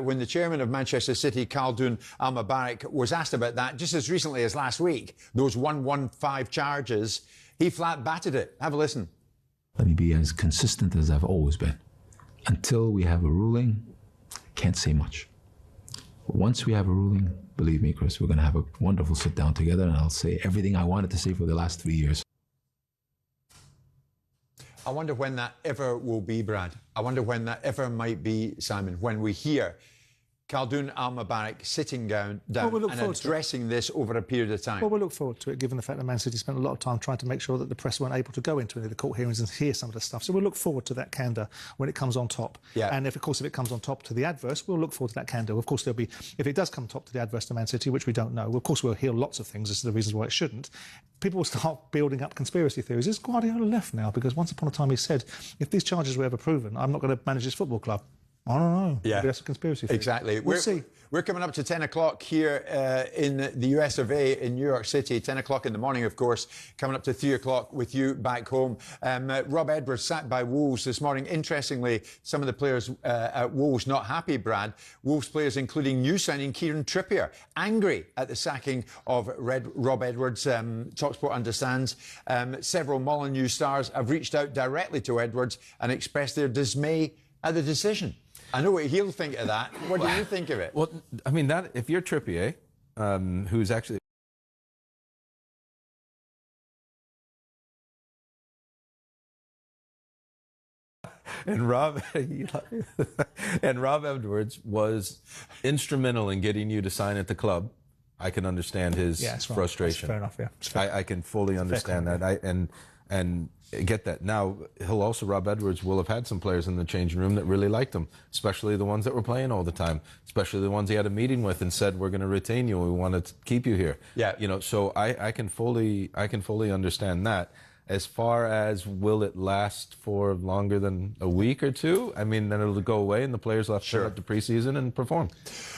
when the chairman of Manchester City, Khaldoon Al-Mubarak, was asked about that just as recently as last week, those 115 charges, he flat batted it. Have a listen. Let me be as consistent as I've always been. Until we have a ruling, can't say much. But once we have a ruling, believe me, Chris, we're going to have a wonderful sit down together, and I'll say everything I wanted to say for the last 3 years. I wonder when that ever will be, Brad. I wonder when that ever might be, Simon, when we hear Khaldoon Al-Mubarak sitting down and addressing this over a period of time. Well, we'll look forward to it, given the fact that Man City spent a lot of time trying to make sure that the press weren't able to go into any of the court hearings and hear some of the stuff. So we'll look forward to that candour when it comes on top. Yeah. And if it comes on top to the adverse, we'll look forward to that candour. Of course, if it does come top to the adverse to Man City, which we don't know, of course we'll hear lots of things as to the reasons why it shouldn't. People will start building up conspiracy theories. Is Guardiola left now? Because once upon a time he said, if these charges were ever proven, I'm not going to manage this football club. I don't know. Yeah. Maybe that's a conspiracy theory. Exactly. We'll see. We're coming up to 10 o'clock here in the US of A in New York City. 10 o'clock in the morning, of course. Coming up to 3 o'clock with you back home. Rob Edwards sacked by Wolves this morning. Interestingly, some of the players at Wolves not happy, Brad. Wolves players, including new signing Kieran Trippier, angry at the sacking of Rob Edwards. talkSPORT understands several Molineux stars have reached out directly to Edwards and expressed their dismay at the decision. I know what he'll think of that. What do you think of it? Well, I mean, that if you're Trippier, who's actually... And Rob Edwards was instrumental in getting you to sign at the club. I can understand his frustration. That's fair enough, yeah. I can fully understand that. And get that. Now, Rob Edwards will have had some players in the changing room that really liked him, especially the ones that were playing all the time, especially the ones he had a meeting with and said, we're going to retain you, we want to keep you here. Yeah. You know, so I can fully understand that. As far as will it last for longer than a week or two? I mean, then it'll go away and the players will have to turn up to preseason and perform.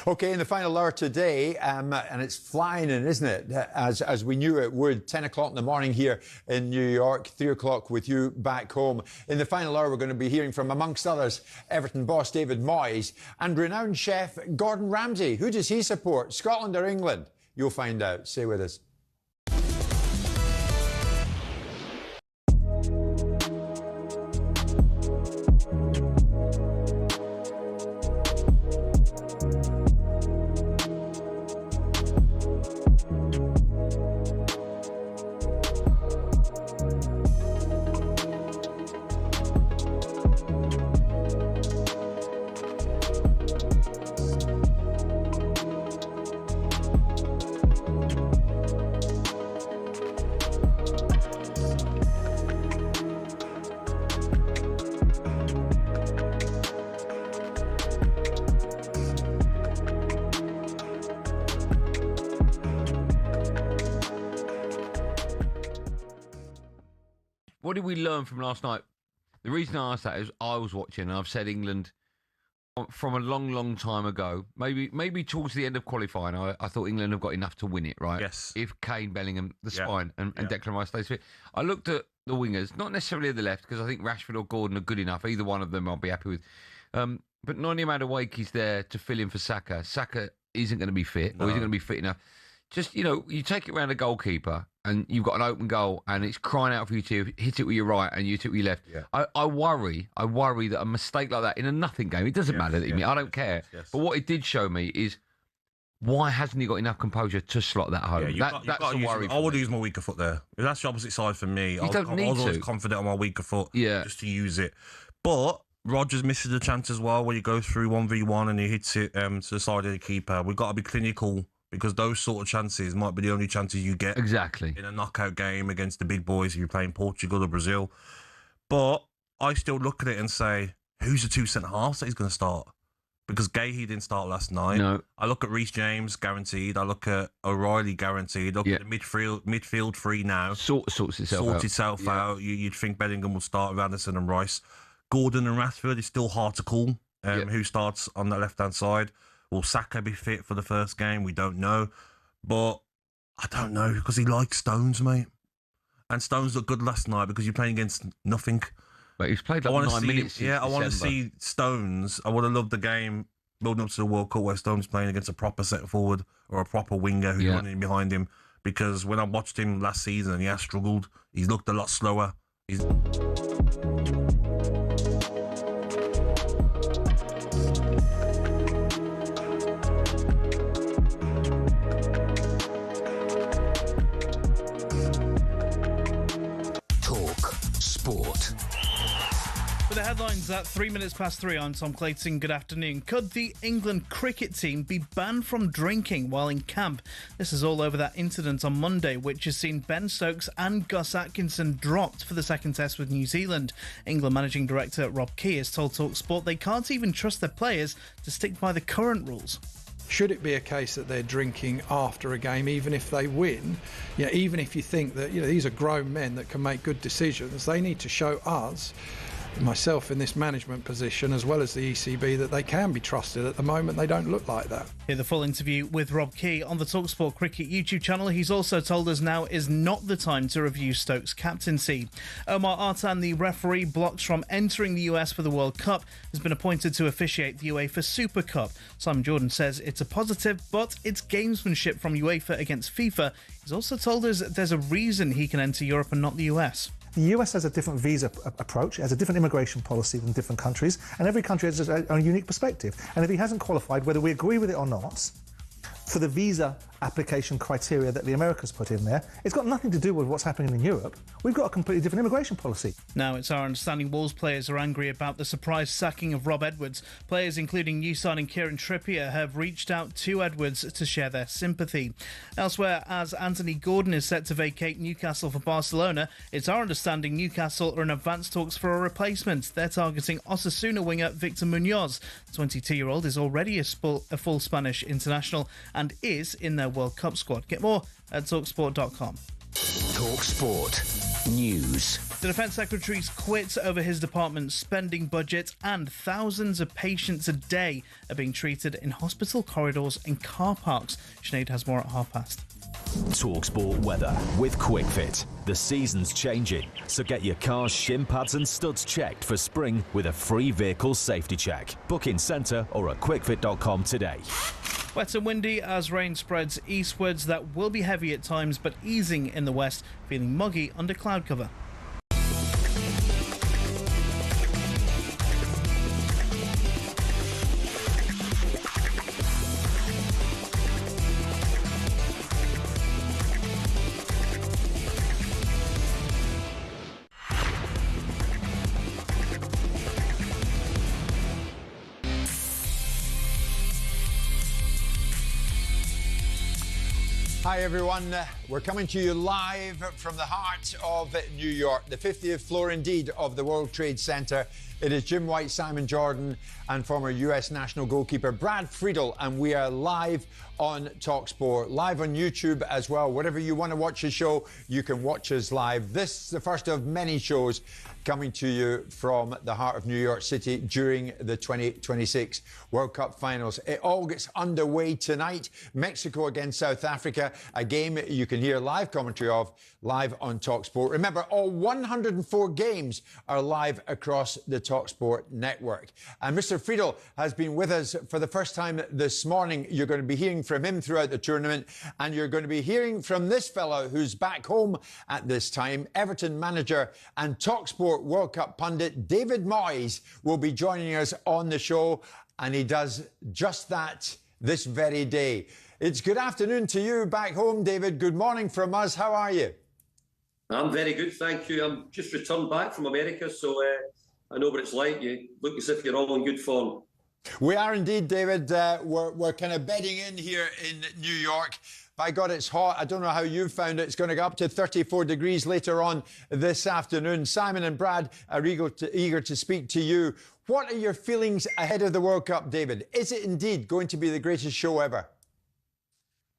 Okay, in the final hour today, and it's flying in, isn't it? As we knew it would, 10 o'clock in the morning here in New York, 3 o'clock with you back home. In the final hour, we're going to be hearing from, amongst others, Everton boss David Moyes and renowned chef Gordon Ramsay. Who does he support, Scotland or England? You'll find out. Stay with us. What did we learn from last night? The reason I asked that is I was watching, and I've said England from a long, long time ago. Maybe towards the end of qualifying, I thought England have got enough to win it, right? Yes. If Kane, Bellingham, the spine, and Declan Rice stays fit. I looked at the wingers, not necessarily at the left, because I think Rashford or Gordon are good enough. Either one of them I'll be happy with. But Noni Madueke is there to fill in for Saka. Saka isn't going to be fit, or isn't going to be fit enough. Just, you take it around a goalkeeper and you've got an open goal and it's crying out for you to hit it with your right and you hit it with your left. Yeah. I worry that a mistake like that in a nothing game, it doesn't matter to me, I don't care. Yes. But what it did show me is why hasn't he got enough composure to slot that home? That's a worry. I would use my weaker foot there. If that's the opposite side for me. I was always confident on my weaker foot just to use it. But Rodgers misses the chance as well where you go through 1v1 and he hits it to the side of the keeper. We've got to be clinical, because those sort of chances might be the only chances you get. Exactly. In a knockout game against the big boys if you're playing Portugal or Brazil. But I still look at it and say, who's the two centre-halves that he's going to start? Because Gahey didn't start last night. No. I look at Reece James, guaranteed. I look at O'Reilly, guaranteed. I look at the midfield three now. Sorts itself out. You'd think Bellingham will start with Anderson and Rice. Gordon and Rashford is still hard to call. Who starts on the left-hand side? Will Saka be fit for the first game? We don't know. But I don't know, because he likes Stones, mate. And Stones looked good last night because you're playing against nothing. But he's played like 9 minutes. I want to see Stones. I would have loved the game building up to the World Cup where Stones playing against a proper set forward or a proper winger who's running behind him. Because when I watched him last season, he has struggled. He's looked a lot slower. Sport. For the headlines at 3:03, I'm Tom Clayton. Good afternoon. Could the England cricket team be banned from drinking while in camp? This is all over that incident on Monday, which has seen Ben Stokes and Gus Atkinson dropped for the second test with New Zealand. England Managing Director Rob Key has told talkSPORT they can't even trust their players to stick by the current rules. Should it be a case that they're drinking after a game, even if they win, even if you think that these are grown men that can make good decisions, they need to show us, myself in this management position, as well as the ECB, that they can be trusted. At the moment, they don't look like that. Hear the full interview with Rob Key on the talkSPORT Cricket YouTube channel. He's also told us now is not the time to review Stokes' captaincy. Omar Artan, the referee blocked from entering the US for the World Cup, has been appointed to officiate the UEFA Super Cup. Simon Jordan says it's a positive, but it's gamesmanship from UEFA against FIFA. He's also told us there's a reason he can enter Europe and not the US. The US has a different visa approach, it has a different immigration policy than different countries, and every country has its own unique perspective. And if he hasn't qualified, whether we agree with it or not, for the visa application criteria that the Americans put in there. It's got nothing to do with what's happening in Europe. We've got a completely different immigration policy. Now, it's our understanding Wolves players are angry about the surprise sacking of Rob Edwards. Players, including new signing Kieran Trippier, have reached out to Edwards to share their sympathy. Elsewhere, as Anthony Gordon is set to vacate Newcastle for Barcelona, it's our understanding Newcastle are in advanced talks for a replacement. They're targeting Osasuna winger Victor Munoz. The 22-year-old is already a full Spanish international and is in their World Cup squad. Get more at talksport.com. talkSPORT News. The Defence Secretary's quit over his department's spending budget, and thousands of patients a day are being treated in hospital corridors and car parks. Sinead has more at past. talkSPORT weather with QuickFit. The season's changing, so get your car's shim pads and studs checked for spring with a free vehicle safety check. Book in centre or at quickfit.com today. Wet and windy as rain spreads eastwards. That will be heavy at times, but easing in the west, feeling muggy under cloud cover. Hi everyone, we're coming to you live from the heart of New York, the 50th floor indeed of the World Trade Center. It is Jim White, Simon Jordan and former US national goalkeeper Brad Friedel, and we are live on talkSPORT, live on YouTube as well. Whatever you want to watch the show, you can watch us live. This is the first of many shows coming to you from the heart of New York City during the 2026 World Cup finals. It all gets underway tonight. Mexico against South Africa, a game you can hear live commentary of live on talkSPORT. Remember, all 104 games are live across the talkSPORT network. And Mr. Friedel has been with us for the first time this morning. You're going to be hearing from him throughout the tournament, and you're going to be hearing from this fellow who's back home at this time. Everton manager and talkSPORT World Cup pundit David Moyes will be joining us on the show, and he does just that this very day. It's good afternoon to you back home, David. Good morning from us. How are you? I'm very good, thank you. I'm just returned back from America, so I know what it's like. You look as if you're all in good form. We are indeed, David. We're kind of bedding in here in New York. By God, it's hot. I don't know how you've found it. It's going to go up to 34 degrees later on this afternoon. Simon and Brad are eager to speak to you. What are your feelings ahead of the World Cup, David? Is it indeed going to be the greatest show ever?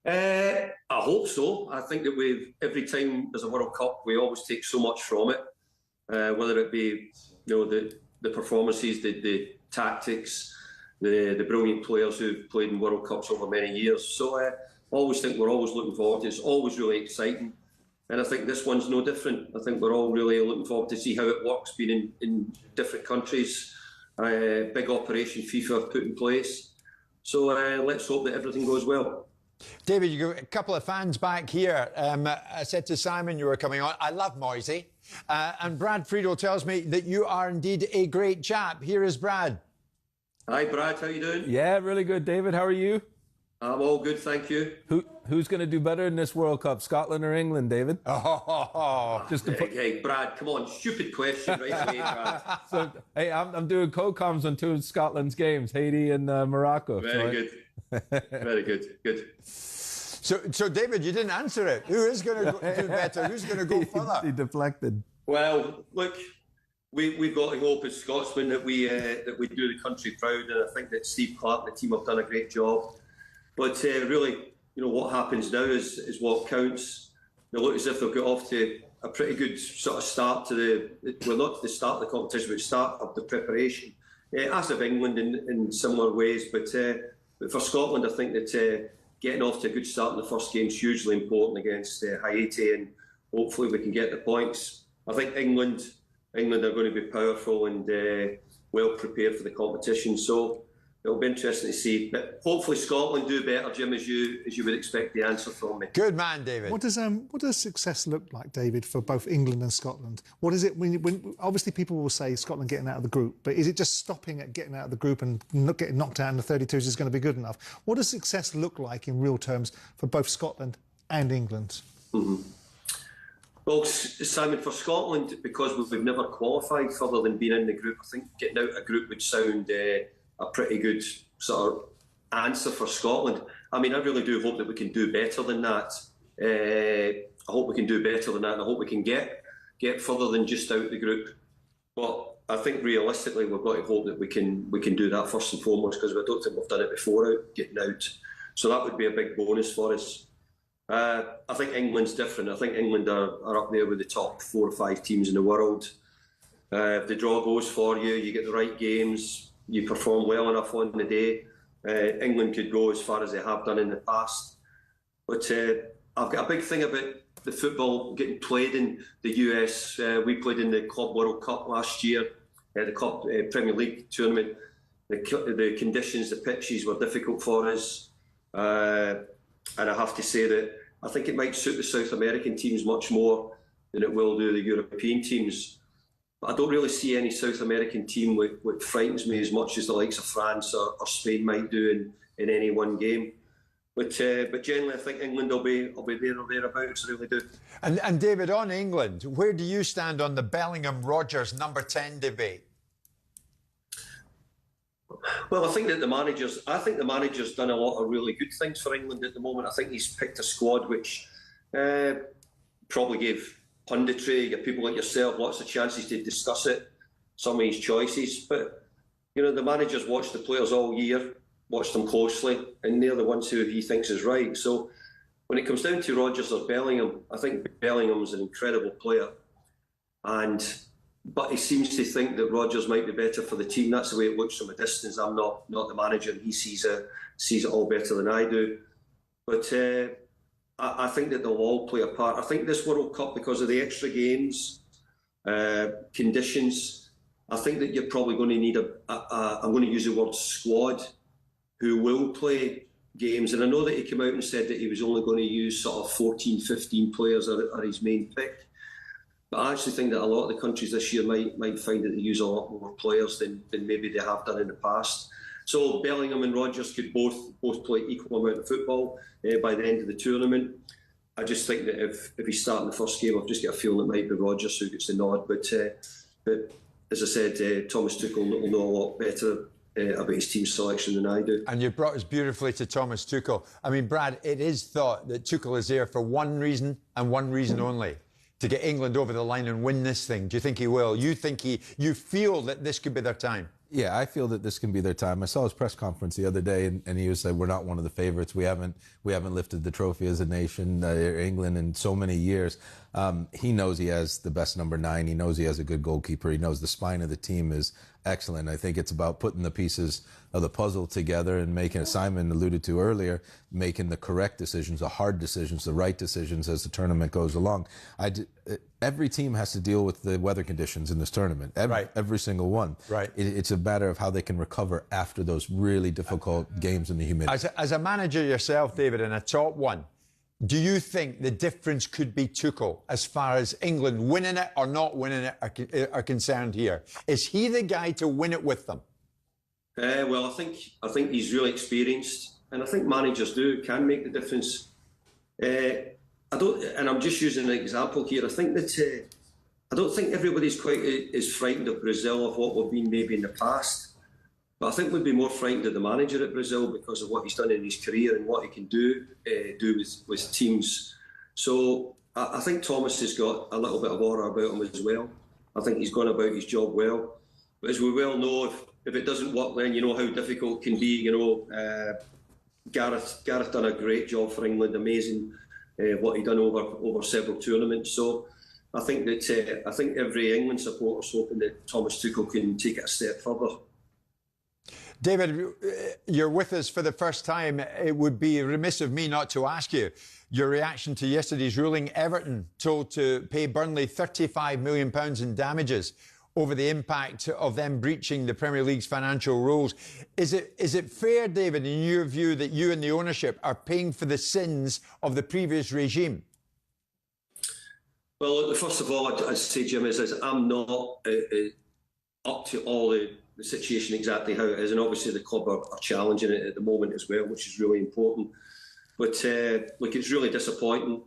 I hope so. I think that every time there's a World Cup, we always take so much from it, whether it be the performances, the tactics, the brilliant players who've played in World Cups over many years. So I always think we're always looking forward to it. It's always really exciting. And I think this one's no different. I think we're all really looking forward to see how it works, being in different countries. Big operation FIFA have put in place. So let's hope that everything goes well. David, you've got a couple of fans back here. I said to Simon you were coming on. I love Moisey. And Brad Friedel tells me that you are indeed a great chap. Here is Brad. Hi, Brad. How you doing? Yeah, really good. David, how are you? I'm all good, thank you. Who's going to do better in this World Cup, Scotland or England, David? Hey, Brad, come on. Stupid question right away, Brad. So, hey, I'm doing co-coms on two of Scotland's games, Haiti and Morocco. Very good. Very good. Good. So, David, you didn't answer it. Who is going to do better? Who's going to go further? He deflected. Well, look, we've got to hope as Scotsmen that we do the country proud, and I think that Steve Clark and the team have done a great job. But really, what happens now is what counts. They look as if they've got off to a pretty good sort of start to not to the start of the competition, but start of the preparation. As of England in similar ways, but for Scotland, I think that getting off to a good start in the first game is hugely important against Haiti, and hopefully we can get the points. I think England are going to be powerful and well prepared for the competition. So it'll be interesting to see. But hopefully Scotland do better, Jim, as you would expect the answer from me. Good man, David. What does success look like, David, for both England and Scotland? What is it when obviously people will say Scotland getting out of the group, but is it just stopping at getting out of the group and not getting knocked out in the 32s is going to be good enough? What does success look like in real terms for both Scotland and England? Mm-hmm. Well, Simon, for Scotland, because we've never qualified further than being in the group, I think getting out of a group would sound a pretty good sort of answer for Scotland. I mean, I really do hope that we can do better than that. I hope we can do better than that, and I hope we can get further than just out the group. But I think realistically, we've got to hope that we can do that first and foremost, because I don't think we've done it before getting out. So that would be a big bonus for us. I think England's different. I think England are up there with the top 4 or 5 teams in the world. If the draw goes for you, you get the right games, you perform well enough on the day, England could go as far as they have done in the past. But I've got a big thing about the football getting played in the US. We played in the Club World Cup last year, the Club Premier League tournament. The conditions, the pitches were difficult for us. And I have to say that I think it might suit the South American teams much more than it will do the European teams. But I don't really see any South American team which frightens me as much as the likes of France or Spain might do in any one game. But generally, I think England will be there or thereabouts. I really do. And David, on England, where do you stand on the Bellingham-Rodgers number 10 debate? Well, I think the manager's done a lot of really good things for England at the moment. I think he's picked a squad which probably gave punditry, people like yourself, lots of chances to discuss it, some of his choices. But, the manager's watched the players all year, watched them closely, and they're the ones who he thinks is right. So when it comes down to Rodgers or Bellingham, I think Bellingham's an incredible player. But he seems to think that Rodgers might be better for the team. That's the way it looks from a distance. I'm not the manager, and he sees it all better than I do. But I think that they'll all play a part. I think this World Cup, because of the extra games, conditions, I think that you're probably going to need I'm going to use the word squad, who will play games. And I know that he came out and said that he was only going to use sort of 14, 15 players are his main pick. But I actually think that a lot of the countries this year might find that they use a lot more players than maybe they have done in the past. So Bellingham and Rodgers could both play equal amount of football by the end of the tournament. I just think that if he's starting the first game, I've just got a feeling it might be Rodgers who gets the nod. But as I said, Thomas Tuchel will know a lot better about his team selection than I do. And you brought us beautifully to Thomas Tuchel. I mean, Brad, it is thought that Tuchel is there for one reason and one reason only: to get England over the line and win this thing. Do you think he will? You feel that this could be their time? Yeah, I feel that this can be their time. I saw his press conference the other day, and he was saying, we're not one of the favorites. We haven't lifted the trophy as a nation, England, in so many years. He knows he has the best number 9. He knows he has a good goalkeeper. He knows the spine of the team is excellent. I think it's about putting the pieces of the puzzle together and making, as Simon alluded to earlier, making the correct decisions, the hard decisions, the right decisions as the tournament goes along. Every team has to deal with the weather conditions in this tournament. Every single one. Right. It's a matter of how they can recover after those really difficult games in the humidity. As a manager yourself, David, in a top one, do you think the difference could be Tuchel as far as England winning it or not winning it are concerned here? Is he the guy to win it with them? Well, I think he's really experienced, and I think managers can make the difference. And I'm just using an example here. I think that I don't think everybody's quite as frightened of Brazil of what we've been maybe in the past. But I think we'd be more frightened of the manager at Brazil because of what he's done in his career and what he can do with teams. So I think Thomas has got a little bit of aura about him as well. I think he's gone about his job well. But as we well know, if it doesn't work, then you know how difficult it can be. Gareth done a great job for England, amazing what he done over several tournaments. So I think that every England supporter's hoping that Thomas Tuchel can take it a step further. David, you're with us for the first time. It would be remiss of me not to ask you your reaction to yesterday's ruling. Everton told to pay Burnley £35 million in damages. over the impact of them breaching the Premier League's financial rules. Is it fair, David, in your view, that you and the ownership are paying for the sins of the previous regime? Well, first of all, I'd say, Jim, is I'm not up to all the situation exactly how it is, and obviously the club are challenging it at the moment as well, which is really important. But look, it's really disappointing.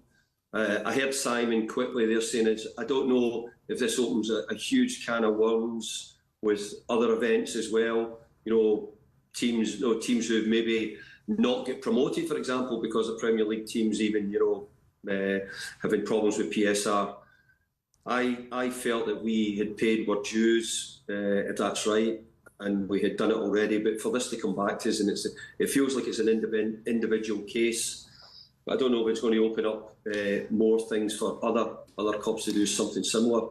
I heard Simon quickly there saying, I don't know if this opens a huge can of worms with other events as well. Teams who have maybe not get promoted, for example, because the Premier League teams even, having problems with PSR. I felt that we had paid our dues, if that's right, and we had done it already. But for this to come back to us, and it feels like it's an individual case. I don't know if it's going to open up more things for other clubs to do something similar.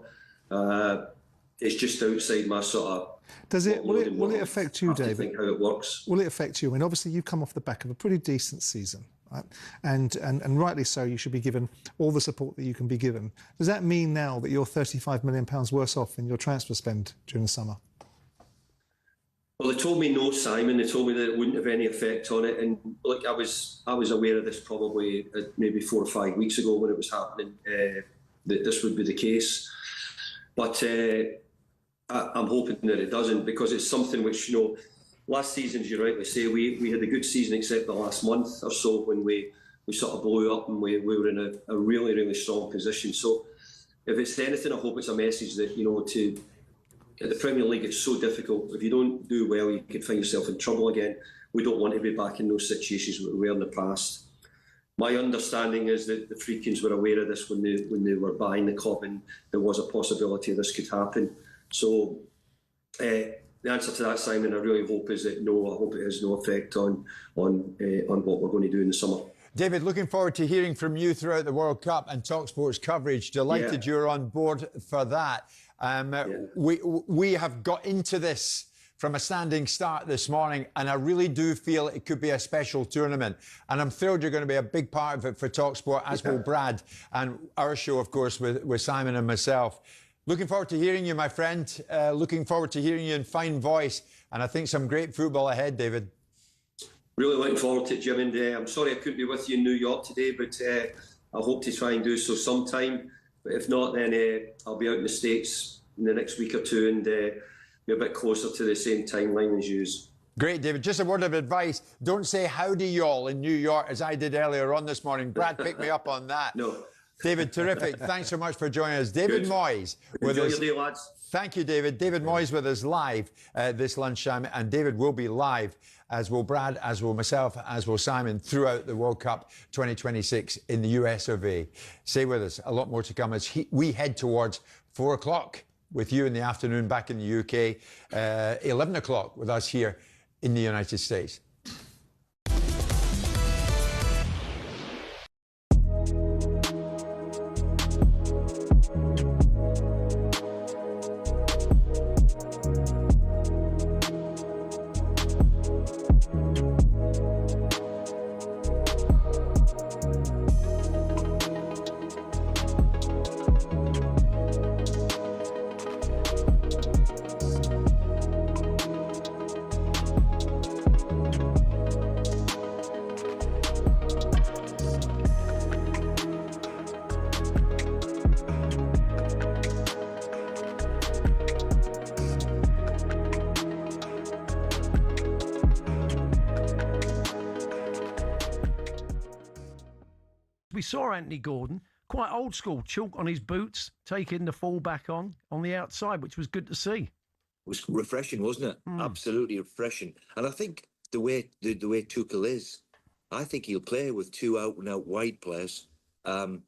It's just outside my sort of. Does it? Will it affect you, David? Think how it works. Will it affect you? I mean, obviously, you've come off the back of a pretty decent season, right? And rightly so. You should be given all the support that you can be given. Does that mean now that you're £35 million worse off in your transfer spend during the summer? Well, they told me no, Simon. They told me that it wouldn't have any effect on it. And look, I was aware of this probably maybe 4 or 5 weeks ago when it was happening, that this would be the case. But I'm hoping that it doesn't, because it's something which, last season, as you rightly say, we had a good season except the last month or so when we sort of blew up and we were in a really, really strong position. So if it's anything, I hope it's a message that, at the Premier League, it's so difficult. If you don't do well, you could find yourself in trouble again. We don't want to be back in those situations we were in the past. My understanding is that the Friedkins were aware of this when they were buying the club, and there was a possibility this could happen. So the answer to that, Simon, I really hope is that no. I hope it has no effect on what we're going to do in the summer. David, looking forward to hearing from you throughout the World Cup and talkSPORT's coverage. Delighted you're on board for that. We have got into this from a standing start this morning, and I really do feel it could be a special tournament. And I'm thrilled you're going to be a big part of it for talkSPORT, as will Brad, and our show, of course, with Simon and myself. Looking forward to hearing you, my friend. Looking forward to hearing you in fine voice. And I think some great football ahead, David. Really looking forward to it, Jim. And I'm sorry I couldn't be with you in New York today, but I hope to try and do so sometime. But if not, then I'll be out in the States in the next week or two and be a bit closer to the same timeline as you. Great, David. Just a word of advice. Don't say howdy y'all in New York as I did earlier on this morning. Brad picked me up on that. No. David, terrific. Thanks so much for joining us. David Moyes with us. Enjoy your day, lads. Thank you, David. David Moyes with us live this lunchtime, and David will be live, as will Brad, as will myself, as will Simon, throughout the World Cup 2026 in the US of A. Stay with us. A lot more to come as we head towards 4 o'clock with you in the afternoon back in the UK, 11 o'clock with us here in the United States. We saw Anthony Gordon, quite old school, chalk on his boots, taking the full-back on the outside, which was good to see. It was refreshing, wasn't it? Absolutely refreshing. And I think the way Tuchel is, I think he'll play with 2 out-and-out wide players, and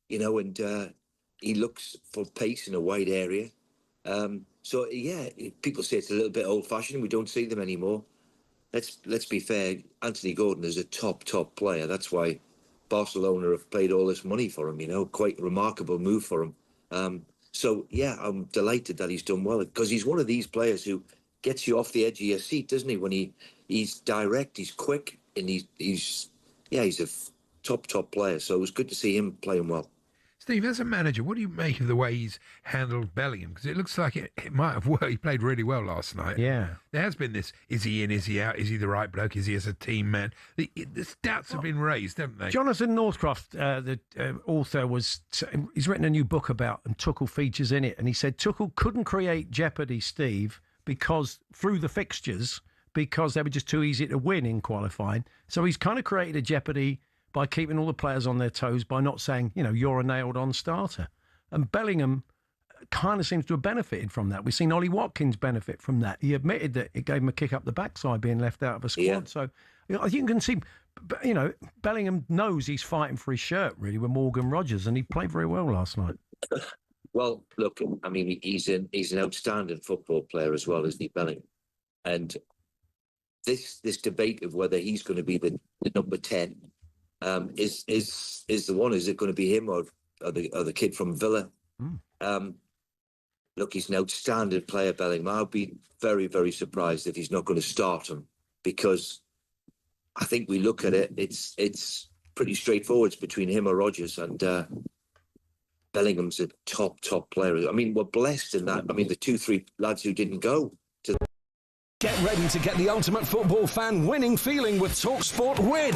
he looks for pace in a wide area. So, yeah, people say it's a little bit old-fashioned. We don't see them anymore. Let's be fair. Anthony Gordon is a top player. That's why Barcelona have paid all this money for him, quite a remarkable move for him. So, yeah, I'm delighted that he's done well, because he's one of these players who gets you off the edge of your seat, doesn't he? When he's direct, he's quick, and he's a top player. So it was good to see him playing well. Steve, as a manager, what do you make of the way he's handled Bellingham? Because it looks like it might have worked. He played really well last night. Yeah. There has been this, is he in, is he out, is he the right bloke, is he as a team man? The doubts have been raised, haven't they? Jonathan Northcroft, the author, he's written a new book about, and Tuchel features in it, and he said Tuchel couldn't create jeopardy, Steve, because through the fixtures, because they were just too easy to win in qualifying. So he's kind of created a jeopardy by keeping all the players on their toes, by not saying, you're a nailed-on starter. And Bellingham kind of seems to have benefited from that. We've seen Ollie Watkins benefit from that. He admitted that it gave him a kick up the backside being left out of a squad. Yeah. So I think you can see, Bellingham knows he's fighting for his shirt, really, with Morgan Rogers, and he played very well last night. Well, look, I mean, he's an outstanding football player as well, isn't he, Bellingham? And this debate of whether he's going to be the number 10 is the one. Is it going to be him or the kid from Villa? Look, he's an outstanding player, Bellingham. I'll be very, very surprised if he's not going to start him, because I think we look at it, it's pretty straightforward. It's between him or Rodgers, and Bellingham's a top player. I mean, we're blessed in that. I mean, the 2-3 lads who didn't go to. Get ready to get the ultimate football fan winning feeling with talkSPORT Win.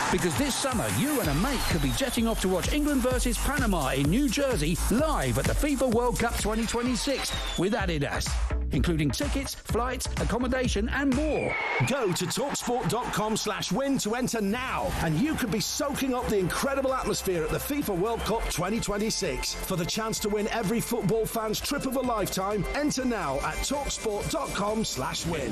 Because this summer, you and a mate could be jetting off to watch England versus Panama in New Jersey live at the FIFA World Cup 2026 with Adidas, including tickets, flights, accommodation and more. Go to talksport.com/win to enter now, and you could be soaking up the incredible atmosphere at the FIFA World Cup 2026. For the chance to win every football fan's trip of a lifetime, enter now at talksport.com/win.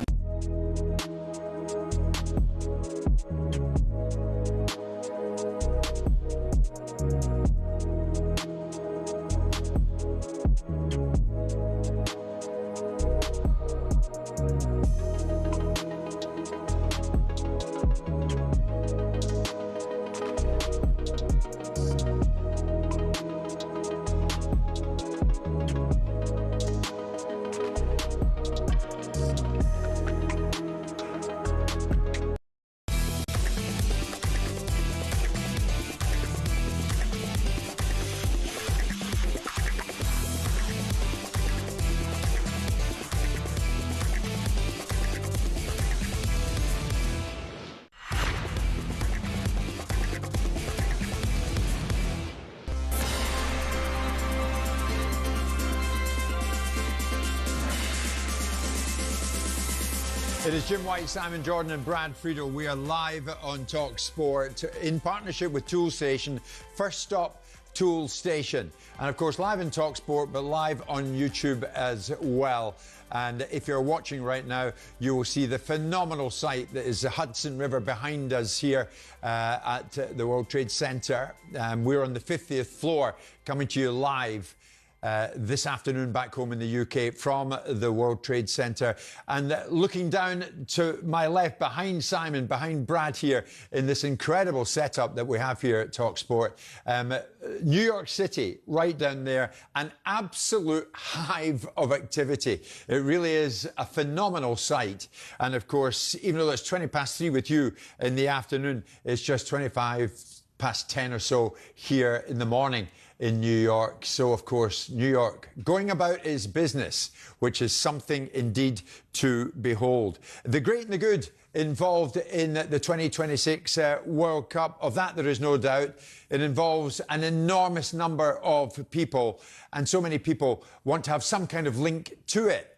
It is Jim White, Simon Jordan and Brad Friedel. We are live on talkSPORT in partnership with Toolstation. First stop, Toolstation. And of course, live in talkSPORT, but live on YouTube as well. And if you're watching right now, you will see the phenomenal sight that is the Hudson River behind us here at the World Trade Center. We're on the 50th floor, coming to you live this afternoon back home in the UK from the World Trade Center. And looking down to my left, behind Simon, behind Brad here in this incredible setup that we have here at talkSPORT. New York City, right down there, an absolute hive of activity. It really is a phenomenal sight. And of course, even though it's 20 past 3 with you in the afternoon, it's just 25 past 10 or so here in the morning in New York. So, of course, New York going about its business, which is something indeed to behold. The great and the good involved in the 2026 World Cup, of that there is no doubt. It involves an enormous number of people, and so many people want to have some kind of link to it.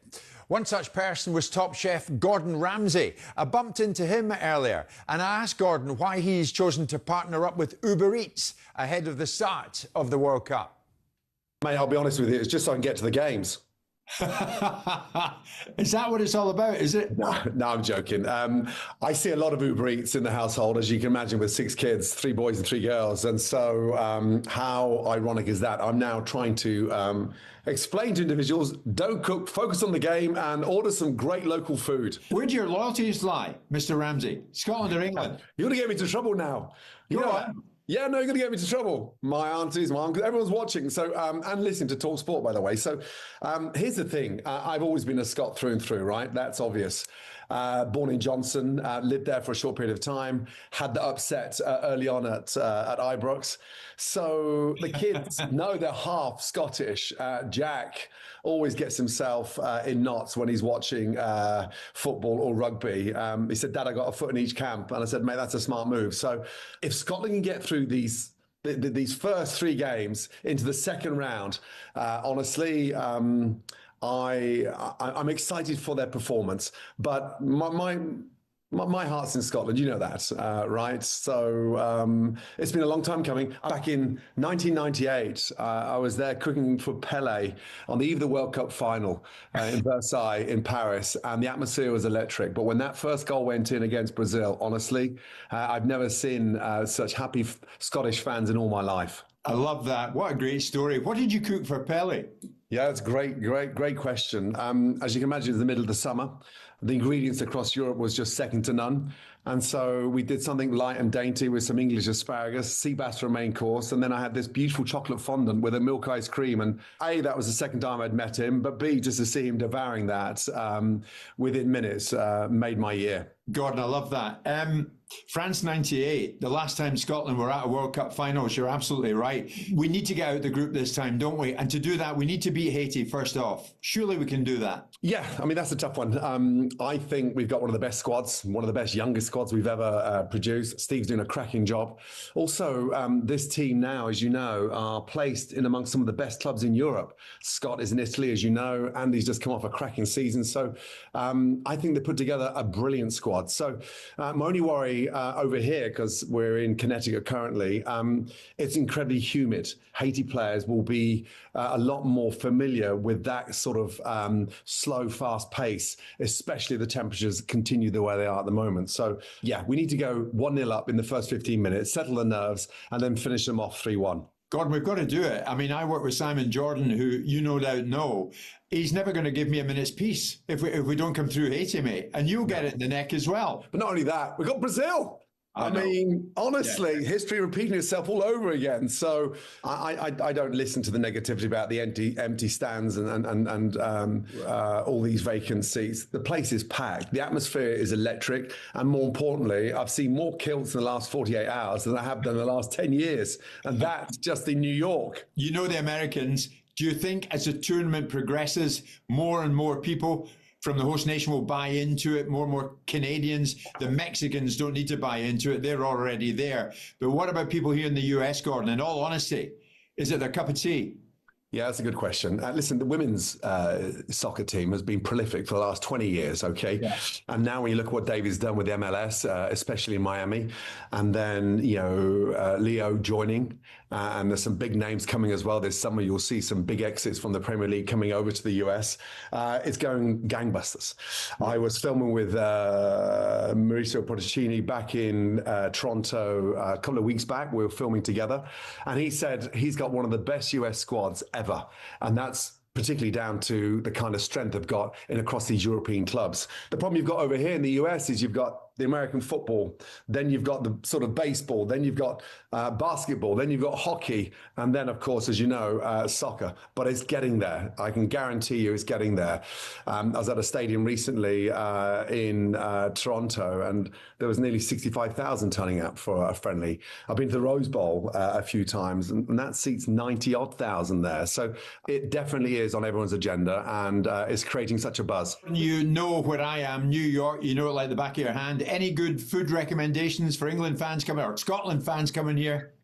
One such person was top chef Gordon Ramsay. I bumped into him earlier and I asked Gordon why he's chosen to partner up with Uber Eats ahead of the start of the World Cup. Mate, I'll be honest with you, it's just so I can get to the games. Is that what it's all about, is it? No, I'm joking. I see a lot of Uber Eats in the household, as you can imagine, with 6 kids, 3 boys and 3 girls. And so how ironic is that? I'm now trying to explain to individuals, don't cook, focus on the game and order some great local food. Where do your loyalties lie, Mr. Ramsay? Scotland or England? You're going to get me into trouble now. You know what? Yeah, no, you're going to get me into trouble. My aunties, my uncles, everyone's watching. So, and listening to talkSPORT, by the way. So here's the thing. I've always been a Scot through and through, right? That's obvious. born in Johnson, lived there for a short period of time, had the upset early on at Ibrox. So the kids know they're half Scottish. Jack always gets himself in knots when he's watching football or rugby. He said, Dad, I got a foot in each camp. And I said, mate, that's a smart move. So if Scotland can get through these first 3 games into the second round, honestly, I'm excited for their performance. But my heart's in Scotland, you know that, right? So it's been a long time coming. Back in 1998, I was there cooking for Pelé on the eve of the World Cup final in Versailles in Paris, and the atmosphere was electric. But when that first goal went in against Brazil, honestly, I've never seen such happy Scottish fans in all my life. I love that. What a great story. What did you cook for Pelé? Yeah, it's a great question. As you can imagine, it's the middle of the summer. The ingredients across Europe was just second to none. And so we did something light and dainty with some English asparagus, sea bass for a main course. And then I had this beautiful chocolate fondant with a milk ice cream. And A, that was the second time I'd met him. But B, just to see him devouring that within minutes made my year. Gordon, I love that. France 98, the last time Scotland were at a World Cup finals, you're absolutely right. We need to get out the group this time, don't we? And to do that, we need to beat Haiti first off. Surely we can do that. Yeah, I mean, that's a tough one. I think we've got one of the best squads, one of the best youngest squads we've ever produced. Steve's doing a cracking job. Also, this team now, as you know, are placed in amongst some of the best clubs in Europe. Scott is in Italy, as you know. Andy's just come off a cracking season. So I think they put together a brilliant squad. So my only worry over here, because we're in Connecticut currently, it's incredibly humid. Haiti players will be a lot more familiar with that sort of slow, fast pace, especially if the temperatures continue the way they are at the moment. So, yeah, we need to go 1-0 up in the first 15 minutes, settle the nerves, and then finish them off 3-1. Gordon, we've got to do it. I mean, I work with Simon Jordan, who you no doubt know. He's never going to give me a minute's peace if we don't come through Haiti, mate. And you'll get it in the neck as well. But not only that, we've got Brazil. I mean, honestly, history repeating itself all over again. So I don't listen to the negativity about the empty stands and all these vacant seats. The place is packed. The atmosphere is electric. And more importantly, I've seen more kilts in the last 48 hours than I have done in the last 10 years. And that's just in New York. You know the Americans. Do you think as the tournament progresses, more and more people from the host nation will buy into it, more and more Canadians? The Mexicans don't need to buy into it. They're already there. But what about people here in the US, Gordon? In all honesty, is it their cup of tea? Yeah, that's a good question. Listen, the women's soccer team has been prolific for the last 20 years, okay? Yeah. And now when you look at what David's done with MLS, especially in Miami, and then, Leo joining, and there's some big names coming as well. This summer, you'll see some big exits from the Premier League coming over to the US. It's going gangbusters. I was filming with Mauricio Pochettino back in Toronto a couple of weeks back. We were filming together, and he said he's got one of the best US squads ever. And that's particularly down to the kind of strength they've got across these European clubs. The problem you've got over here in the US is you've got the American football, then you've got the sort of baseball, then you've got basketball, then you've got hockey, and then, of course, as you know, soccer. But it's getting there. I can guarantee you it's getting there. I was at a stadium recently in Toronto, and there was nearly 65,000 turning up for a friendly. I've been to the Rose Bowl a few times, and that seats 90-odd thousand there. So it definitely is on everyone's agenda, and it's creating such a buzz. You know where I am, New York, you know it like the back of your hand. Any good food recommendations for England fans coming, or Scotland fans coming here?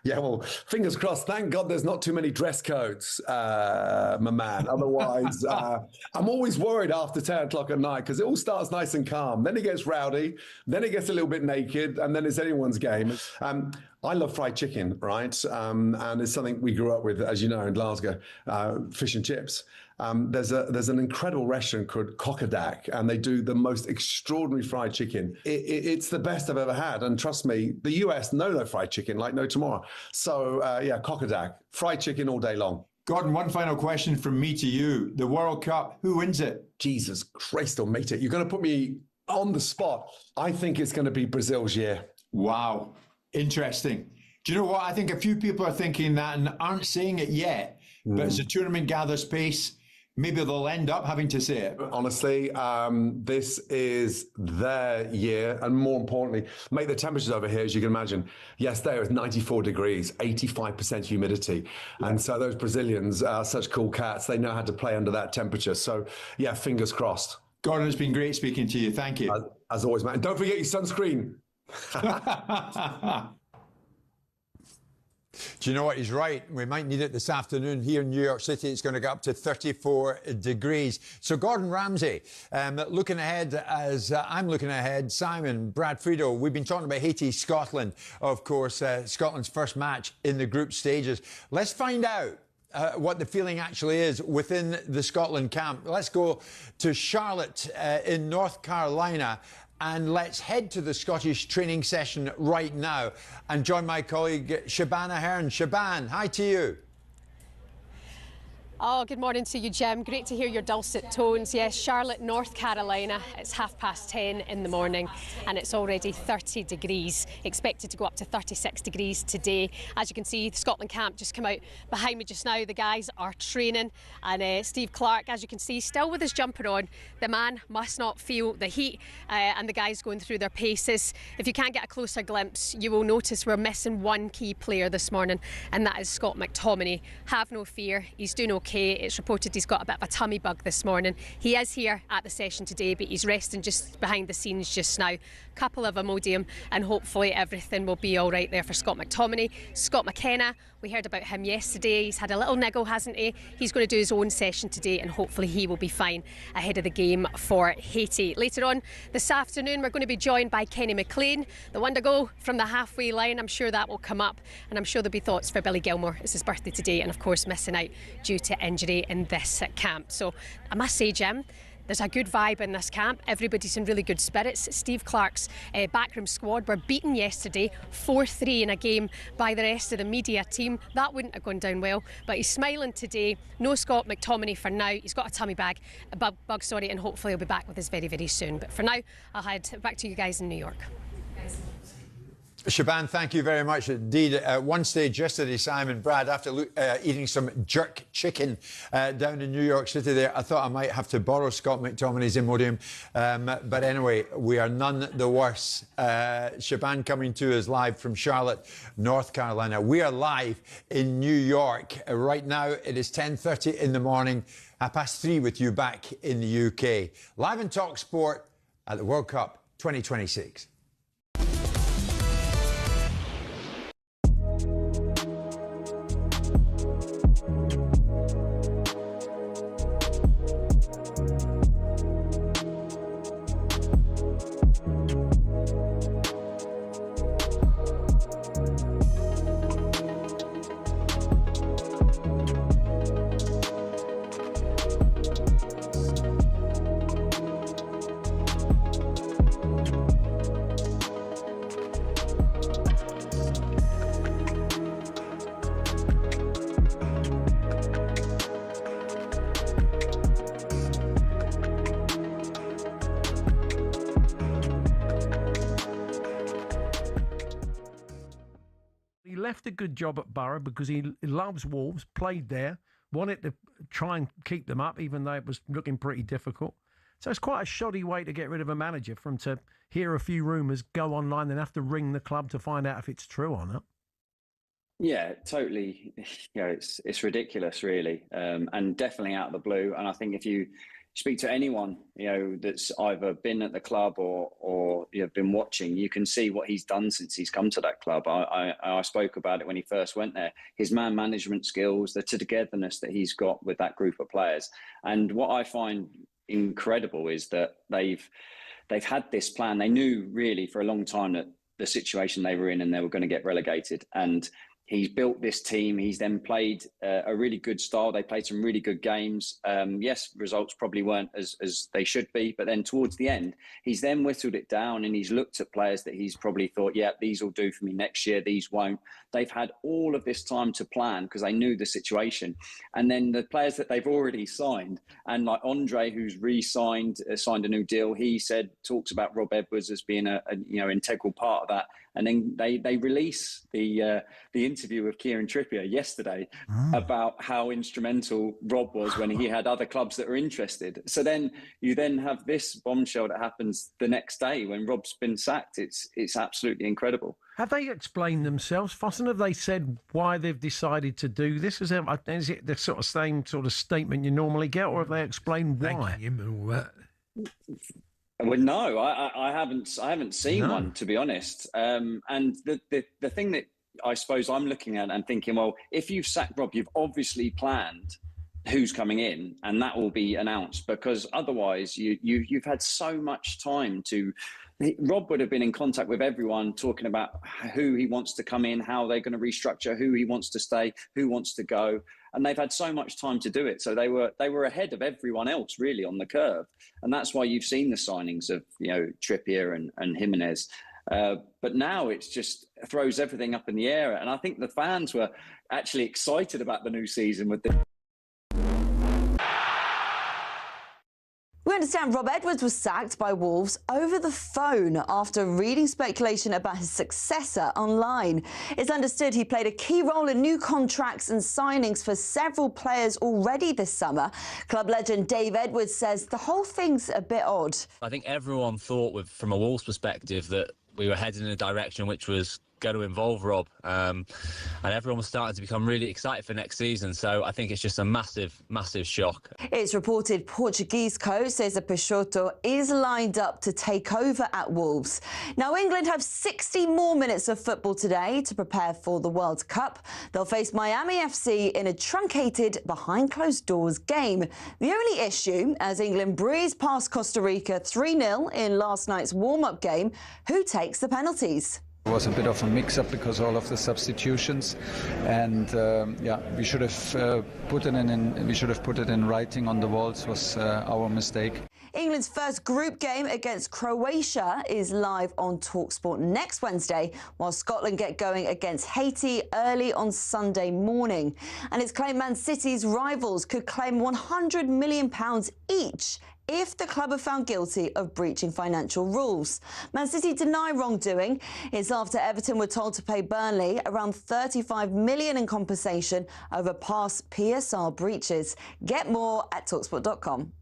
Yeah, well, fingers crossed. Thank God there's not too many dress codes, my man. Otherwise, I'm always worried after 10 o'clock at night because it all starts nice and calm. Then it gets rowdy. Then it gets a little bit naked. And then it's anyone's game. I love fried chicken, right? And it's something we grew up with, as you know, in Glasgow, fish and chips. There's an incredible restaurant called Cockerdack, and they do the most extraordinary fried chicken. It's the best I've ever had. And trust me, the US know their fried chicken like no tomorrow. So, Cockerdack, fried chicken all day long. Gordon, one final question from me to you. The World Cup, who wins it? Jesus Christ almighty. You're going to put me on the spot. I think it's going to be Brazil's year. Wow. Interesting. Do you know what? I think a few people are thinking that and aren't saying it yet. But as the tournament gathers pace, maybe they'll end up having to say it. Honestly, this is their year, and more importantly, mate, the temperatures over here, as you can imagine, yesterday it was 94 degrees, 85% humidity, and so those Brazilians are such cool cats. They know how to play under that temperature. So, yeah, fingers crossed. Gordon, it's been great speaking to you. Thank you. As always, man. And don't forget your sunscreen. Do you know what? He's right. We might need it this afternoon here in New York City. It's going to go up to 34 degrees. So Gordon Ramsay, looking ahead as I'm looking ahead, Simon, Brad Friedel, we've been talking about Haiti, Scotland, of course, Scotland's first match in the group stages. Let's find out what the feeling actually is within the Scotland camp. Let's go to Charlotte in North Carolina. And let's head to the Scottish training session right now and join my colleague Shaban Ahern. Shaban, hi to you. Oh, good morning to you, Jim. Great to hear your dulcet tones. Yes, Charlotte, North Carolina. It's 10:30 in the morning and it's already 30 degrees. Expected to go up to 36 degrees today. As you can see, the Scotland camp just come out behind me just now. The guys are training and Steve Clarke, as you can see, still with his jumper on. The man must not feel the heat and the guys going through their paces. If you can't get a closer glimpse, you will notice we're missing one key player this morning, and that is Scott McTominay. Have no fear, he's doing okay. It's reported he's got a bit of a tummy bug this morning. He is here at the session today, but he's resting just behind the scenes just now. Couple of Imodium, and hopefully everything will be all right there for Scott McTominay. Scott McKenna, we heard about him yesterday. He's had a little niggle, hasn't he? He's going to do his own session today, and hopefully he will be fine ahead of the game for Haiti. Later on this afternoon, we're going to be joined by Kenny McLean, the one to go from the halfway line. I'm sure that will come up, and I'm sure there'll be thoughts for Billy Gilmore. It's his birthday today, and of course missing out due to injury in this camp. So I must say, Jim, there's a good vibe in this camp. Everybody's in really good spirits. Steve Clarke's backroom squad were beaten yesterday 4-3 in a game by the rest of the media team. That wouldn't have gone down well, but he's smiling today. No Scott McTominay for now. He's got a tummy bug, and hopefully he'll be back with us very, very soon. But for now, I'll head back to you guys in New York. Shaban, thank you very much indeed. At one stage yesterday, Simon, Brad, after eating some jerk chicken down in New York City there, I thought I might have to borrow Scott McTominay's Imodium. But anyway, we are none the worse. Shaban coming to us live from Charlotte, North Carolina. We are live in New York. Right now, it is 10:30 in the morning, 3:30 with you back in the UK. Live in talkSPORT at the World Cup 2026. Left a good job at Borough because he loves Wolves, played there, wanted to try and keep them up, even though it was looking pretty difficult. So it's quite a shoddy way to get rid of a manager, from to hear a few rumours, go online, then have to ring the club to find out if it's true or not. Yeah, totally. You know, it's ridiculous, really, and definitely out of the blue. And I think if you speak to anyone, you know, that's either been at the club or you know, been watching, you can see what he's done since he's come to that club. I spoke about it when he first went there. His man management skills, the togetherness that he's got with that group of players. And what I find incredible is that they've had this plan. They knew really for a long time that the situation they were in and they were going to get relegated. And he's built this team. He's then played a really good style. They played some really good games. Yes, results probably weren't as they should be, but then towards the end, he's then whittled it down and he's looked at players that he's probably thought, yeah, these will do for me next year. These won't. They've had all of this time to plan because they knew the situation. And then the players that they've already signed, and like Andre, who's re-signed, signed a new deal. He talks about Rob Edwards as being a integral part of that. And then they release the interview with Kieran Trippier yesterday about how instrumental Rob was when he had other clubs that were interested. So then you then have this bombshell that happens the next day when Rob's been sacked. It's absolutely incredible. Have they explained themselves, Fossen? Have they said why they've decided to do this? Is it the sort of same sort of statement you normally get, or have they explained why? Thanking him and all that. Well, no, I haven't seen one, to be honest. And the thing that I suppose I'm looking at and thinking, well, if you've sacked Rob, you've obviously planned who's coming in, and that will be announced, because otherwise you've had so much time to. Rob would have been in contact with everyone, talking about who he wants to come in, how they're going to restructure, who he wants to stay, who wants to go, and they've had so much time to do it. So they were ahead of everyone else really on the curve, and that's why you've seen the signings of Trippier and Jimenez. But now it's just throws everything up in the air, and I think the fans were actually excited about the new season with the. We understand Rob Edwards was sacked by Wolves over the phone after reading speculation about his successor online. It's understood he played a key role in new contracts and signings for several players already this summer. Club legend Dave Edwards says the whole thing's a bit odd. I think everyone thought, from a Wolves perspective, that we were heading in a direction which was going to involve Rob, and everyone was starting to become really excited for next season. So I think it's just a massive shock. It's reported Portuguese coach César Peixoto is lined up to take over at Wolves. Now, England have 60 more minutes of football today to prepare for the World Cup. They'll face Miami FC in a truncated, behind-closed-doors game. The only issue, as England breezed past Costa Rica 3-0 in last night's warm-up game, who takes the penalties? It was a bit of a mix-up because all of the substitutions, and we should have put it in. We should have put it in writing on the walls. Was our mistake. England's first group game against Croatia is live on talkSPORT next Wednesday, while Scotland get going against Haiti early on Sunday morning. And it's claimed Man City's rivals could claim £100 million each if the club are found guilty of breaching financial rules. Man City deny wrongdoing. It's after Everton were told to pay Burnley around $35 million in compensation over past PSR breaches. Get more at talksport.com.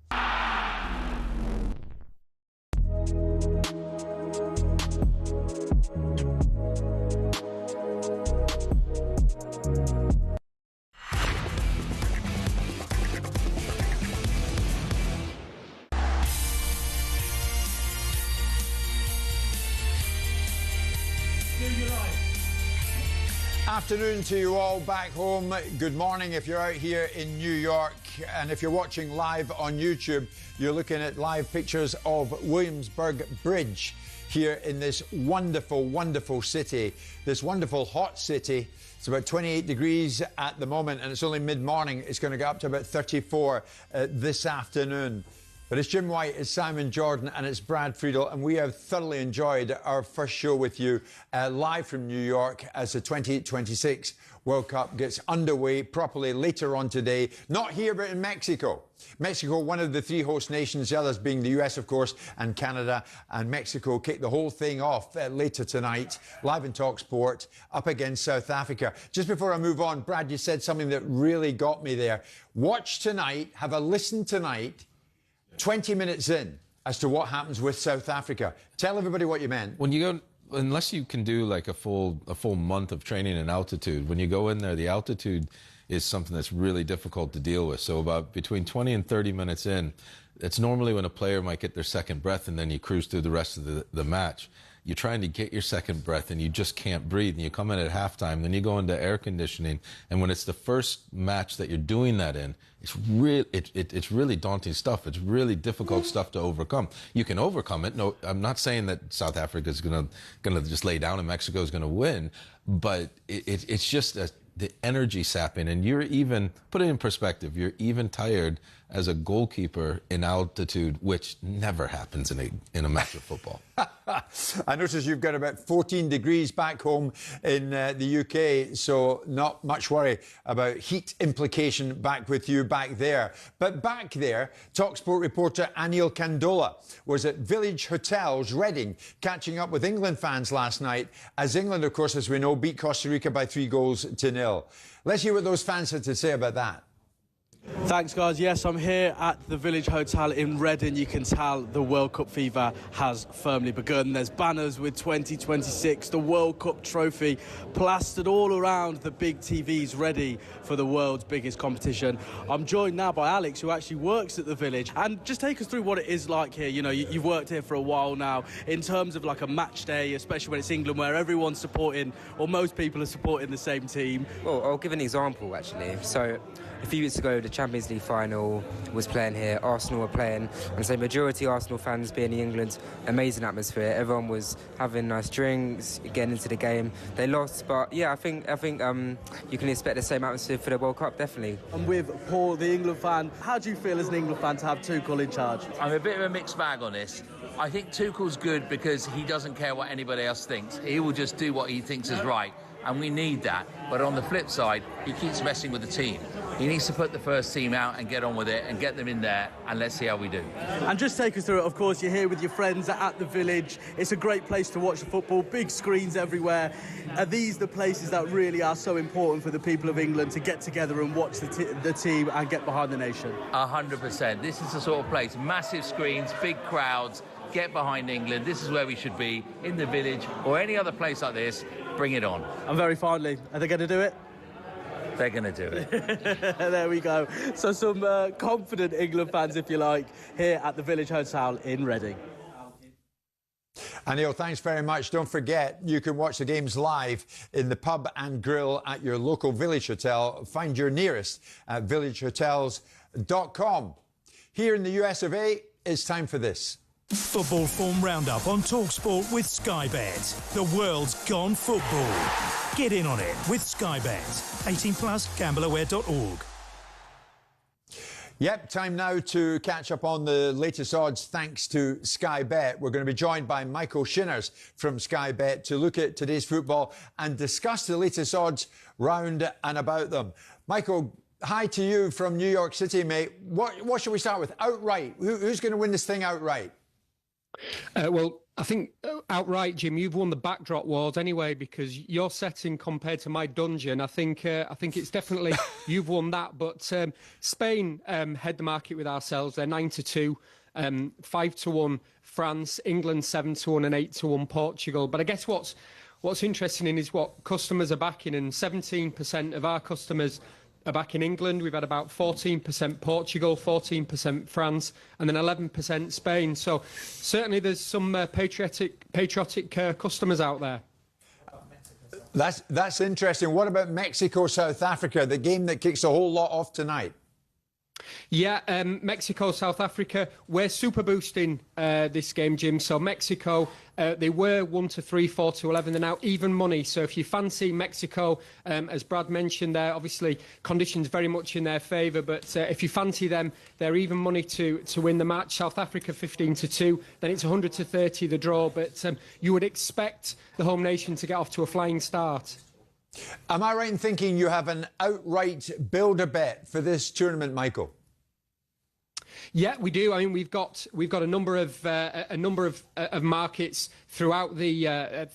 Afternoon to you all back home. Good morning if you're out here in New York, and if you're watching live on YouTube, you're looking at live pictures of Williamsburg Bridge here in this wonderful city, this wonderful hot city. It's about 28 degrees at the moment, and it's only mid-morning. It's going to go up to about 34 this afternoon. But it's Jim White, it's Simon Jordan, and it's Brad Friedel, and we have thoroughly enjoyed our first show with you live from New York as the 2026 World Cup gets underway properly later on today. Not here, but in Mexico. Mexico, one of the three host nations, the others being the US, of course, and Canada. And Mexico kick the whole thing off later tonight, live in talkSPORT, up against South Africa. Just before I move on, Brad, you said something that really got me there. Watch tonight, have a listen tonight, 20 minutes in, as to what happens with South Africa. Tell everybody what you meant. When you go, unless you can do like a full month of training in altitude, when you go in there, the altitude is something that's really difficult to deal with. So about between 20 and 30 minutes in, it's normally when a player might get their second breath, and then you cruise through the rest of the match. You're trying to get your second breath and you just can't breathe, and you come in at halftime, then you go into air conditioning, and when it's the first match that you're doing that in, it's really daunting stuff. It's really difficult stuff to overcome. You can overcome it. No, I'm not saying that South Africa is gonna just lay down and Mexico is gonna win, but it's just the energy sapping, and you're even, put it in perspective, you're even tired as a goalkeeper in altitude, which never happens in a match of football. I notice you've got about 14 degrees back home in the UK, so not much worry about heat implication back with you back there. But back there, talkSPORT reporter Anil Kandola was at Village Hotels, Reading, catching up with England fans last night, as England, of course, as we know, beat Costa Rica by 3-0. Let's hear what those fans had to say about that. Thanks, guys. Yes, I'm here at the Village Hotel in Reading. You can tell the World Cup fever has firmly begun. There's banners with 2026, the World Cup trophy, plastered all around the big TVs, ready for the world's biggest competition. I'm joined now by Alex, who actually works at the Village. And just take us through what it is like here. You know, you've worked here for a while now, in terms of like a match day, especially when it's England, where everyone's supporting, or most people are supporting the same team. Well, I'll give an example, actually. So, a few weeks ago, the Champions League final was playing here. Arsenal were playing, and so majority Arsenal fans being in England. Amazing atmosphere. Everyone was having nice drinks, getting into the game. They lost, but yeah, I think you can expect the same atmosphere for the World Cup, definitely. And with Paul, the England fan, how do you feel as an England fan to have Tuchel in charge? I'm a bit of a mixed bag on this. I think Tuchel's good because he doesn't care what anybody else thinks. He will just do what he thinks is right, and we need that. But on the flip side, he keeps messing with the team. He needs to put the first team out and get on with it and get them in there, and let's see how we do. And just take us through it. Of course, you're here with your friends at the Village. It's a great place to watch the football, big screens everywhere. Are these the places that really are so important for the people of England to get together and watch the team and get behind the nation? 100%. This is the sort of place, massive screens, big crowds, get behind England. This is where we should be, in the Village or any other place like this. Bring it on. And very finally, are they going to do it? They're going to do it. There we go. So some confident England fans, if you like, here at the Village Hotel in Reading. Anil, thanks very much. Don't forget, you can watch the games live in the pub and grill at your local Village Hotel. Find your nearest at villagehotels.com. Here in the US of A, it's time for this. Football form roundup on talkSPORT with Sky Bet. The world's gone football. Get in on it with Sky Bet. 18+, gambleaware.org. Yep, time now to catch up on the latest odds thanks to Sky Bet. We're going to be joined by Michael Shinners from Sky Bet to look at today's football and discuss the latest odds round and about them. Michael, hi to you from New York City, mate. What should we start with? Outright. Who's going to win this thing outright? Well, I think outright, Jim, you've won the backdrop wars anyway, because your setting compared to my dungeon, I think it's definitely you've won that. But Spain head the market with ourselves. They're 9-2, 5-1 France, England 7-1 and 8-1 Portugal. But I guess what's interesting is what customers are backing, and 17% of our customers are back in England. We've had about 14% Portugal, 14% France, and then 11% Spain. So certainly there's some patriotic customers out there. That's interesting. What about Mexico, South Africa, the game that kicks a whole lot off tonight? Yeah, Mexico, South Africa, we're super boosting this game, Jim. So Mexico, they were 1-3, 4-11. They're now even money. So if you fancy Mexico, as Brad mentioned there, obviously conditions very much in their favour. But if you fancy them, they're even money to win the match. South Africa 15-2, then it's 100-30 the draw. But you would expect the home nation to get off to a flying start. Am I right in thinking you have an outright build-a-bet for this tournament, Michael? Yeah, we do. I mean, we've got a number of markets throughout the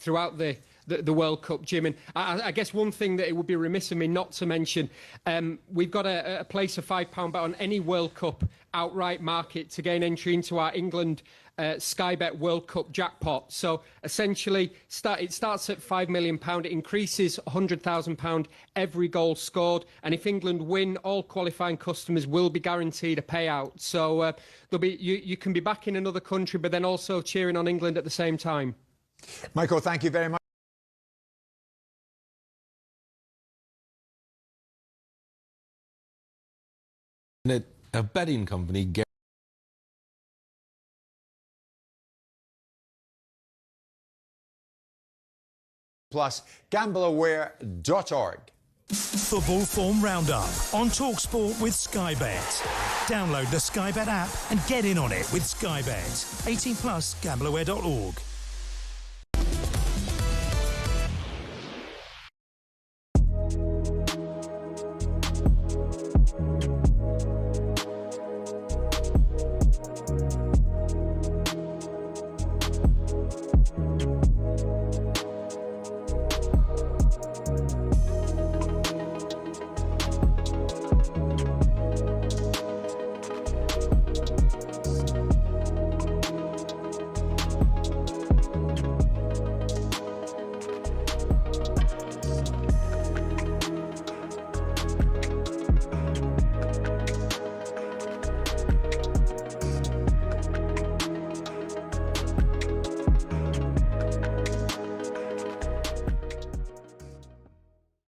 World Cup, Jim. And I guess one thing that it would be remiss of me not to mention, we've got a place of £5 bet on any World Cup outright market to gain entry into our England Sky Bet World Cup jackpot. So essentially, it starts at £5 million. It increases £100,000 every goal scored. And if England win, all qualifying customers will be guaranteed a payout. So there'll be you can be back in another country, but then also cheering on England at the same time. Michael, thank you very much. A betting company plus gambleaware.org. Football Form Roundup on talkSPORT with Sky Bet. Download the Sky Bet app and get in on it with Sky Bet. 18 plus gamblerware.org.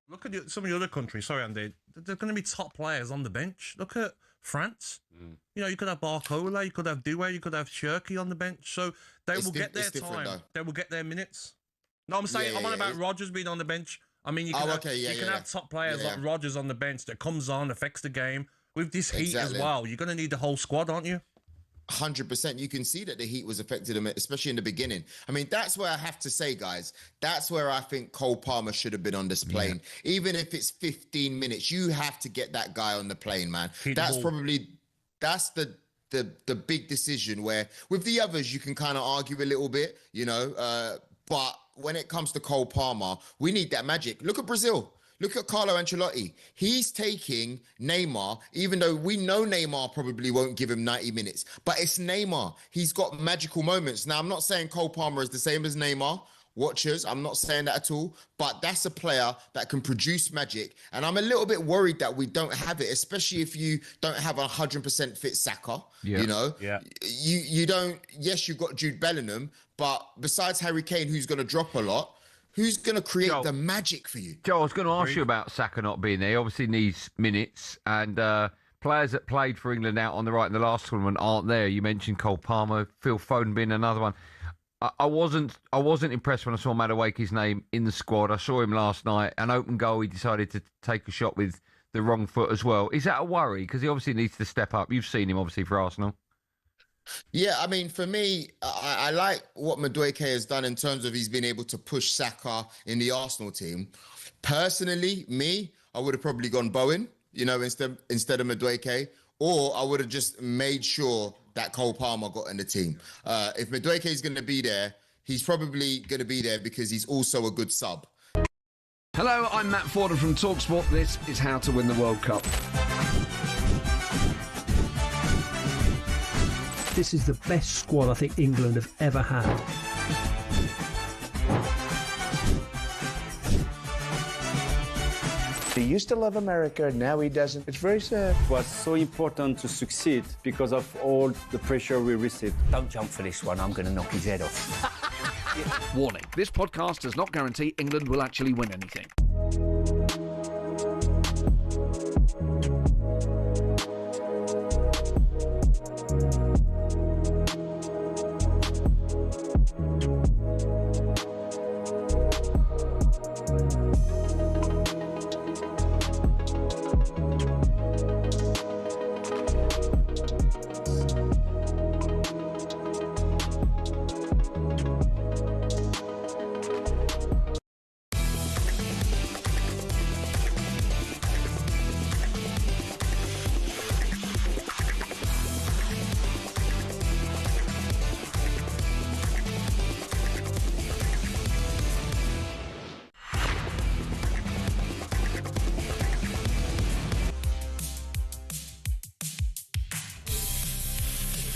Look at some of the other countries. Sorry, Andy. There's going to be top players on the bench. Look at France. You know, you could have Barcola, you could have Doué, you could have Cherki on the bench. So they will get their time. They will get their minutes. No, I'm saying I'm on about Rodgers being on the bench. I mean, you can have top players like Rodgers on the bench that comes on, affects the game. With this heat as well, you're going to need the whole squad, aren't you? 100%. You can see that the heat was affected him, especially in the beginning. I mean, that's where I have to say, guys, that's where I think Cole Palmer should have been on this plane. Even if it's 15 minutes, you have to get that guy on the plane, man. That's the big decision where with the others, you can kind of argue a little bit, you know, but when it comes to Cole Palmer, we need that magic. Look at Brazil. Look at Carlo Ancelotti. He's taking Neymar, even though we know Neymar probably won't give him 90 minutes. But it's Neymar. He's got magical moments. Now, I'm not saying Cole Palmer is the same as Neymar. Watchers, I'm not saying that at all. But that's a player that can produce magic. And I'm a little bit worried that we don't have it, especially if you don't have a 100% fit Saka. You know? You don't... Yes, you've got Jude Bellingham. But besides Harry Kane, who's going to drop a lot, who's going to create the magic for you? Joe, I was going to ask you about Saka not being there. He obviously needs minutes, and players that played for England out on the right in the last tournament aren't there. You mentioned Cole Palmer, Phil Foden being another one. I wasn't impressed when I saw Madueke's name in the squad. I saw him last night. An open goal, he decided to take a shot with the wrong foot as well. Is that a worry? Because he obviously needs to step up. You've seen him, obviously, for Arsenal. Yeah, I mean, for me, I like what Madueke has done in terms of he's been able to push Saka in the Arsenal team. Personally, I would have probably gone Bowen, you know, instead of Madueke, or I would have just made sure that Cole Palmer got in the team. If Madueke is going to be there, he's probably going to be there because he's also a good sub. Hello, I'm Matt Forden from talkSPORT. This is How to Win the World Cup. This is the best squad I think England have ever had. He used to love America, now he doesn't. It's very sad. It was so important to succeed because of all the pressure we received. Don't jump for this one, I'm going to knock his head off. Warning, this podcast does not guarantee England will actually win anything.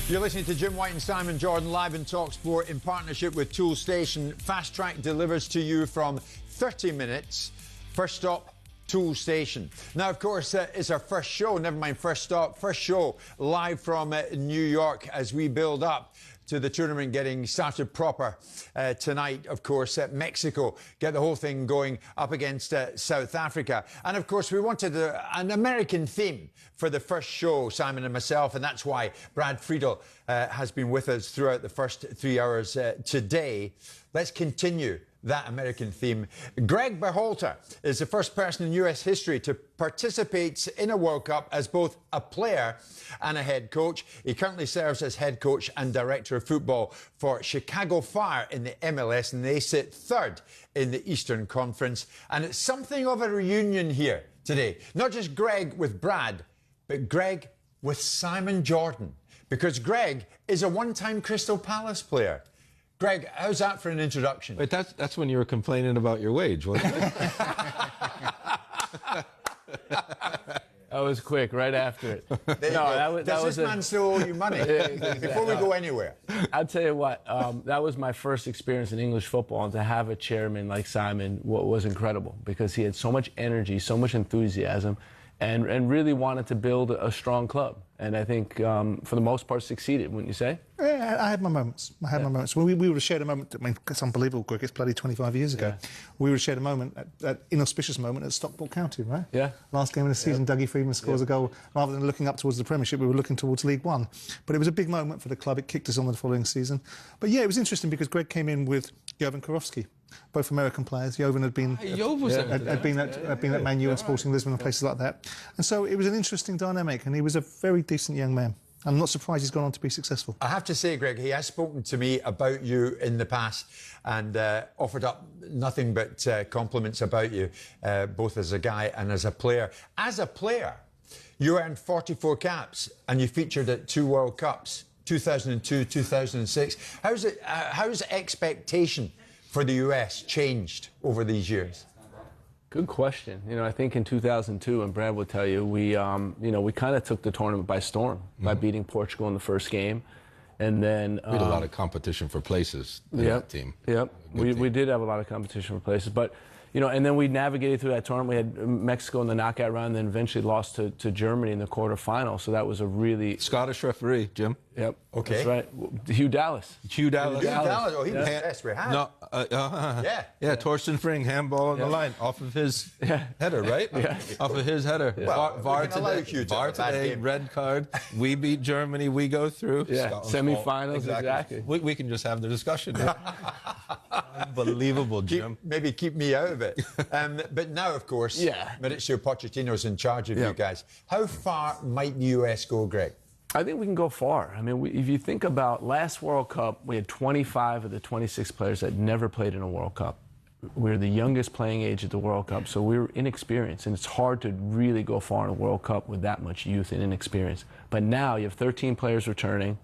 You're listening to Jim White and Simon Jordan live in talkSPORT in partnership with Toolstation. Fast Track delivers to you from 30 minutes. First stop, Toolstation. Now, of course, it's our first show, never mind first stop, first show live from New York as we build up to the tournament getting started proper tonight. Of course, Mexico get the whole thing going up against South Africa. And of course, we wanted an American theme for the first show, Simon and myself, and that's why Brad Friedel has been with us throughout the first 3 hours today. Let's continue that American theme. Greg Berhalter is the first person in US history to participate in a World Cup as both a player and a head coach. He currently serves as head coach and director of football for Chicago Fire in the MLS, and they sit third in the Eastern Conference. And it's something of a reunion here today. Not just Greg with Brad, but Greg with Simon Jordan, because Greg is a one-time Crystal Palace player. Greg, how's that for an introduction? Wait, that's when you were complaining about your wage, wasn't it? That was quick, right after it. There you go. Does this man still owe you money? Before we go anywhere. I'll tell you what, that was my first experience in English football, and to have a chairman like Simon was incredible because he had so much energy, so much enthusiasm, and really wanted to build a strong club. And I think, for the most part, succeeded, wouldn't you say? Yeah, I had my moments. My moments. We would have shared a moment. I mean, it's unbelievable, Greg. It's bloody 25 years ago. Yeah. We would have shared a moment, that inauspicious moment at Stockport County, right? Yeah. Last game of the season, Dougie Freedman scores a goal. Rather than looking up towards the Premiership, we were looking towards League One. But it was a big moment for the club. It kicked us on the following season. But yeah, it was interesting because Greg came in with Jovan Karofsky, both American players. Jovan had been at Man U and Sporting Lisbon and places like that. And so it was an interesting dynamic, and he was a very decent young man. I'm not surprised he's gone on to be successful. I have to say, Greg, he has spoken to me about you in the past and offered up nothing but compliments about you, both as a guy and as a player. As a player, you earned 44 caps and you featured at 2 World Cups, 2002, 2006. How's expectation for the US changed over these years? Good question. You know, I think in 2002, and Brad will tell you, we kind of took the tournament by storm by beating Portugal in the first game, and then we had a lot of competition for places in that team. Yep, we did have a lot of competition for places, but you know, and then we navigated through that tournament. We had Mexico in the knockout round, and then eventually lost to Germany in the quarterfinal. So that was a really Scottish referee, Jim. Yep. Okay. That's right. Hugh Dallas. Hugh Dallas. Oh, he was the best we had. No, yeah. Torsten Fring, handball on the line off of his header, right? Yeah. Off of his header. Well, VAR today, red card. We beat Germany. We go through. Yeah. Semifinals. Exactly. We can just have the discussion now. Unbelievable, Jim. Maybe keep me out of it. But now, of course, Mauricio Pochettino's in charge of you guys. How far might the US go, Greg? I think we can go far. I mean, if you think about last World Cup, we had 25 of the 26 players that never played in a World Cup. We were the youngest playing age at the World Cup, so we were inexperienced, and it's hard to really go far in a World Cup with that much youth and inexperience. But now you have 13 players returning.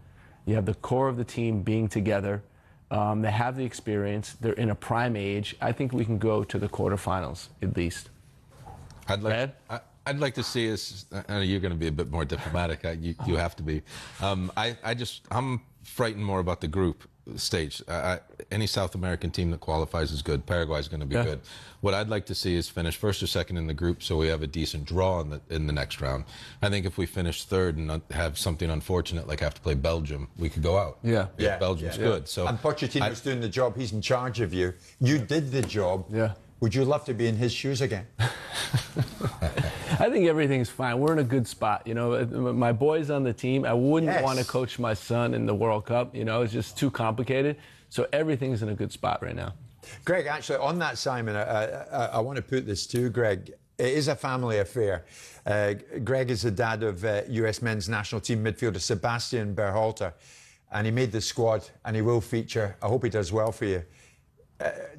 You have the core of the team being together. They have the experience. They're in a prime age. I think we can go to the quarterfinals at least. I'd like to see us. I know you're going to be a bit more diplomatic. You have to be. I'm frightened more about the group stage. Any South American team that qualifies is good. Paraguay's going to be good. What I'd like to see is finish first or second in the group, so we have a decent draw in the next round. I think if we finish third and not have something unfortunate like have to play Belgium, we could go out. Yeah. Belgium's good. So and Pochettino's doing the job. He's in charge of you. You did the job. Yeah. Would you love to be in his shoes again? I think everything's fine. We're in a good spot. You know, my boys on the team, I wouldn't want to coach my son in the World Cup. You know, it's just too complicated. So everything's in a good spot right now. Greg, actually, on that, Simon, I want to put this to Greg. It is a family affair. Greg is the dad of US men's national team midfielder Sebastian Berhalter, and he made the squad, and he will feature. I hope he does well for you.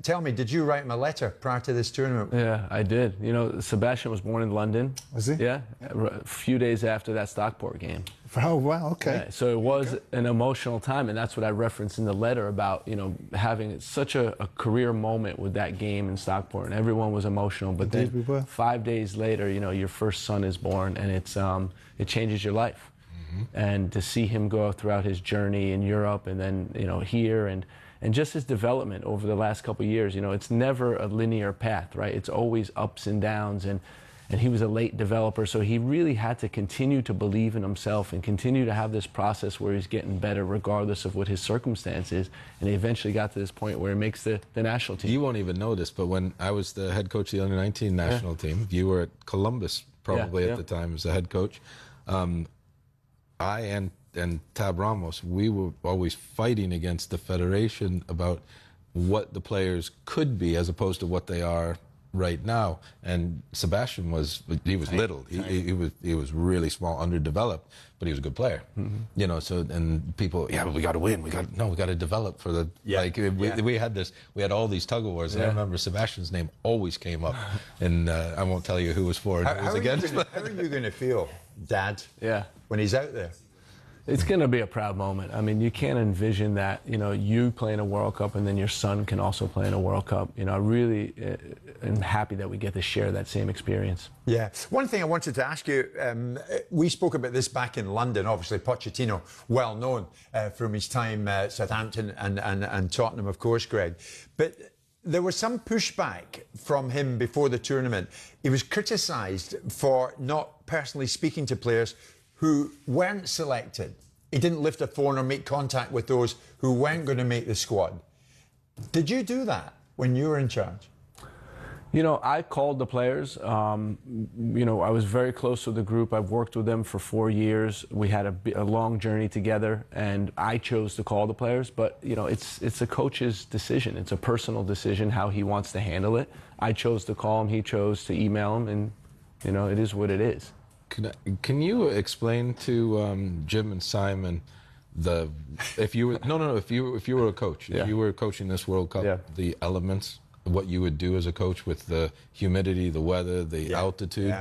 Tell me, did you write him a letter prior to this tournament? Yeah, I did. You know, Sebastian was born in London. Was he? Yeah, a few days after that Stockport game. Oh, wow, okay. Yeah, so it was an emotional time, and that's what I referenced in the letter about, you know, having such a career moment with that game in Stockport, and everyone was emotional. But Indeed, then we were. 5 days later, you know, your first son is born, and it changes your life. And to see him go throughout his journey in Europe and then, you know, here and just his development over the last couple of years, you know, it's never a linear path, right? It's always ups and downs, and he was a late developer, so he really had to continue to believe in himself and continue to have this process where he's getting better regardless of what his circumstance is, and he eventually got to this point where he makes the national team. You won't even know this, but when I was the head coach of the under-19 national team, you were at Columbus probably at the time as the head coach. I and Tab Ramos, we were always fighting against the federation about what the players could be as opposed to what they are right now. And Sebastian was little. He was really small, underdeveloped, but he was a good player. You know, so, and people, we got to win. We got to develop for the, we had all these tug of wars. And I remember Sebastian's name always came up, and I won't tell you who was for and who was against. How are you going to feel, Dad, when he's out there? It's going to be a proud moment. I mean, you can't envision that, you know, you playing a World Cup and then your son can also play in a World Cup. You know, I really am happy that we get to share that same experience. Yeah. One thing I wanted to ask you, we spoke about this back in London. Obviously, Pochettino, well known from his time at Southampton and Tottenham, of course, Greg. But there was some pushback from him before the tournament. He was criticised for not personally speaking to players who weren't selected. He didn't lift a phone or make contact with those who weren't going to make the squad. Did you do that when you were in charge? You know, I called the players. You know, I was very close to the group. I've worked with them for 4 years. We had a long journey together, and I chose to call the players. But, you know, it's a coach's decision. It's a personal decision how he wants to handle it. I chose to call him. He chose to email him, and, you know, it is what it is. Can you explain to Jim and Simon if you were a coach, if you were coaching this World Cup, the elements, what you would do as a coach with the humidity, the weather, the altitude,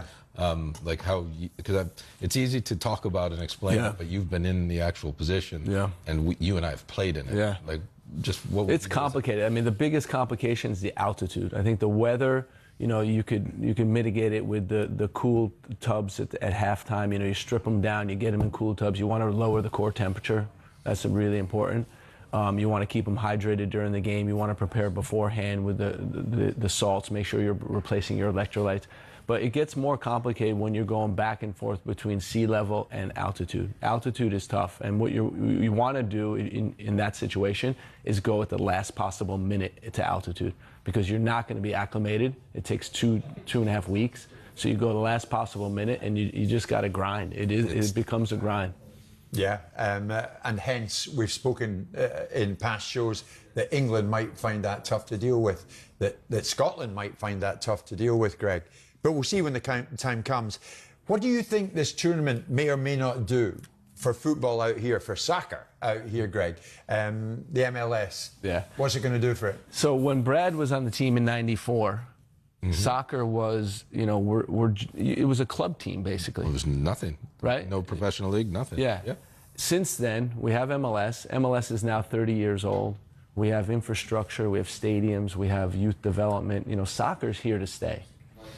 like how, because it's easy to talk about and explain it, but you've been in the actual position, and you and I have played in it. Like, just what? It's complicated. I mean, the biggest complication is the altitude. I think the weather. You know, you can mitigate it with the cool tubs at halftime. You know, you strip them down, you get them in cool tubs. You want to lower the core temperature. That's really important. You want to keep them hydrated during the game. You want to prepare beforehand with the salts. Make sure you're replacing your electrolytes. But it gets more complicated when you're going back and forth between sea level and altitude. Altitude is tough, and what you want to do in that situation is go at the last possible minute to altitude, because you're not going to be acclimated. It takes two and a half weeks. So you go the last possible minute, and you just got to grind. It becomes a grind. Yeah, and hence we've spoken in past shows that England might find that tough to deal with, that Scotland might find that tough to deal with, Greg. But we'll see when the time comes. What do you think this tournament may or may not do for football out here, for soccer out here, Greg? The MLS. Yeah. What's it going to do for it? So when Brad was on the team in '94, soccer was, you know, it was a club team basically. It was nothing. Right? No professional league, nothing. Yeah. Since then, we have MLS. MLS is now 30 years old. We have infrastructure, we have stadiums, we have youth development. You know, soccer's here to stay.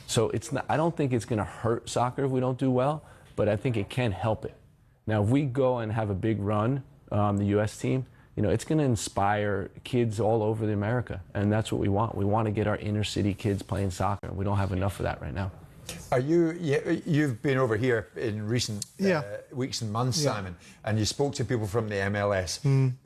So it's not, I don't think it's going to hurt soccer if we don't do well, but I think it can help it. Now, if we go and have a big run, the U.S. team, you know, it's going to inspire kids all over America, and that's what we want. We want to get our inner city kids playing soccer. We don't have enough of that right now. Are you've been over here in recent weeks and months, Simon, and you spoke to people from the MLS.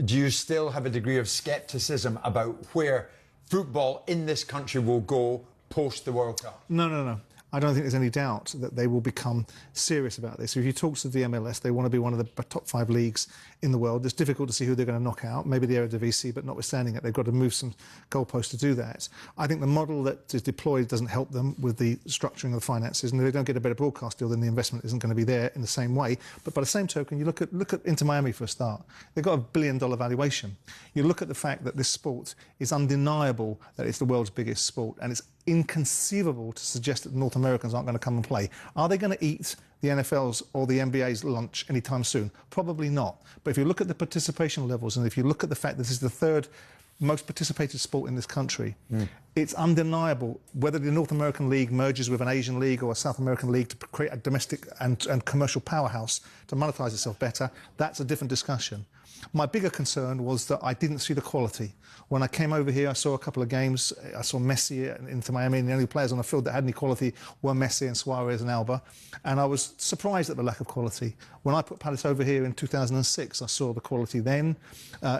Do you still have a degree of scepticism about where football in this country will go post the World Cup? No. I don't think there's any doubt that they will become serious about this. If you talk to the MLS, they want to be one of the top 5 leagues in the world. It's difficult to see who they're going to knock out, maybe the Eredivisie, but notwithstanding it, they've got to move some goalposts to do that. I think the model that is deployed doesn't help them with the structuring of the finances, and if they don't get a better broadcast deal, then the investment isn't going to be there in the same way. But by the same token, you look at Inter Miami for a start. They've got $1 billion valuation. You look at the fact that this sport is undeniable that it's the world's biggest sport, and it's inconceivable to suggest that North Americans aren't going to come and play. Are they going to eat the NFL's or the NBA's lunch anytime soon? Probably not. But if you look at the participation levels, and if you look at the fact that this is the 3rd most participated sport in this country, it's undeniable. Whether the North American League merges with an Asian league or a South American league to create a domestic and commercial powerhouse to monetize itself better, that's a different discussion. My bigger concern was that I didn't see the quality. When I came over here, I saw a couple of games. I saw Messi into Miami, and the only players on the field that had any quality were Messi and Suarez and Alba. And I was surprised at the lack of quality. When I put Palace over here in 2006, I saw the quality then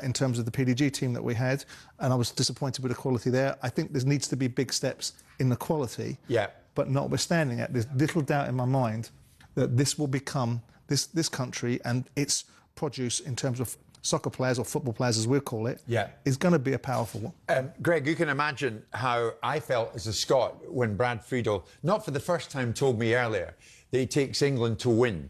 in terms of the PDG team that we had, and I was disappointed with the quality there. I think there needs to be big steps in the quality. Yeah. But notwithstanding it, there's little doubt in my mind that this will become this country and its produce in terms of soccer players or football players, as we'll call it, Yeah. is going to be a powerful one. Greg, you can imagine how I felt as a Scot when Brad Friedel, not for the first time, told me earlier that he takes England to win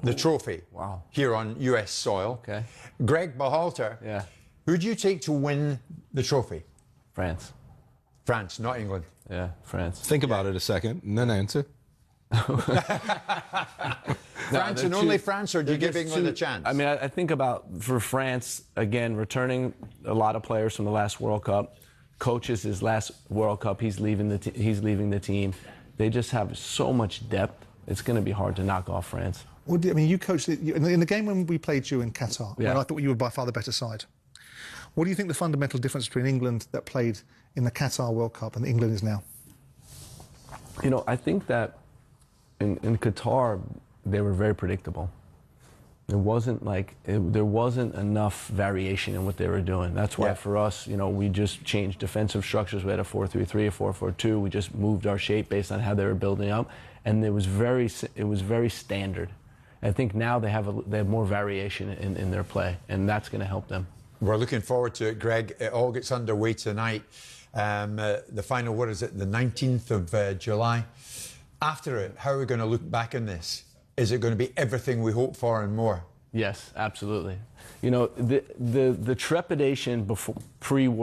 the trophy here on US soil. Okay. Greg Berhalter, who do you take to win the trophy? France. France, not England. Yeah, France. Think about it a second and then answer. France and only France, or do you give England a chance? I mean, I think about, for France, again, returning a lot of players from the last World Cup. Coaches, his last World Cup, he's leaving the team. They just have so much depth. It's going to be hard to knock off France. Well, I mean, you coached in the game when we played you in Qatar, when I thought you were by far the better side. What do you think the fundamental difference between England that played in the Qatar World Cup and England is now? You know, I think that in Qatar, they were very predictable. It wasn't like, there wasn't enough variation in what they were doing. That's why for us, you know, we just changed defensive structures. We had a 4-3-3, a 4-4-2. We just moved our shape based on how they were building up. And it was very standard. I think now they have more variation in their play, and that's going to help them. We're looking forward to it, Greg. It all gets underway tonight. The final, what is it, the 19th of July? After it, how are we going to look back on this? Is it going to be everything we hope for and more? Yes, absolutely. You know, the trepidation before pre-war